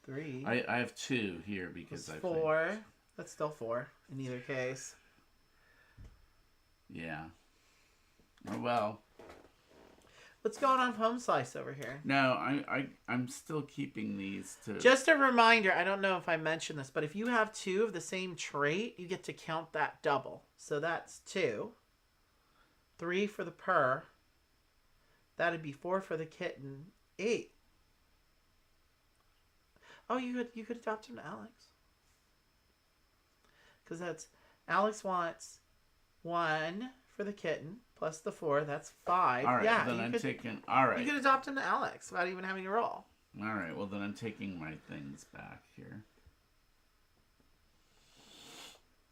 Speaker 1: 3.
Speaker 2: I have 2 here because
Speaker 1: That's
Speaker 2: I
Speaker 1: 4. That's still 4 in either case.
Speaker 2: Yeah. Oh well.
Speaker 1: What's going on with Home Slice over here?
Speaker 2: No, I'm still keeping these two.
Speaker 1: Just a reminder, I don't know if I mentioned this, but if you have 2 of the same trait, you get to count that double. So that's 2. 3 for the purr. That'd be 4 for the kitten. 8. Oh, you could adopt him to Alex. Because that's Alex wants 1 for the kitten plus the 4. That's 5.
Speaker 2: All right,
Speaker 1: yeah,
Speaker 2: then I'm taking. All right.
Speaker 1: You could adopt him to Alex without even having to roll.
Speaker 2: All right. Well, then I'm taking my things back here.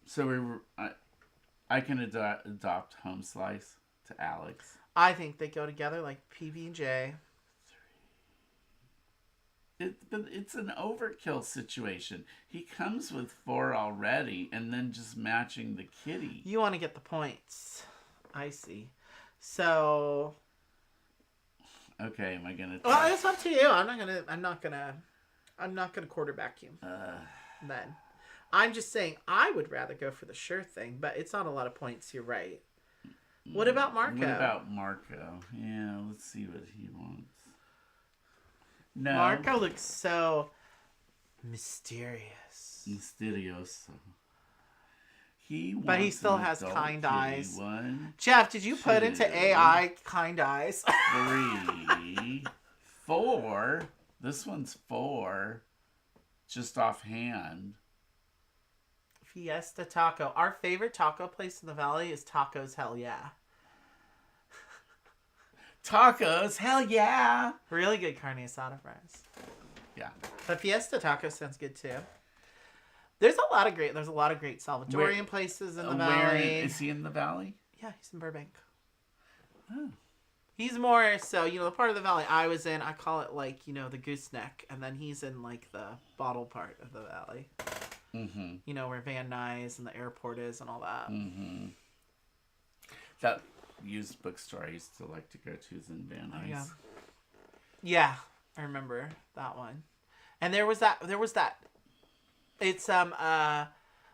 Speaker 2: So I can adopt Home Slice to Alex.
Speaker 1: I think they go together like PB and J.
Speaker 2: But it's an overkill situation. He comes with 4 already, and then just matching the kitty.
Speaker 1: You want to get the points. I see. So.
Speaker 2: Okay, am I gonna?
Speaker 1: Well, it's up to you. I'm not gonna quarterback you. Then, I'm just saying I would rather go for the sure thing, but it's not a lot of points. You're right. What about Marco?
Speaker 2: What about Marco? Yeah, let's see what he wants. No.
Speaker 1: Marco looks so mysterious.
Speaker 2: Mysterioso.
Speaker 1: But he still has kind eyes.
Speaker 2: 1,
Speaker 1: Jeff, did you put into
Speaker 2: 2,
Speaker 1: AI kind eyes?
Speaker 2: 3, 4. This one's 4. Just offhand.
Speaker 1: Fiesta Taco. Our favorite taco place in the Valley is Tacos Hell Yeah.
Speaker 2: Tacos, hell yeah!
Speaker 1: Really good carne asada fries.
Speaker 2: Yeah.
Speaker 1: But Fiesta Taco sounds good too. There's a lot of great Salvadorian places in the valley.
Speaker 2: Is he in the valley?
Speaker 1: Yeah, he's in Burbank.
Speaker 2: Oh.
Speaker 1: He's more so, the part of the valley I was in, I call it like, the gooseneck, and then he's in like the bottle part of the valley.
Speaker 2: Mm-hmm.
Speaker 1: Where Van Nuys and the airport is and all that.
Speaker 2: Mm-hmm. That used bookstore I used to like to go to is in Van Nuys.
Speaker 1: Yeah, I remember that one. And there was that. It's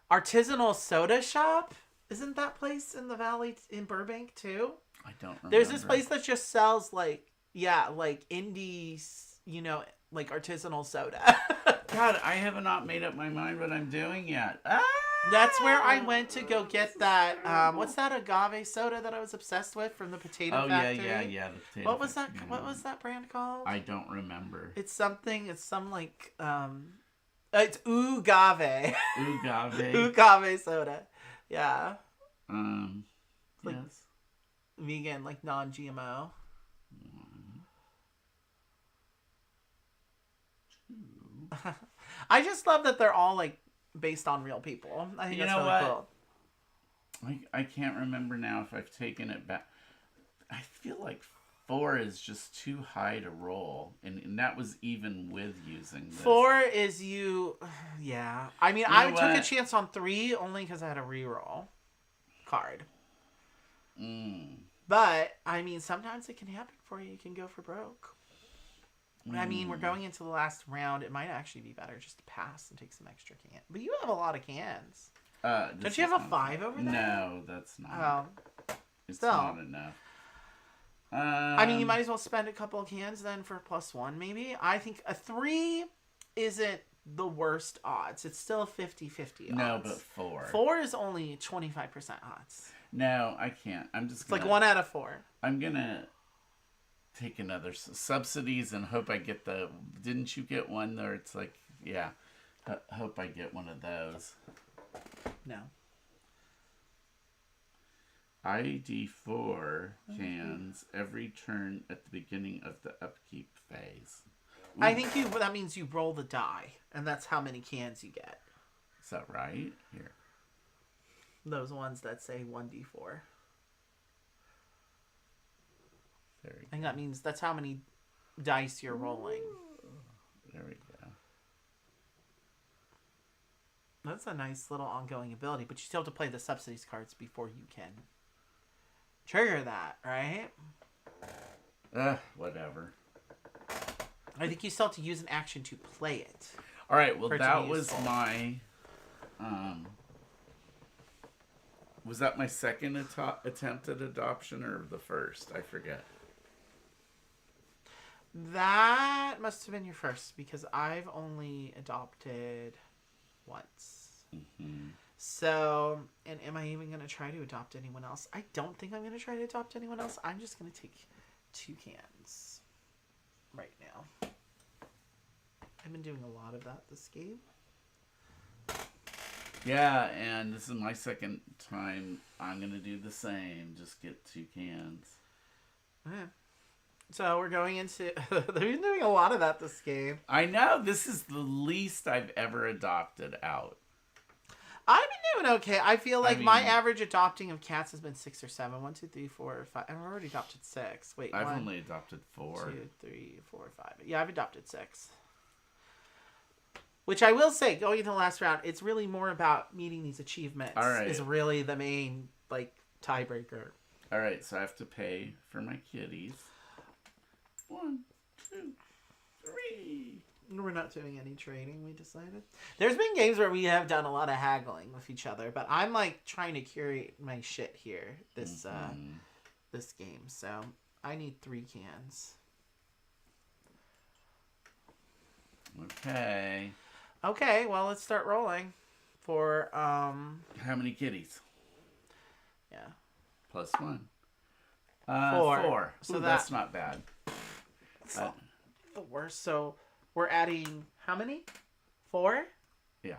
Speaker 1: artisanal soda shop. Isn't that place in the valley in Burbank too?
Speaker 2: I don't remember.
Speaker 1: There's this place that just sells like indies, like artisanal soda.
Speaker 2: God, I have not made up my mind what I'm doing yet.
Speaker 1: That's where I went to go get that. What's that agave soda that I was obsessed with from the Potato Factory?
Speaker 2: Yeah. The Potato
Speaker 1: What was that?
Speaker 2: Factory.
Speaker 1: What was that brand called?
Speaker 2: I don't remember.
Speaker 1: It's something. It's some like. It's Ugave.
Speaker 2: Ugave.
Speaker 1: Ugave soda. Yeah.
Speaker 2: Yes.
Speaker 1: Vegan, like non-GMO. I just love that they're all like based on real people. I think that's really cool.
Speaker 2: I can't remember now if I've taken it back. I feel like 4 is just too high to roll, and that was even with using this.
Speaker 1: 4 is yeah. I mean, I took a chance on 3 only because I had a reroll card. But I mean, sometimes it can happen for you. You can go for broke. I mean, we're going into the last round. It might actually be better just to pass and take some extra cans. But you have a lot of cans. Don't you have a 5 over there?
Speaker 2: No, that's not. It's
Speaker 1: still
Speaker 2: not enough.
Speaker 1: I mean, you might as well spend a couple of cans then for +1, maybe. I think a 3 isn't the worst odds. It's still 50-50 odds.
Speaker 2: No, but 4.
Speaker 1: 4 is only 25% odds.
Speaker 2: No, I can't.
Speaker 1: It's like 1 out of 4.
Speaker 2: I'm going to take another subsidies and hope I get the... Didn't you get one there? It's like, yeah. Hope I get one of those.
Speaker 1: No.
Speaker 2: ID4 cans every turn at the beginning of the upkeep phase. Ooh.
Speaker 1: I think that means you roll the die, and that's how many cans you get.
Speaker 2: Is that right? Here.
Speaker 1: Those ones that say 1d4.
Speaker 2: There we go.
Speaker 1: I think that means that's how many dice you're rolling.
Speaker 2: There we go.
Speaker 1: That's a nice little ongoing ability, but you still have to play the subsidies cards before you can trigger that, right?
Speaker 2: Whatever.
Speaker 1: I think you still have to use an action to play it.
Speaker 2: All right, well, that was my... was that my second attempt at adoption or the first? I forget.
Speaker 1: That must have been your first, because I've only adopted once.
Speaker 2: Mm-hmm.
Speaker 1: So, and am I even going to try to adopt anyone else? I don't think I'm going to try to adopt anyone else. I'm just going to take 2 cans right now. I've been doing a lot of that this game.
Speaker 2: Yeah, and this is my second time. I'm going to do the same. Just get 2 cans.
Speaker 1: Yeah. So we're going into... They've been doing a lot of that this game.
Speaker 2: I know. This is the least I've ever adopted out.
Speaker 1: I've been doing okay. I feel like my average adopting of cats has been 6 or 7. 1, 2, 3, 4, 5. I've already adopted 6. Wait,
Speaker 2: I've only adopted 4.
Speaker 1: 2, 3, 4, 5. Yeah, I've adopted 6. Which I will say, going into the last round, it's really more about meeting these achievements.
Speaker 2: All right.
Speaker 1: Is really the main tiebreaker.
Speaker 2: All right, so I have to pay for my kitties. 1, 2, 3.
Speaker 1: We're not doing any trading, we decided. There's been games where we have done a lot of haggling with each other, but I'm trying to curate my shit here this game. So I need 3 cans. Okay, well, let's start rolling for
Speaker 2: How many kitties?
Speaker 1: Yeah.
Speaker 2: +1.
Speaker 1: 4.
Speaker 2: So that's not bad.
Speaker 1: It's not the worst. So we're adding how many? 4?
Speaker 2: Yeah.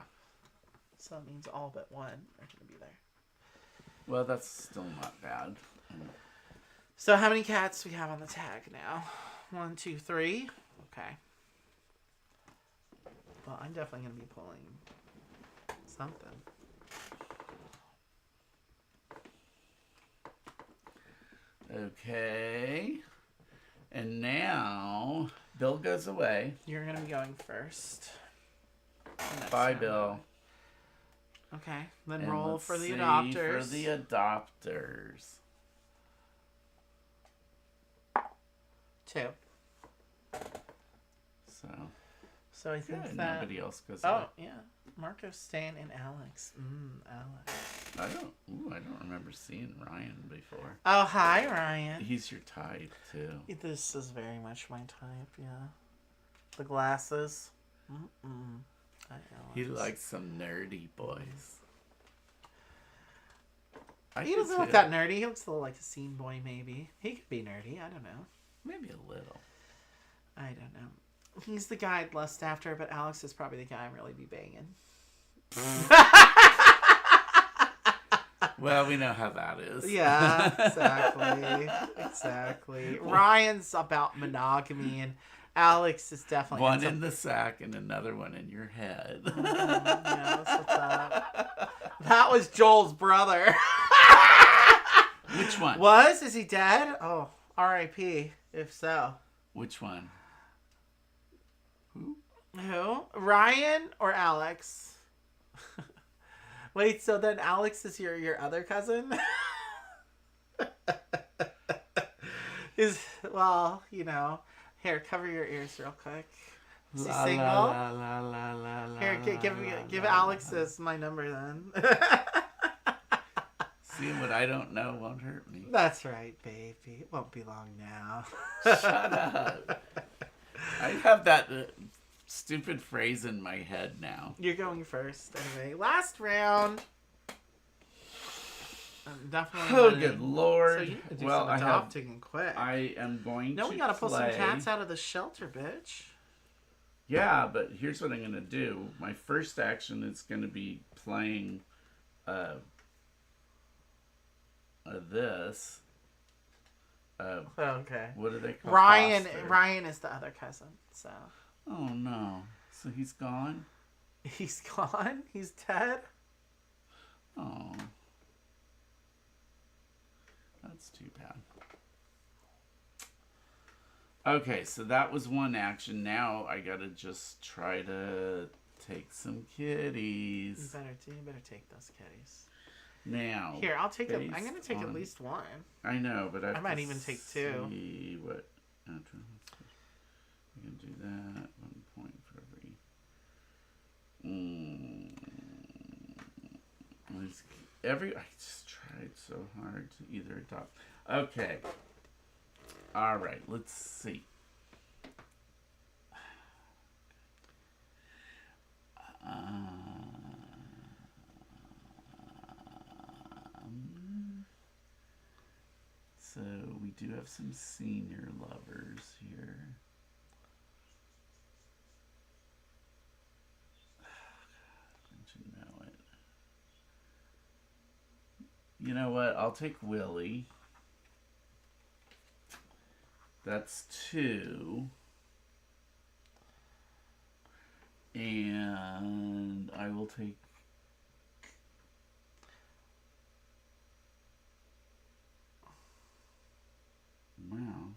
Speaker 1: So that means all but 1 are going to be there.
Speaker 2: Well, that's still not bad.
Speaker 1: So how many cats we have on the tag now? 1, 2, 3. Okay. Well, I'm definitely going to be pulling something.
Speaker 2: Okay. And now Bill goes away.
Speaker 1: You're going to be going first.
Speaker 2: Bye, Bill.
Speaker 1: Okay. Then
Speaker 2: And
Speaker 1: roll
Speaker 2: let's
Speaker 1: for the
Speaker 2: see
Speaker 1: adopters.
Speaker 2: For the adopters.
Speaker 1: 2. So I think
Speaker 2: good.
Speaker 1: that
Speaker 2: Nobody else goes away.
Speaker 1: Oh, yeah. Marco's staying in Alex. Alex.
Speaker 2: I don't remember seeing Ryan before.
Speaker 1: Oh, hi, Ryan.
Speaker 2: He's your type, too.
Speaker 1: This is very much my type, yeah. The glasses. Hi, Alex.
Speaker 2: He likes some nerdy boys.
Speaker 1: He doesn't look that nerdy. He looks a little like a scene boy, maybe. He could be nerdy. I don't know.
Speaker 2: Maybe a little.
Speaker 1: I don't know. He's the guy I'd lust after, but Alex is probably the guy I'm really be banging.
Speaker 2: Well, we know how that is.
Speaker 1: Yeah, exactly. Ryan's about monogamy, and Alex is definitely
Speaker 2: one in the sack and another one in your head.
Speaker 1: Yeah, that's what's up. That was Joel's brother.
Speaker 2: Which one?
Speaker 1: Is he dead? Oh, R.I.P. If so.
Speaker 2: Which one?
Speaker 1: Who? Ryan or Alex? Wait, so then Alex is your other cousin? Here, cover your ears real quick. Is he single? Here, give Alex this, my number then.
Speaker 2: Seeing what I don't know won't hurt me.
Speaker 1: That's right, baby. It won't be long now.
Speaker 2: Shut up. I have that stupid phrase in my head now.
Speaker 1: You're going first, anyway. Last round. I'm definitely.
Speaker 2: Oh,
Speaker 1: winning.
Speaker 2: good lord!
Speaker 1: So you can do some adopting and quick.
Speaker 2: I am going.
Speaker 1: No,
Speaker 2: to
Speaker 1: we gotta pull some
Speaker 2: play...
Speaker 1: cats out of the shelter, bitch.
Speaker 2: Yeah, but here's what I'm gonna do. My first action is gonna be playing, this.
Speaker 1: Okay.
Speaker 2: What do they call
Speaker 1: Ryan?
Speaker 2: foster?
Speaker 1: Ryan is the other cousin. So.
Speaker 2: Oh no! So he's gone.
Speaker 1: He's gone. He's dead.
Speaker 2: Oh. That's too bad. Okay, so that was one action. Now I gotta just try to take some kitties.
Speaker 1: You better take those kitties.
Speaker 2: Now.
Speaker 1: Here, I'll take I'm gonna take at least one.
Speaker 2: I know, but I
Speaker 1: might even take 2.
Speaker 2: See what? I can do that. 1 point for every. I just tried so hard to either adopt. Okay. All right. Let's see. So we do have some senior lovers here. Don't you know it? You know what? I'll take Willie. That's 2. And I will take... Wow.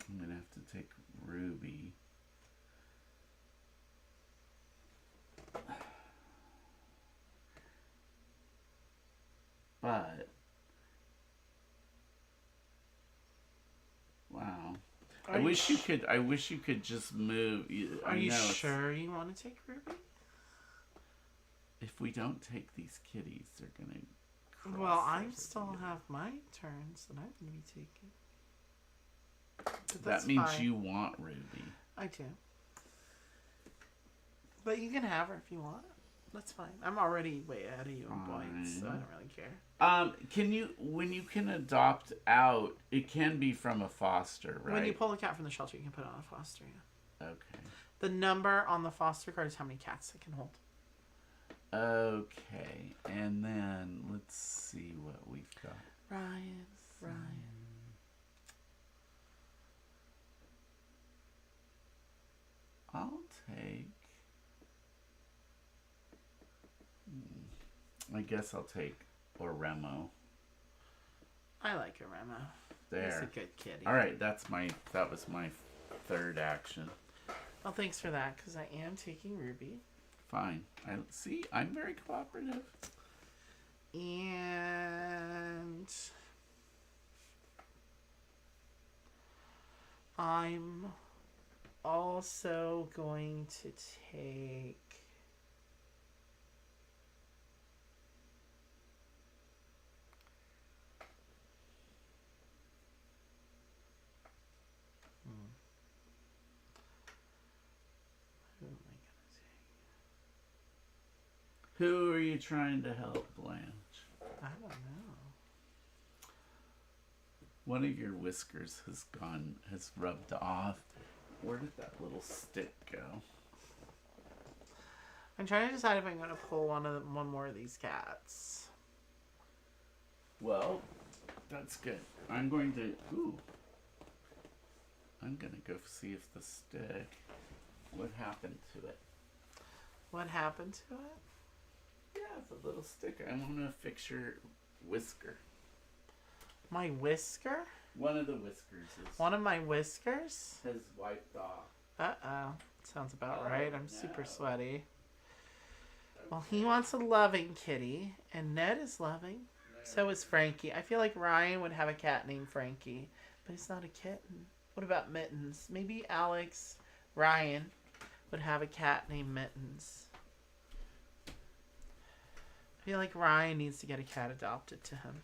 Speaker 2: I'm going to have to take Ruby. But... Wow. I wish you could just move.
Speaker 1: Are you sure you want to take Ruby?
Speaker 2: If we don't take these kitties, they're going to...
Speaker 1: Well, I still have my turns that I'm going to be taking.
Speaker 2: That means you want Ruby.
Speaker 1: I do. But you can have her if you want. That's fine. I'm already way ahead of you in points, so I don't really care.
Speaker 2: Can you, when you can adopt out, it can be from a foster, right?
Speaker 1: When you pull a cat from the shelter, you can put it on a foster, yeah.
Speaker 2: Okay.
Speaker 1: The number on the foster card is how many cats it can hold.
Speaker 2: Okay. And then, let's see what we've got.
Speaker 1: Ryan.
Speaker 2: I'll take... I guess I'll take Oremo.
Speaker 1: I like Oremo.
Speaker 2: There.
Speaker 1: He's a good kitty.
Speaker 2: All right, that was my third action.
Speaker 1: Well, thanks for that, because I am taking Ruby.
Speaker 2: Fine. I'm very cooperative.
Speaker 1: And I'm also going to take who am I gonna take?
Speaker 2: Who are you trying to help, Blanche?
Speaker 1: I don't know.
Speaker 2: One of your whiskers has rubbed off. Where did that little stick go?
Speaker 1: I'm trying to decide if I'm going to pull one more of these cats.
Speaker 2: Well, that's good. I'm going to go see if the stick, what happened to it.
Speaker 1: What happened to it?
Speaker 2: Yeah, it's a little sticker. I want to fix your whisker.
Speaker 1: My whisker?
Speaker 2: One of the whiskers
Speaker 1: One of my whiskers?
Speaker 2: has wiped off.
Speaker 1: Uh-oh. Sounds about
Speaker 2: Oh,
Speaker 1: right. I'm
Speaker 2: no.
Speaker 1: super sweaty. Well, he wants a loving kitty, and Ned is loving. So is Frankie. I feel like Ryan would have a cat named Frankie, but it's not a kitten. What about Mittens? Maybe Ryan would have a cat named Mittens. I feel like Ryan needs to get a cat adopted to him.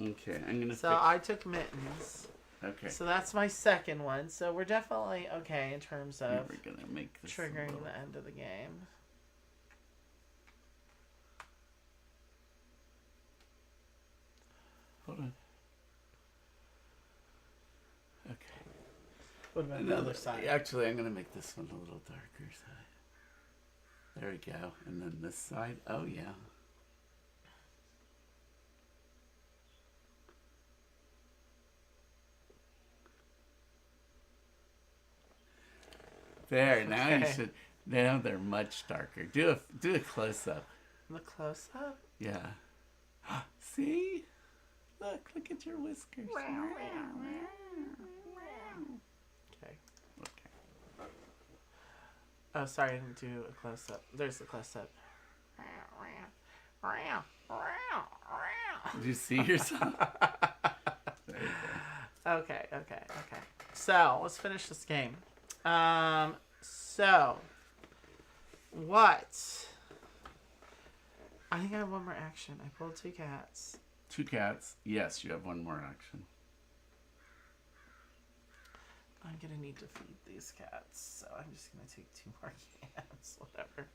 Speaker 2: Okay, I'm gonna.
Speaker 1: So I took Mittens.
Speaker 2: Okay.
Speaker 1: So that's my second one. So we're definitely okay in terms of
Speaker 2: We're gonna make this
Speaker 1: triggering the end of the game.
Speaker 2: Hold on. Okay.
Speaker 1: What about the other side?
Speaker 2: Actually, I'm gonna make this one a little darker side. There we go. And then this side. Oh yeah. There, now you should. Now they're much darker. Do a close up.
Speaker 1: The close up?
Speaker 2: Yeah. See? Look at your whiskers.
Speaker 1: Okay.
Speaker 2: Okay.
Speaker 1: Oh, sorry, I didn't do a close up. There's the close up.
Speaker 2: Did you see yourself? There you go.
Speaker 1: Okay. So let's finish this game. So what? I think I have one more action. I pulled 2 cats.
Speaker 2: 2 cats. Yes, you have one more action.
Speaker 1: I'm gonna need to feed these cats, so I'm just gonna take 2 more cats. Whatever.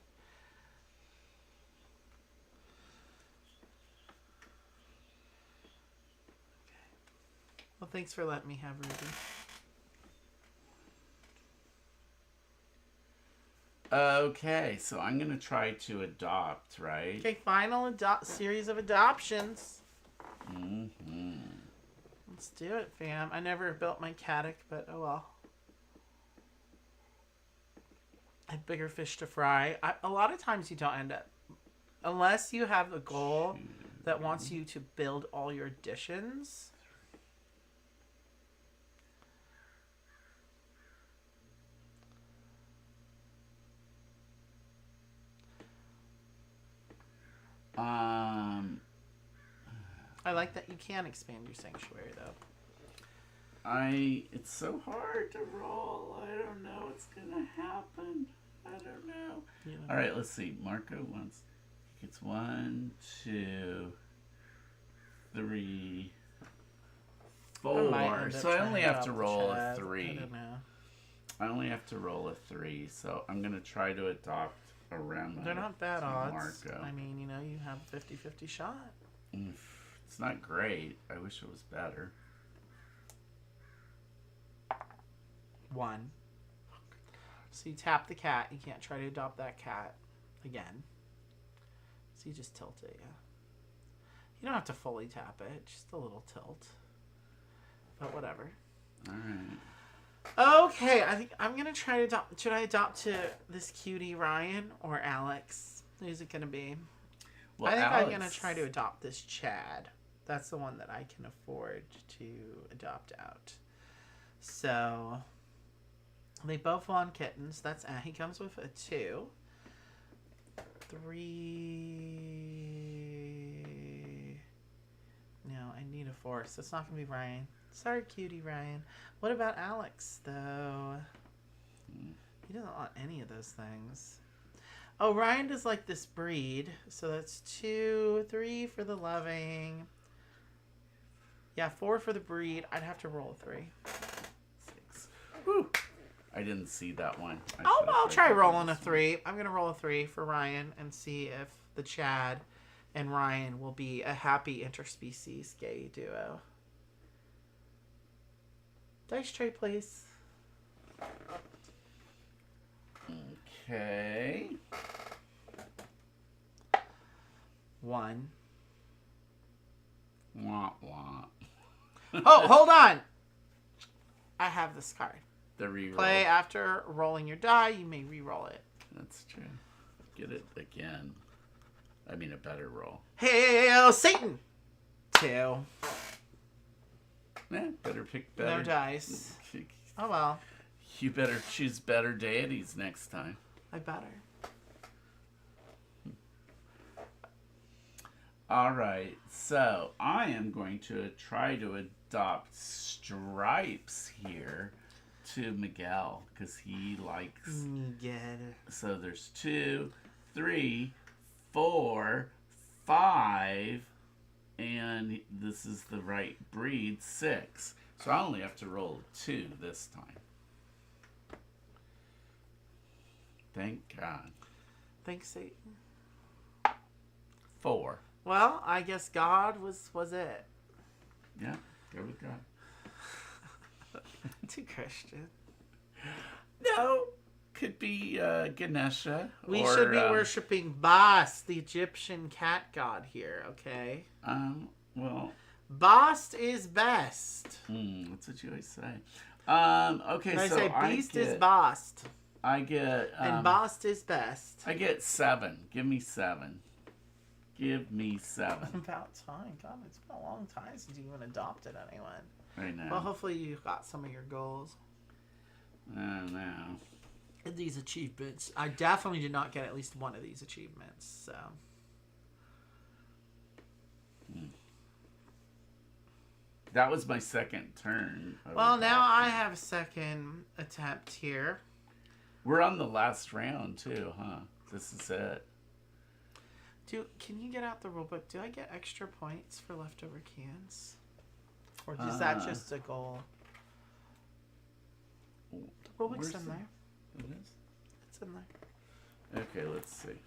Speaker 1: Okay. Well, thanks for letting me have Ruby.
Speaker 2: Okay, so I'm gonna try to adopt, right?
Speaker 1: Okay, final series of adoptions.
Speaker 2: Mm-hmm.
Speaker 1: Let's do it, fam. I never built my Caddick, but oh well. I had bigger fish to fry. A lot of times you don't end up, unless you have a goal that wants you to build all your additions. I like that you can expand your sanctuary, though.
Speaker 2: It's so hard to roll. I don't know what's gonna happen. I don't know. All right, let's see. Marco wants. He gets 1, 2, 3, 4. So I only have to roll a 3.
Speaker 1: I don't know.
Speaker 2: I only have to roll a 3. So I'm gonna try to adopt a Remo.
Speaker 1: They're not bad odds.
Speaker 2: Marco.
Speaker 1: I mean, you have a 50-50 shot.
Speaker 2: It's not great. I wish it was better.
Speaker 1: 1. So you tap the cat. You can't try to adopt that cat again. So you just tilt it, yeah. You don't have to fully tap it. Just a little tilt. But whatever.
Speaker 2: All right.
Speaker 1: Okay, I think I'm going to try to adopt. Should I adopt to this cutie Ryan or Alex? Who's it going to be?
Speaker 2: Well,
Speaker 1: I think I'm
Speaker 2: Alex,
Speaker 1: going to try to adopt this Chad. That's the one that I can afford to adopt out. So they both want kittens. That's he comes with a 2. 3. No, I need a 4. So it's not going to be Ryan. Sorry, cutie Ryan. What about Alex, though? He doesn't want any of those things. Oh, Ryan does like this breed. So that's 2, 3 for the loving. Yeah, 4 for the breed. I'd have to roll a 3.
Speaker 2: 6. Whew. I didn't see that one.
Speaker 1: I'll try rolling a 3. I'm going to roll a 3 for Ryan and see if the Chad and Ryan will be a happy interspecies gay duo. Dice tray, please.
Speaker 2: Okay.
Speaker 1: 1.
Speaker 2: Wah, wah.
Speaker 1: Oh, hold on. I have this card.
Speaker 2: The reroll.
Speaker 1: Play after rolling your die. You may re-roll it.
Speaker 2: That's true. Get it again. I mean, a better roll.
Speaker 1: Hail Satan! 2.
Speaker 2: Better pick better.
Speaker 1: No dice. Oh, well.
Speaker 2: You better choose better deities next time.
Speaker 1: I better.
Speaker 2: All right. So I am going to try to adopt Stripes here to Miguel because he likes.
Speaker 1: Miguel.
Speaker 2: So there's 2, 3, 4, 5, and this is the right breed, 6. So I only have to roll 2 this time. Thank God.
Speaker 1: Thanks, Satan.
Speaker 2: 4.
Speaker 1: Well, I guess God was it.
Speaker 2: Yeah, go with God.
Speaker 1: Too Christian.
Speaker 2: No, could be Ganesha.
Speaker 1: We should be worshiping Bast, the Egyptian cat god here, okay?
Speaker 2: Well.
Speaker 1: Bast is best.
Speaker 2: That's what you always say. Okay,
Speaker 1: I
Speaker 2: so
Speaker 1: say beast is Bast.
Speaker 2: I get...
Speaker 1: and Bast is best.
Speaker 2: I get 7. Give me 7. Give me 7.
Speaker 1: About time. God, it's been a long time since you even adopted anyone.
Speaker 2: I know.
Speaker 1: Well, hopefully you got some of your goals.
Speaker 2: I know.
Speaker 1: These achievements. I definitely did not get at least one of these achievements, so...
Speaker 2: That was my second turn.
Speaker 1: Well, now I have a second attempt here.
Speaker 2: We're on the last round, too, huh? This is it.
Speaker 1: Can you get out the rulebook? Do I get extra points for leftover cans? Or is that just a goal? The rulebook's in there.
Speaker 2: It is?
Speaker 1: It's in there.
Speaker 2: Okay, let's see.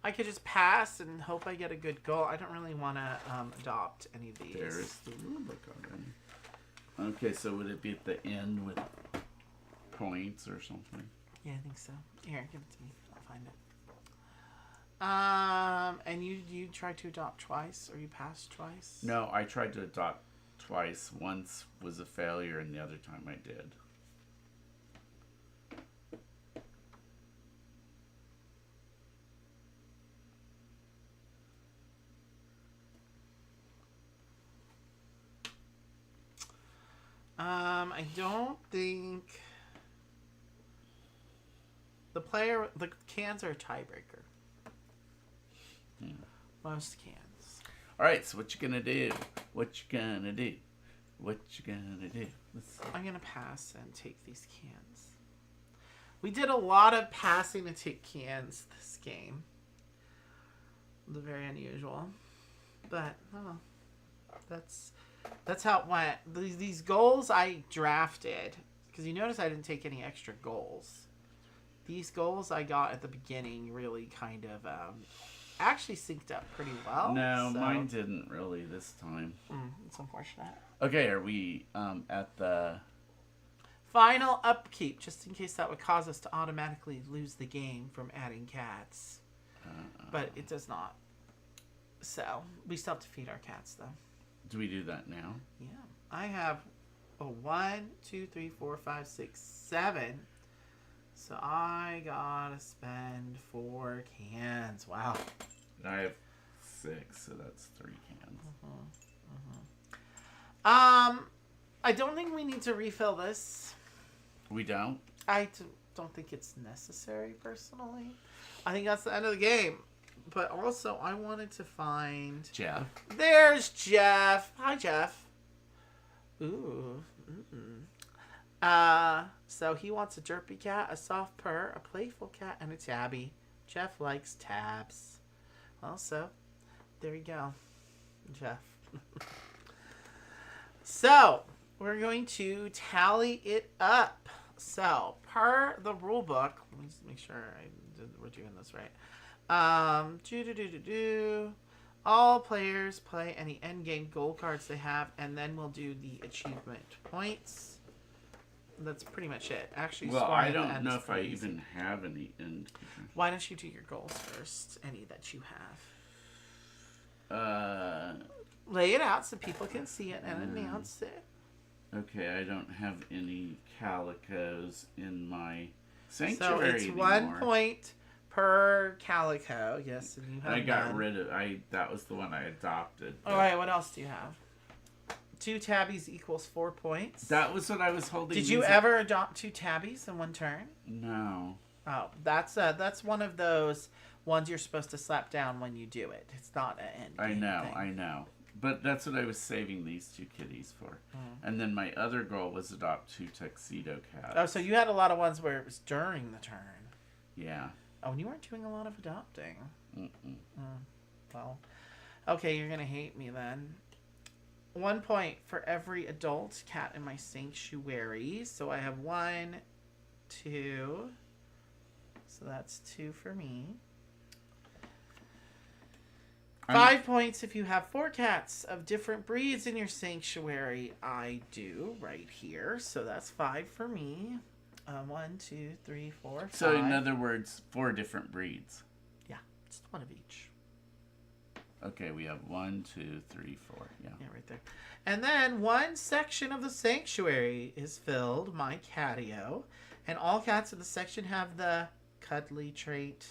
Speaker 1: I could just pass and hope I get a good goal. I don't really want to adopt any of these.
Speaker 2: There's the rulebook already. Okay, so would it be at the end with points or something?
Speaker 1: Yeah, I think so. Here, give it to me. I'll find it. And you tried to adopt twice, or you passed twice?
Speaker 2: No, I tried to adopt twice. Once was a failure, and the other time I did.
Speaker 1: I don't think the cans are a tiebreaker. Most cans.
Speaker 2: All right, so what you gonna do? What you gonna do? What you gonna do?
Speaker 1: I'm gonna pass and take these cans. We did a lot of passing to take cans this game. It was very unusual, but that's how it went. These goals I drafted because you notice I didn't take any extra goals. These goals I got at the beginning really kind of actually synced up pretty well.
Speaker 2: No, mine didn't really this time.
Speaker 1: It's unfortunate.
Speaker 2: Okay, are we at the
Speaker 1: final upkeep, just in case that would cause us to automatically lose the game from adding cats. But it does not. So, we still have to feed our cats, though.
Speaker 2: Do we do that now?
Speaker 1: Yeah. I have 1, 2, 3, 4, 5, 6, 7 So I gotta spend 4 cans. Wow.
Speaker 2: I have 6, so that's 3 cans.
Speaker 1: I don't think we need to refill this.
Speaker 2: We don't?
Speaker 1: Don't think it's necessary, personally. I think that's the end of the game. But also, I wanted to find...
Speaker 2: Jeff.
Speaker 1: There's Jeff. Hi, Jeff. Ooh. So he wants a derpy cat, a soft purr, a playful cat, and a tabby. Jeff likes tabs. Well, so, there you go. Jeff. So, we're going to tally it up. So, per the rule book, let me just make sure we're doing this right. All players play any endgame goal cards they have, and then we'll do the achievement points. That's pretty much it. Actually,
Speaker 2: well, I don't know if I even have any.
Speaker 1: Why don't you do your goals first? Any that you have. Lay it out so people can see it and announce it.
Speaker 2: Okay, I don't have any calicos in my sanctuary
Speaker 1: So it's
Speaker 2: anymore.
Speaker 1: 1 point per calico. Yes, and you have
Speaker 2: I got
Speaker 1: none.
Speaker 2: rid of. That was the one I adopted.
Speaker 1: All right. What else do you have? 2 tabbies equals 4 points.
Speaker 2: That was what I was holding.
Speaker 1: Did you ever adopt 2 tabbies in one turn?
Speaker 2: No.
Speaker 1: Oh, that's one of those ones you're supposed to slap down when you do it. It's not an end.
Speaker 2: I know. But that's what I was saving these 2 kitties for. And then my other goal was adopt 2 tuxedo cats.
Speaker 1: Oh, so you had a lot of ones where it was during the turn.
Speaker 2: Yeah.
Speaker 1: Oh, and you weren't doing a lot of adopting.
Speaker 2: Mm-mm.
Speaker 1: Well, okay, you're going to hate me then. 1 point for every adult cat in my sanctuary. So I have 1, 2. So that's 2 for me. 5 points if you have 4 cats of different breeds in your sanctuary. I do right here. So that's 5 for me. 1, 2, 3, 4, 5.
Speaker 2: So in other words, 4 different breeds.
Speaker 1: Yeah, just 1 of each.
Speaker 2: Okay, we have 1, 2, 3, 4. Yeah.
Speaker 1: Yeah, right there. And then 1 section of the sanctuary is filled, my catio. And all cats in the section have the cuddly trait.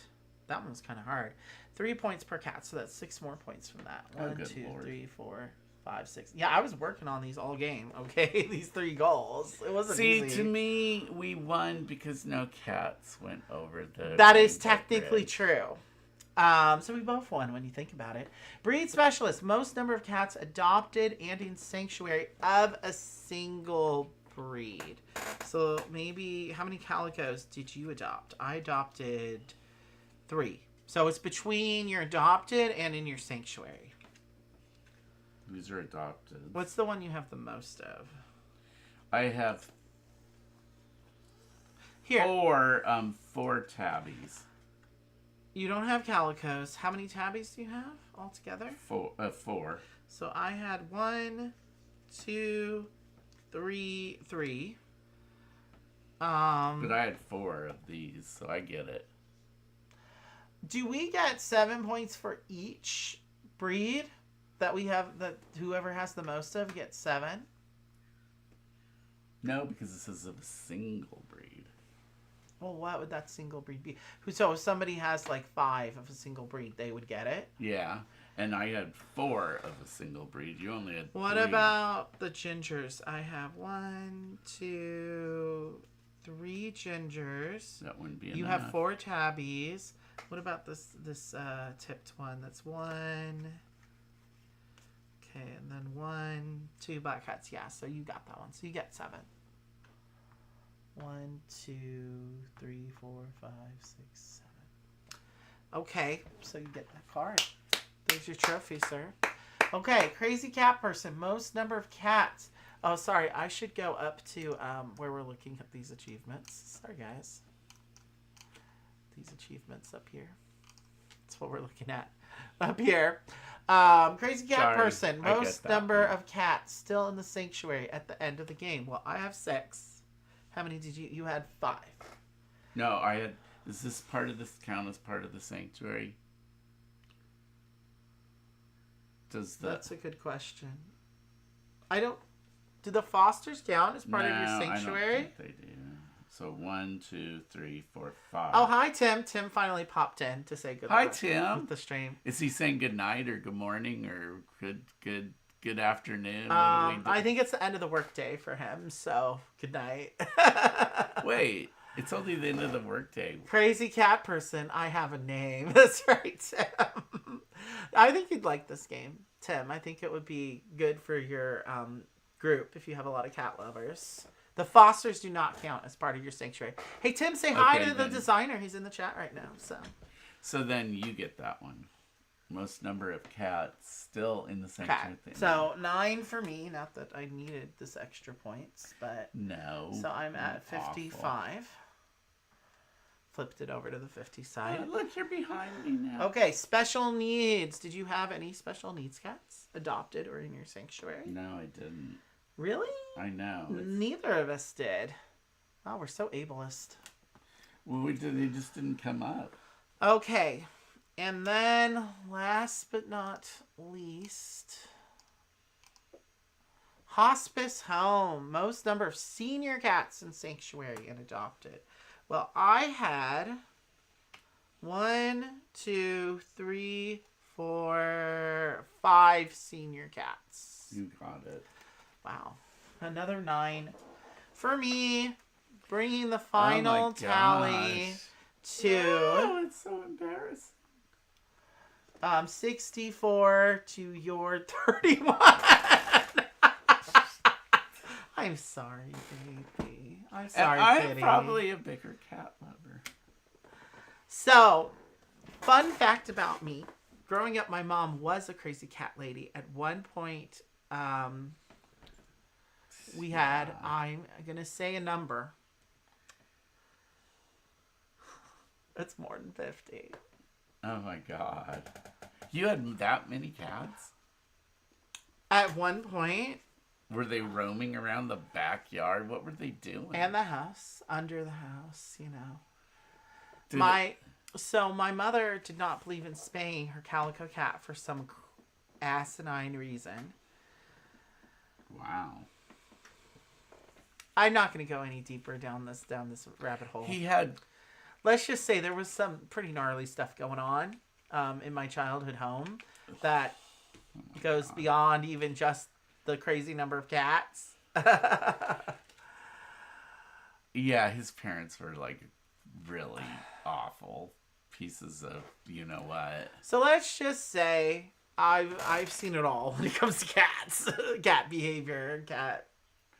Speaker 1: That one's kind of hard. 3 points per cat, so that's 6 more points from that. 1, 2, 3, 4, 5, 6. Yeah, I was working on these all game, okay? These 3 goals. It wasn't easy.
Speaker 2: See, to me, we won because no cats went over the...
Speaker 1: That is technically true. So we both won when you think about it. Breed specialist. Most number of cats adopted and in sanctuary of a single breed. So maybe, how many calicos did you adopt? I adopted 3. So it's between your adopted and in your sanctuary.
Speaker 2: These are adopted.
Speaker 1: What's the one you have the most of?
Speaker 2: I have
Speaker 1: Here.
Speaker 2: 4 tabbies.
Speaker 1: You don't have calicos. How many tabbies do you have altogether?
Speaker 2: 4.
Speaker 1: So I had 1, 2, 3.
Speaker 2: But I had 4 of these, so I get it.
Speaker 1: Do we get 7 points for each breed that we have? That whoever has the most of gets 7?
Speaker 2: No, because this is of a single breed.
Speaker 1: Well, what would that single breed be? So if somebody has like 5 of a single breed, they would get it?
Speaker 2: Yeah, and I had 4 of a single breed. You only had 3.
Speaker 1: What about the gingers? I have 1, 2, 3 gingers.
Speaker 2: That wouldn't be
Speaker 1: You
Speaker 2: enough.
Speaker 1: have 4 tabbies. What about this tipped one? That's 1. Okay, and then 1, 2 black cats. Yeah, so you got that one. So you get 7. 1, 2, 3, 4, 5, 6, 7. Okay, so you get that card. There's your trophy, sir. Okay, crazy cat person. Most number of cats. Oh, sorry. I should go up to where we're looking at these achievements. Sorry, guys. These achievements up here. That's what we're looking at. Up here. Crazy cat person. Most number of cats still in the sanctuary at the end of the game. Well, I have 6. How many did you? You had 5.
Speaker 2: No, I had. Does this part of this count as part of the sanctuary?
Speaker 1: That's a good question. I don't. Do the fosters count as part of your sanctuary?
Speaker 2: I don't think they do. So 1, 2, 3, 4, 5.
Speaker 1: Oh, hi, Tim. Tim finally popped in to say goodbye.
Speaker 2: Hi, Tim.
Speaker 1: With the stream.
Speaker 2: Is he saying good night or good morning or good afternoon?
Speaker 1: I think it's the end of the workday for him, so good night.
Speaker 2: Wait, it's only the end of the workday.
Speaker 1: Crazy cat person, I have a name. That's right, Tim. I think you'd like this game, Tim. I think it would be good for your group if you have a lot of cat lovers. The fosters do not count as part of your sanctuary. Hey, Tim, say hi to the designer. He's in the chat right now.
Speaker 2: So then you get that one. Most number of cats still in the sanctuary thing.
Speaker 1: So 9 for me. Not that I needed this extra points, but
Speaker 2: no.
Speaker 1: So I'm at 55. Awful. Flipped it over to the 50 side.
Speaker 2: Oh, look, you're behind me now.
Speaker 1: Okay, special needs. Did you have any special needs cats adopted or in your sanctuary?
Speaker 2: No, I didn't.
Speaker 1: Really?
Speaker 2: I know.
Speaker 1: Neither of us did. Oh, we're so ableist.
Speaker 2: Well, they just didn't come up.
Speaker 1: Okay. And then, last but not least, hospice home. Most number of senior cats in sanctuary and adopted. Well, I had 1, 2, 3, 4, 5 senior cats.
Speaker 2: You got it.
Speaker 1: Wow. Another 9 for me, bringing the final tally to...
Speaker 2: Oh, it's so embarrassing.
Speaker 1: 64 to your 31. I'm sorry, baby. I'm sorry,
Speaker 2: I'm probably a bigger cat lover.
Speaker 1: So, fun fact about me. Growing up, my mom was a crazy cat lady. At one point, we had, I'm going to say a number. It's more than 50.
Speaker 2: Oh my God. You had that many cats?
Speaker 1: At one point.
Speaker 2: Were they roaming around the backyard? What were they doing?
Speaker 1: And the house. Under the house, you know. So my mother did not believe in spaying her calico cat for some asinine reason.
Speaker 2: Wow.
Speaker 1: I'm not going to go any deeper down this rabbit hole. Let's just say there was some pretty gnarly stuff going on in my childhood home that goes beyond even just the crazy number of cats.
Speaker 2: Yeah, his parents were like really awful pieces of you know what.
Speaker 1: So let's just say I've seen it all when it comes to cats. Cat behavior, cat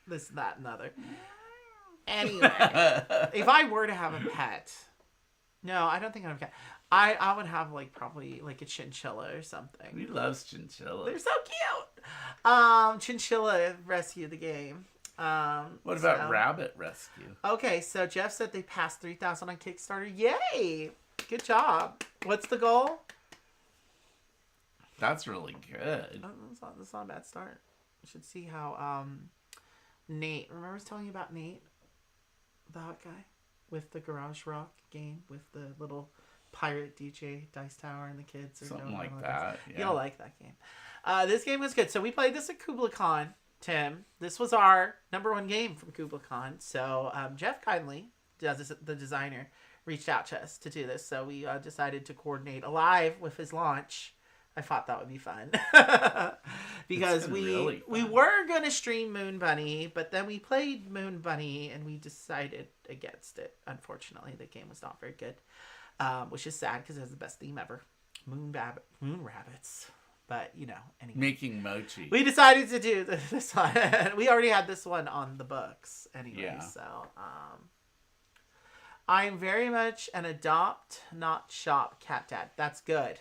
Speaker 1: this, that, and other. Anyway, if I were to have a pet... No, I don't think I'd have a cat. I would have probably a chinchilla or something.
Speaker 2: He loves chinchillas.
Speaker 1: They're so cute. Chinchilla rescue the game.
Speaker 2: What about rabbit rescue?
Speaker 1: Okay, so Jeff said they passed 3,000 on Kickstarter. Yay! Good job. What's the goal?
Speaker 2: That's really good.
Speaker 1: That's not a bad start. You should see how Nate. Remember I was telling you about Nate, the hot guy? With the Garage Rock game, with the little pirate DJ Dice Tower and the kids.
Speaker 2: Something like that. Yeah.
Speaker 1: You'll like that game. This game was good. So we played this at Kubla Khan, Tim. This was our #1 game from Kubla Khan. So Jeff kindly, the designer, reached out to us to do this. So we decided to coordinate a live with his launch. I thought that would be fun. Because we were going to stream Moon Bunny, but then we played Moon Bunny and we decided against it. Unfortunately, the game was not very good, which is sad because it has the best theme ever. Moon rabbits. But, anyway.
Speaker 2: Making mochi.
Speaker 1: We decided to do this one. We already had this one on the books anyway. Yeah. So, I'm very much an adopt, not shop cat dad. That's good.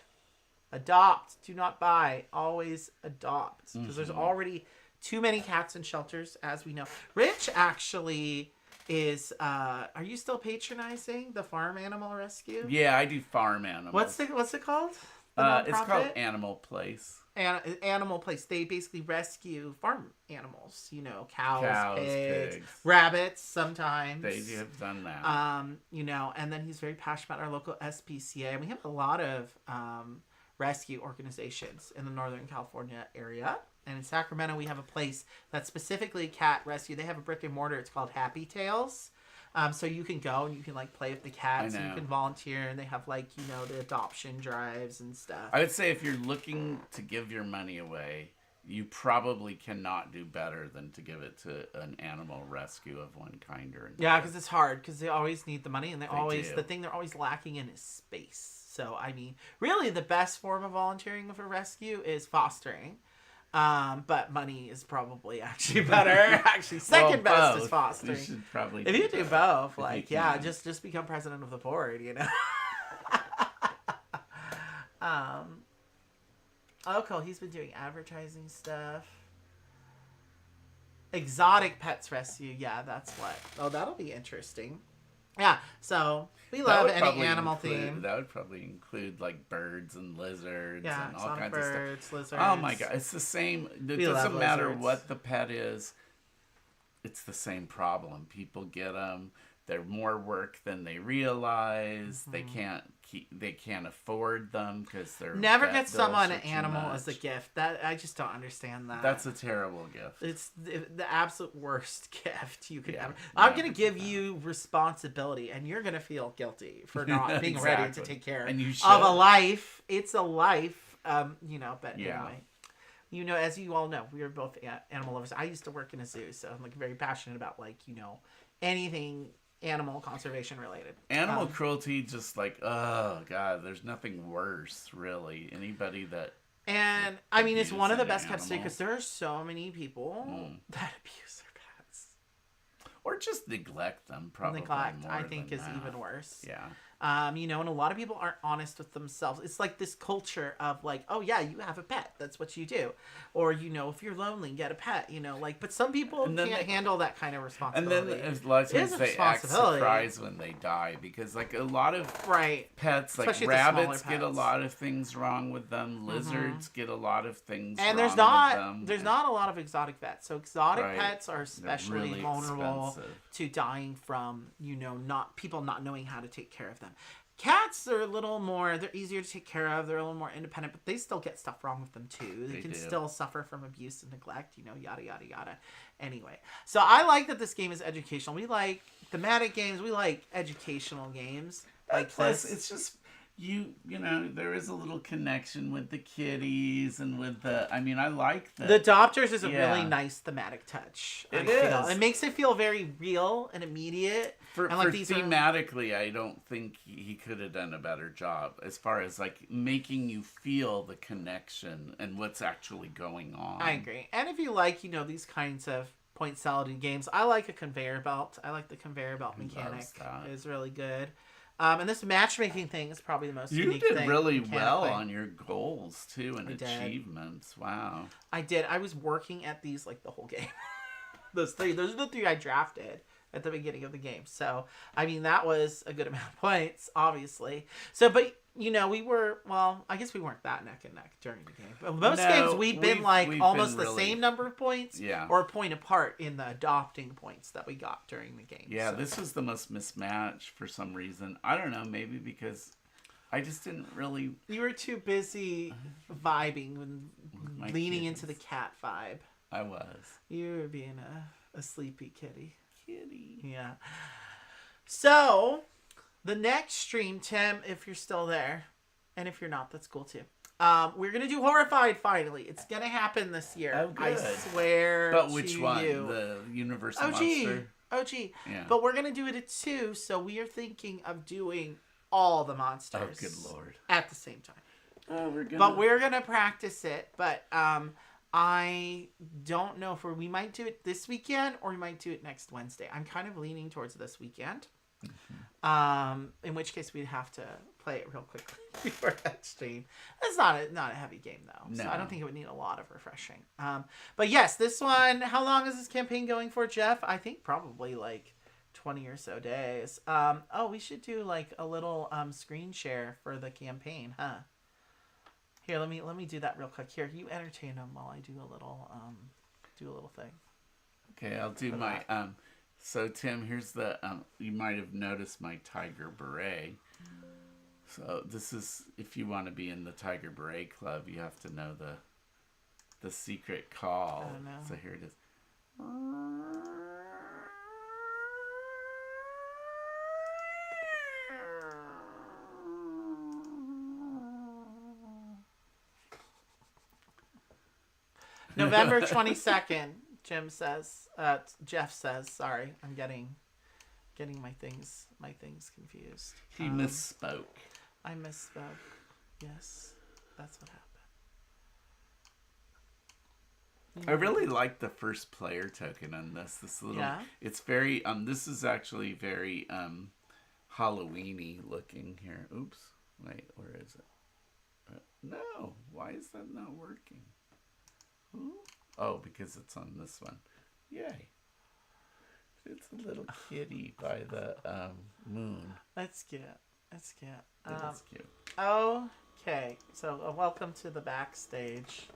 Speaker 1: Adopt, do not buy. Always adopt. Because there's already too many cats in shelters, as we know. Rich actually is, are you still patronizing the farm animal rescue?
Speaker 2: Yeah, I do farm animals.
Speaker 1: What's it called?
Speaker 2: It's called Animal Place.
Speaker 1: Animal Place. They basically rescue farm animals. Cows, pigs, rabbits sometimes.
Speaker 2: They have done that.
Speaker 1: And then he's very passionate about our local SPCA. And we have a lot of rescue organizations in the Northern California area. And in Sacramento, we have a place that's specifically cat rescue. They have a brick and mortar. It's called Happy Tails. So you can go and you can like play with the cats. And you
Speaker 2: know.
Speaker 1: can volunteer, and they have like the adoption drives and stuff.
Speaker 2: I would say if you're looking to give your money away, you probably cannot do better than to give it to an animal rescue of one kind or another.
Speaker 1: Yeah, because it's hard because they always need the money, and
Speaker 2: do.
Speaker 1: the thing they're always lacking in is space. So I mean, really, the best form of volunteering with a rescue is fostering. But money is probably actually better. Actually, second best is fostering.
Speaker 2: You should probably
Speaker 1: if you do both, like
Speaker 2: yeah,
Speaker 1: just become president of the board, Oh, cool. He's been doing advertising stuff. Exotic pets rescue. Yeah, that's what. Oh, that'll be interesting. Yeah, so we love any animal theme.
Speaker 2: That would probably include like birds and lizards and all kinds
Speaker 1: birds,
Speaker 2: of stuff.
Speaker 1: Lizards.
Speaker 2: Oh my god, it's the same. It doesn't matter what the pet is. It's the same problem. People get them. They're more work than they realize. Mm-hmm. They can't afford them because they're
Speaker 1: never get someone an animal as a gift. That I just don't understand that.
Speaker 2: That's a terrible gift.
Speaker 1: It's the absolute worst gift you could ever. I'm gonna give you responsibility, and you're gonna feel guilty for not being ready to take care of a life. It's a life, But anyway. As you all know, we are both animal lovers. I used to work in a zoo, so I'm like very passionate about anything animal conservation related.
Speaker 2: Animal cruelty, just like, oh god, there's nothing worse, really. Anybody that
Speaker 1: and I mean, it's one of the best pets today because there are so many people that abuse their pets
Speaker 2: or just neglect them. Probably
Speaker 1: neglect,
Speaker 2: more
Speaker 1: I think, is
Speaker 2: that.
Speaker 1: even worse.
Speaker 2: Yeah.
Speaker 1: And a lot of people aren't honest with themselves. It's like this culture of like, oh yeah, you have a pet. That's what you do. Or, if you're lonely, get a pet, but some people can't handle that kind of responsibility.
Speaker 2: And then a lot of times they act surprised when they die because like a lot of pets, like especially rabbits get a lot of things wrong with them. Lizards get a lot lot of things
Speaker 1: and
Speaker 2: there's
Speaker 1: not a lot of exotic pets. So exotic pets are especially
Speaker 2: really
Speaker 1: vulnerable
Speaker 2: expensive
Speaker 1: to dying from, not people not knowing how to take care of them. Cats are a little more, they're easier to take care of. They're a little more independent, but they still get stuff wrong with them too. They can still suffer from abuse and neglect, yada, yada, yada. Anyway, so I like that this game is educational. We like thematic games. We like educational games. Like
Speaker 2: plus, it's just, there is a little connection with the kitties and with I like the
Speaker 1: Adopters is a really nice thematic touch.
Speaker 2: It is.
Speaker 1: It makes it feel very real and immediate.
Speaker 2: Thematically, I don't think he could have done a better job as far as making you feel the connection and what's actually going on.
Speaker 1: I agree. And if you like, these kinds of point salad games, I like a conveyor belt. I like the conveyor belt mechanic. It is really good. And this matchmaking thing is probably the most unique thing.
Speaker 2: You did really well on your goals, too, and achievements. Wow.
Speaker 1: I did. I was working at these, the whole game. Those are the three I drafted at the beginning of the game. So, that was a good amount of points, obviously. So, but, we were, I guess we weren't that neck and neck during the game. But most games, we've been almost the same number of points or a point apart in the adopting points that we got during the game.
Speaker 2: Yeah, this was the most mismatched for some reason. I don't know, maybe because I just didn't really...
Speaker 1: You were too busy vibing and leaning into the cat vibe.
Speaker 2: I was.
Speaker 1: You were being a sleepy kitty. Yeah. So, the next stream, Tim, if you're still there, and if you're not, that's cool too. We're gonna do Horrified finally. It's gonna happen this year.
Speaker 2: Oh, good.
Speaker 1: I swear.
Speaker 2: But which one? The Universal Monster?
Speaker 1: OG.
Speaker 2: Yeah.
Speaker 1: But we're gonna do it at 2, so we are thinking of doing all the monsters.
Speaker 2: Oh, good lord!
Speaker 1: At the same time.
Speaker 2: Oh,
Speaker 1: we're gonna practice it. But I don't know if we might do it this weekend or we might do it next Wednesday. I'm kind of leaning towards this weekend. Mm-hmm. In which case we'd have to play it real quickly before that stream. It's not a heavy game though, so I don't think it would need a lot of refreshing. But yes, this one. How long is this campaign going for, Jeff? I think probably 20 or so days. We should do a little screen share for the campaign, huh? Here, let me do that real quick. Here, you entertain them while I do a little thing.
Speaker 2: Okay, I'll do my So Tim, here's the you might have noticed my tiger beret. So this is, if you want to be in the Tiger Beret Club, you have to know the secret call.
Speaker 1: Oh, no.
Speaker 2: So here it is.
Speaker 1: November 22nd, Jeff says, sorry, I'm getting my things confused.
Speaker 2: He misspoke.
Speaker 1: I misspoke. Yes, that's what happened.
Speaker 2: I really like the first player token on this. This little, it's very, this is actually very, Halloween-y looking here. Oops. Wait, where is it? No. Why is that not working? Ooh. Oh, because it's on this one. Yay. It's a little kitty by the moon.
Speaker 1: That's cute. That's cute.
Speaker 2: That's cute.
Speaker 1: Okay. So welcome to the backstage.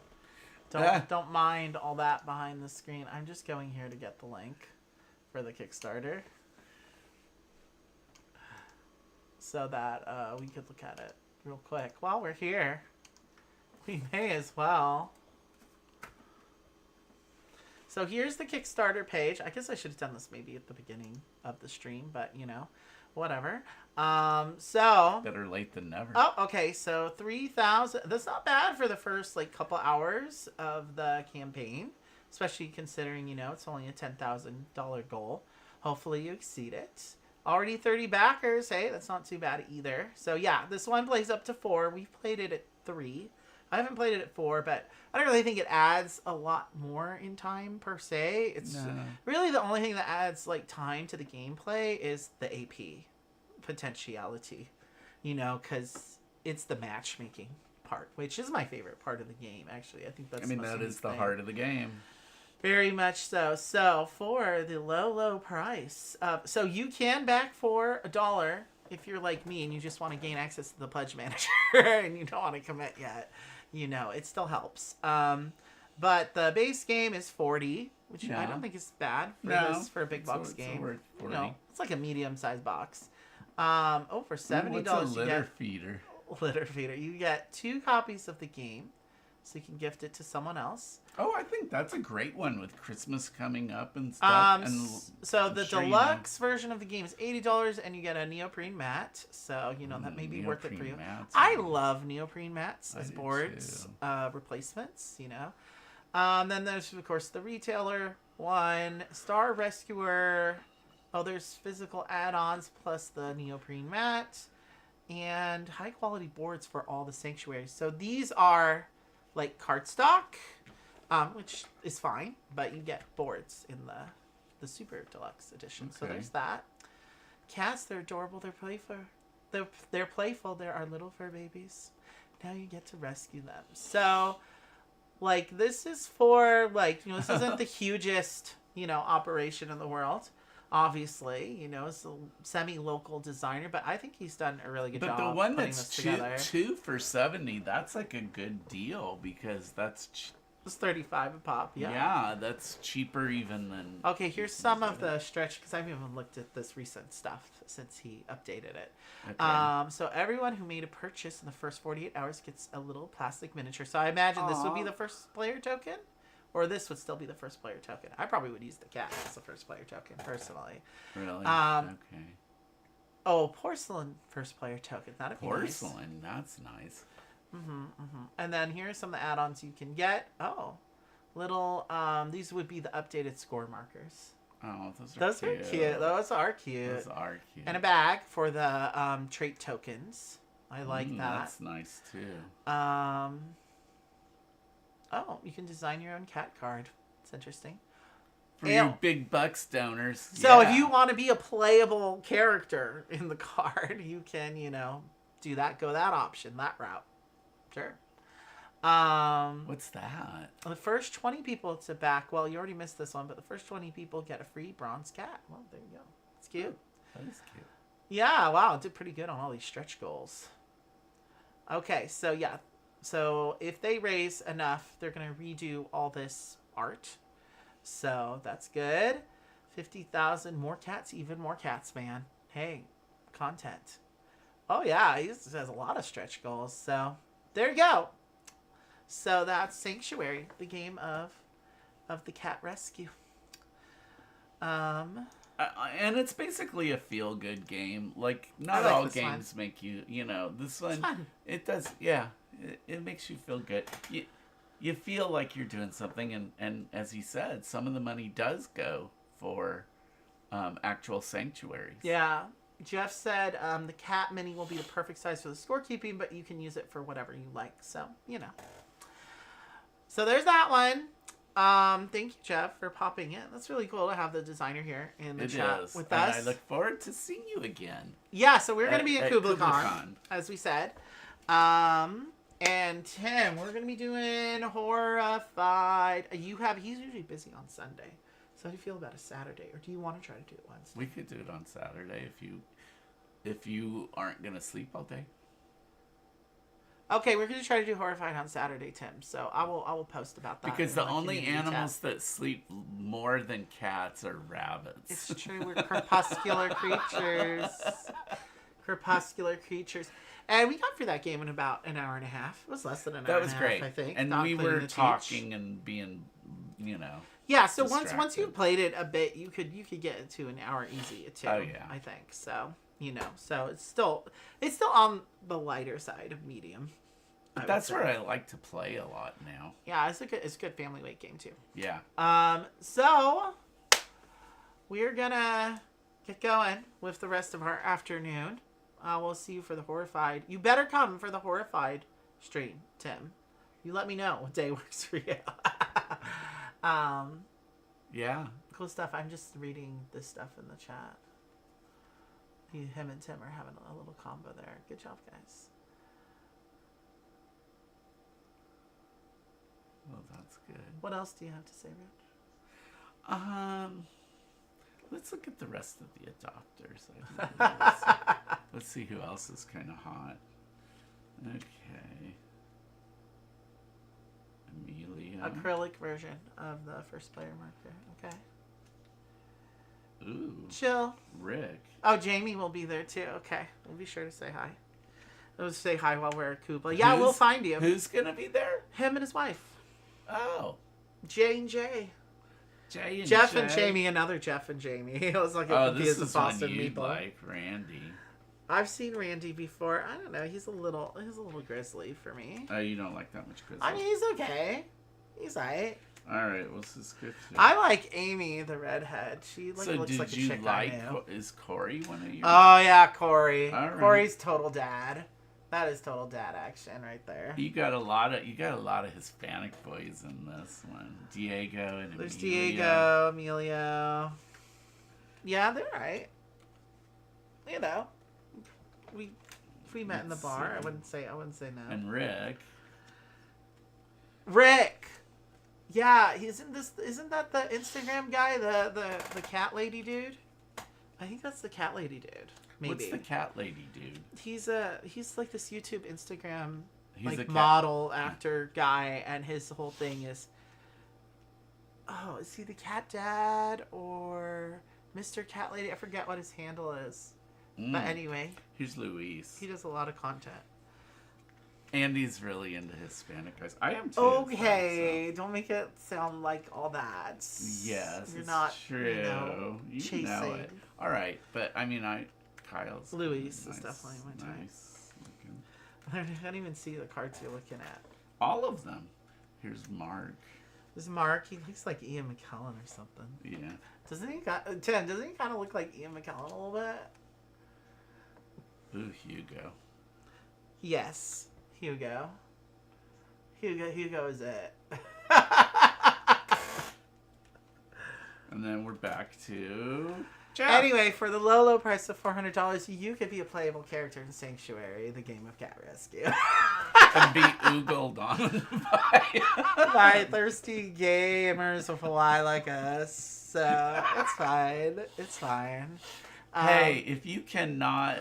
Speaker 1: Don't mind all that behind the screen. I'm just going here to get the link for the Kickstarter, so that we could look at it real quick. While we're here, we may as well. So here's the Kickstarter page. I guess I should have done this maybe at the beginning of the stream, but whatever. So
Speaker 2: better late than never.
Speaker 1: Oh, okay. So 3,000. That's not bad for the first couple hours of the campaign, especially considering it's only a $10,000 goal. Hopefully you exceed it. Already 30 backers. Hey, that's not too bad either. So yeah, this one plays up to 4. We've played it at 3. I haven't played it at 4, but I don't really think it adds a lot more in time per se. It's really the only thing that adds time to the gameplay is the AP potentiality, because it's the matchmaking part, which is my favorite part of the game. Actually, I think that's.
Speaker 2: That is the heart of the game.
Speaker 1: Very much so. So for the low price, so you can back for $1 if you're like me and you just want to gain access to the pledge manager and you don't want to commit yet. It still helps. But the base game is $40, which I don't think is bad for a big box game. It's like a medium-sized box. For $70,
Speaker 2: what's a litter feeder?
Speaker 1: Litter feeder. You get 2 copies of the game, so you can gift it to someone else.
Speaker 2: Oh, I think that's a great one with Christmas coming up and stuff.
Speaker 1: So the deluxe version of the game is $80, and you get a neoprene mat. So that may be worth it for you. I love neoprene mats as boards replacements. Then there's of course the retailer one, Star Rescuer. Oh, there's physical add-ons plus the neoprene mat and high-quality boards for all the sanctuaries. So these are like cardstock, which is fine, but you get boards in the super deluxe edition. Okay. So there's that. Cats, they're adorable. They're playful. They're playful. They're our little fur babies. Now you get to rescue them. So, this is for this isn't the hugest operation in the world. Obviously, it's a semi-local designer, but I think he's done a really good job.
Speaker 2: But the one
Speaker 1: putting
Speaker 2: that's
Speaker 1: this together.
Speaker 2: two for $70, that's a good deal because that's.
Speaker 1: It's $35 a pop. Yeah.
Speaker 2: Yeah, that's cheaper even than.
Speaker 1: Okay, here's some of the stretch because I haven't even looked at this recent stuff since he updated it. Okay. So everyone who made a purchase in the first 48 hours gets a little plastic miniature. So I imagine this would be the first player token. Or this would still be the first player token. I probably would use the cat as the first player token, personally.
Speaker 2: Really? Okay.
Speaker 1: Oh, porcelain first player token. That'd be nice.
Speaker 2: Porcelain, that's nice.
Speaker 1: And then here's some of the add-ons you can get. Oh, little, these would be the updated score markers.
Speaker 2: Oh, those are cute.
Speaker 1: Those are cute. And a bag for the trait tokens. I like that.
Speaker 2: That's nice, too.
Speaker 1: Oh, you can design your own cat card. It's interesting.
Speaker 2: For your big bucks donors.
Speaker 1: So if you want to be a playable character in the card, you can, do that, go that option, that route. Sure.
Speaker 2: What's that?
Speaker 1: The first 20 people to back, well, you already missed this one, but the first 20 people get a free bronze cat. Well, there you go. It's cute.
Speaker 2: That is cute.
Speaker 1: Yeah, wow, it did pretty good on all these stretch goals. Okay, so yeah. So if they raise enough, they're going to redo all this art. So that's good. 50,000 more cats, even more cats, man. Hey, content. Oh yeah, he has a lot of stretch goals. So there you go. So that's Sanctuary, the game of the cat rescue.
Speaker 2: And it's basically a feel-good game. Not all games make you, this one, it does, yeah. It makes you feel good. you feel like you're doing something, and as he said, some of the money does go for actual sanctuaries.
Speaker 1: Yeah. Jeff said the cat mini will be the perfect size for the scorekeeping, but you can use it for whatever you like. So, So there's that one. Thank you, Jeff, for popping in. That's really cool to have the designer here in the chat with us.
Speaker 2: And I look forward to seeing you again.
Speaker 1: Yeah, so we're going to be at
Speaker 2: Kubla
Speaker 1: KublaCon,
Speaker 2: Con,
Speaker 1: as we said. And Tim, we're going to be doing Horrified. He's usually busy on Sunday. So how do you feel about a Saturday? Or do you want to try to do it Wednesday?
Speaker 2: We could do it on Saturday if you aren't going to sleep all day.
Speaker 1: Okay, we're going to try to do Horrified on Saturday, Tim. So I will post about that.
Speaker 2: Because the only animals that sleep more than cats are rabbits.
Speaker 1: It's true. We're crepuscular creatures. Crepuscular creatures. And we got through that game in about an hour and a half. It was less than an hour and a half,
Speaker 2: great.
Speaker 1: I think.
Speaker 2: And we were talking and being,
Speaker 1: Yeah, so
Speaker 2: distracted.
Speaker 1: once you played it a bit, you could get it to an hour easy too.
Speaker 2: Oh yeah.
Speaker 1: I think. So, so it's still on the lighter side of medium.
Speaker 2: But that's where I like to play a lot now.
Speaker 1: Yeah, it's a good family weight game too.
Speaker 2: Yeah.
Speaker 1: So we're gonna get going with the rest of our afternoon. We'll see you for the Horrified. You better come for the Horrified stream, Tim. You let me know what day works for you.
Speaker 2: Yeah.
Speaker 1: Cool stuff. I'm just reading this stuff in the chat. Him and Tim are having a little combo there. Good job, guys.
Speaker 2: Well, that's good.
Speaker 1: What else do you have to say, Rich?
Speaker 2: Let's look at the rest of the adopters. Let's see who else is kind of hot. Okay. Amelia.
Speaker 1: Acrylic version of the first player marker. Okay.
Speaker 2: Ooh.
Speaker 1: Chill.
Speaker 2: Rick.
Speaker 1: Oh, Jamie will be there too. Okay. We'll be sure to say hi. We'll say hi while we're at Kubla. Yeah, we'll find you.
Speaker 2: Who's going to be there?
Speaker 1: Him and his wife.
Speaker 2: Oh.
Speaker 1: J and J.
Speaker 2: Jay and
Speaker 1: Jeff
Speaker 2: Jay.
Speaker 1: and Jamie, another Jeff and Jamie. It was like
Speaker 2: this is
Speaker 1: Boston
Speaker 2: one you'd
Speaker 1: meatball.
Speaker 2: like, Randy.
Speaker 1: I've seen Randy before. I don't know. He's a little grizzly for me.
Speaker 2: Oh, you don't like that much grizzly?
Speaker 1: I mean, he's okay. He's alright.
Speaker 2: All right, well, this is good.
Speaker 1: I like Amy, the redhead. She looks like a chick I know.
Speaker 2: Is Corey one of your?
Speaker 1: Oh yeah, Corey.
Speaker 2: All right.
Speaker 1: Corey's total dad. That is total dad action right there.
Speaker 2: You got a lot of Hispanic boys in this one. Diego and
Speaker 1: There's
Speaker 2: Amelia.
Speaker 1: Diego, Emilio. Yeah, they're right. If we met in the bar, I wouldn't say no.
Speaker 2: And Rick.
Speaker 1: Rick. Yeah, isn't that the Instagram guy, the cat lady dude? I think that's the cat lady dude. Maybe.
Speaker 2: What's the cat lady dude?
Speaker 1: He's like this YouTube Instagram
Speaker 2: model
Speaker 1: actor guy, and his whole thing is, is he the cat dad or Mr. Cat Lady? I forget what his handle is. But anyway.
Speaker 2: Here's Luis.
Speaker 1: He does a lot of content.
Speaker 2: Andy's really into Hispanic guys. I am too.
Speaker 1: Okay, don't make it sound like all that.
Speaker 2: Yes,
Speaker 1: you're
Speaker 2: it's
Speaker 1: not
Speaker 2: true. You
Speaker 1: chasing.
Speaker 2: know it. All right, but I mean, Kyle's
Speaker 1: Luis
Speaker 2: nice,
Speaker 1: is definitely my type.
Speaker 2: Nice looking.
Speaker 1: I don't even see the cards you're looking at.
Speaker 2: All of them. Here's Mark.
Speaker 1: There's Mark. He looks like Ian McKellen or something.
Speaker 2: Yeah.
Speaker 1: Doesn't he kind of look like Ian McKellen a little bit?
Speaker 2: Ooh, Hugo.
Speaker 1: Yes. Hugo is it.
Speaker 2: And then we're back to Jeff.
Speaker 1: Anyway, for the low price of $400, you could be a playable character in Sanctuary, the game of cat rescue.
Speaker 2: And be oogled on
Speaker 1: by thirsty gamers with a lie like us. So it's fine. It's fine.
Speaker 2: Hey, if you cannot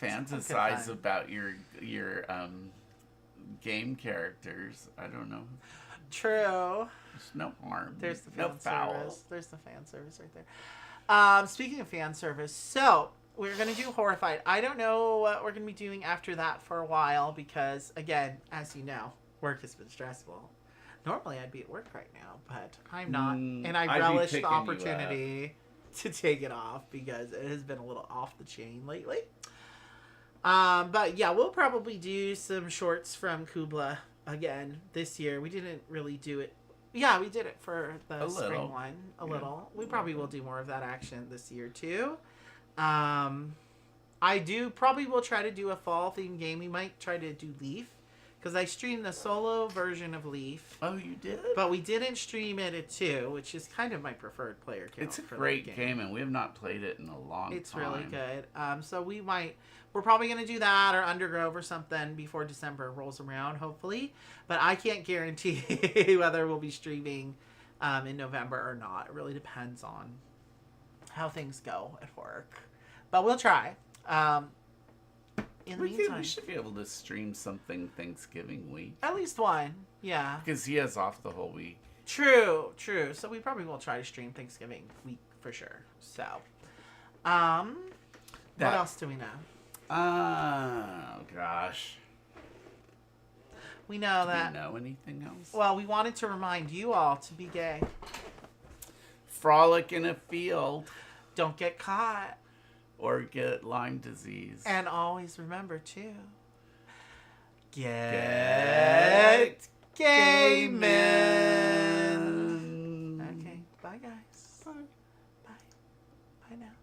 Speaker 2: fantasize about your game characters, I don't know.
Speaker 1: True.
Speaker 2: There's no harm.
Speaker 1: There's the
Speaker 2: no
Speaker 1: fan
Speaker 2: foul.
Speaker 1: service. There's the fan service right there. Speaking of fan service, so we're going to do Horrified. I don't know what we're going to be doing after that for a while because, again, as you know, work has been stressful. Normally I'd be at work right now, but I'm not. And I relish the opportunity to take it off because it has been a little off the chain lately. But yeah, we'll probably do some shorts from Kubla again this year. We didn't really do it. Yeah, we did it for the spring one a little. We probably will do more of that action this year too. I probably will try to do a fall themed game. We might try to do Leaf because I streamed the solo version of Leaf.
Speaker 2: Oh, you did?
Speaker 1: But we didn't stream it at 2, which is kind of my preferred player count.
Speaker 2: It's a great game, and we have not played it in a long time.
Speaker 1: It's really good. So we're probably going to do that or Undergrove or something before December rolls around, hopefully. But I can't guarantee whether we'll be streaming in November or not. It really depends on how things go at work. But we'll try. In the meantime,
Speaker 2: we should be able to stream something Thanksgiving week.
Speaker 1: At least one, yeah.
Speaker 2: Because he has off the whole week.
Speaker 1: True. So we probably will try to stream Thanksgiving week for sure. So, what else do we know?
Speaker 2: Oh, gosh.
Speaker 1: We know
Speaker 2: do
Speaker 1: that...
Speaker 2: we know anything else?
Speaker 1: Well, we wanted to remind you all to be gay.
Speaker 2: Frolic in a field.
Speaker 1: Don't get caught.
Speaker 2: Or get Lyme disease.
Speaker 1: And always remember, too, get gay men. Okay, bye, guys.
Speaker 2: Bye.
Speaker 1: Bye. Bye now.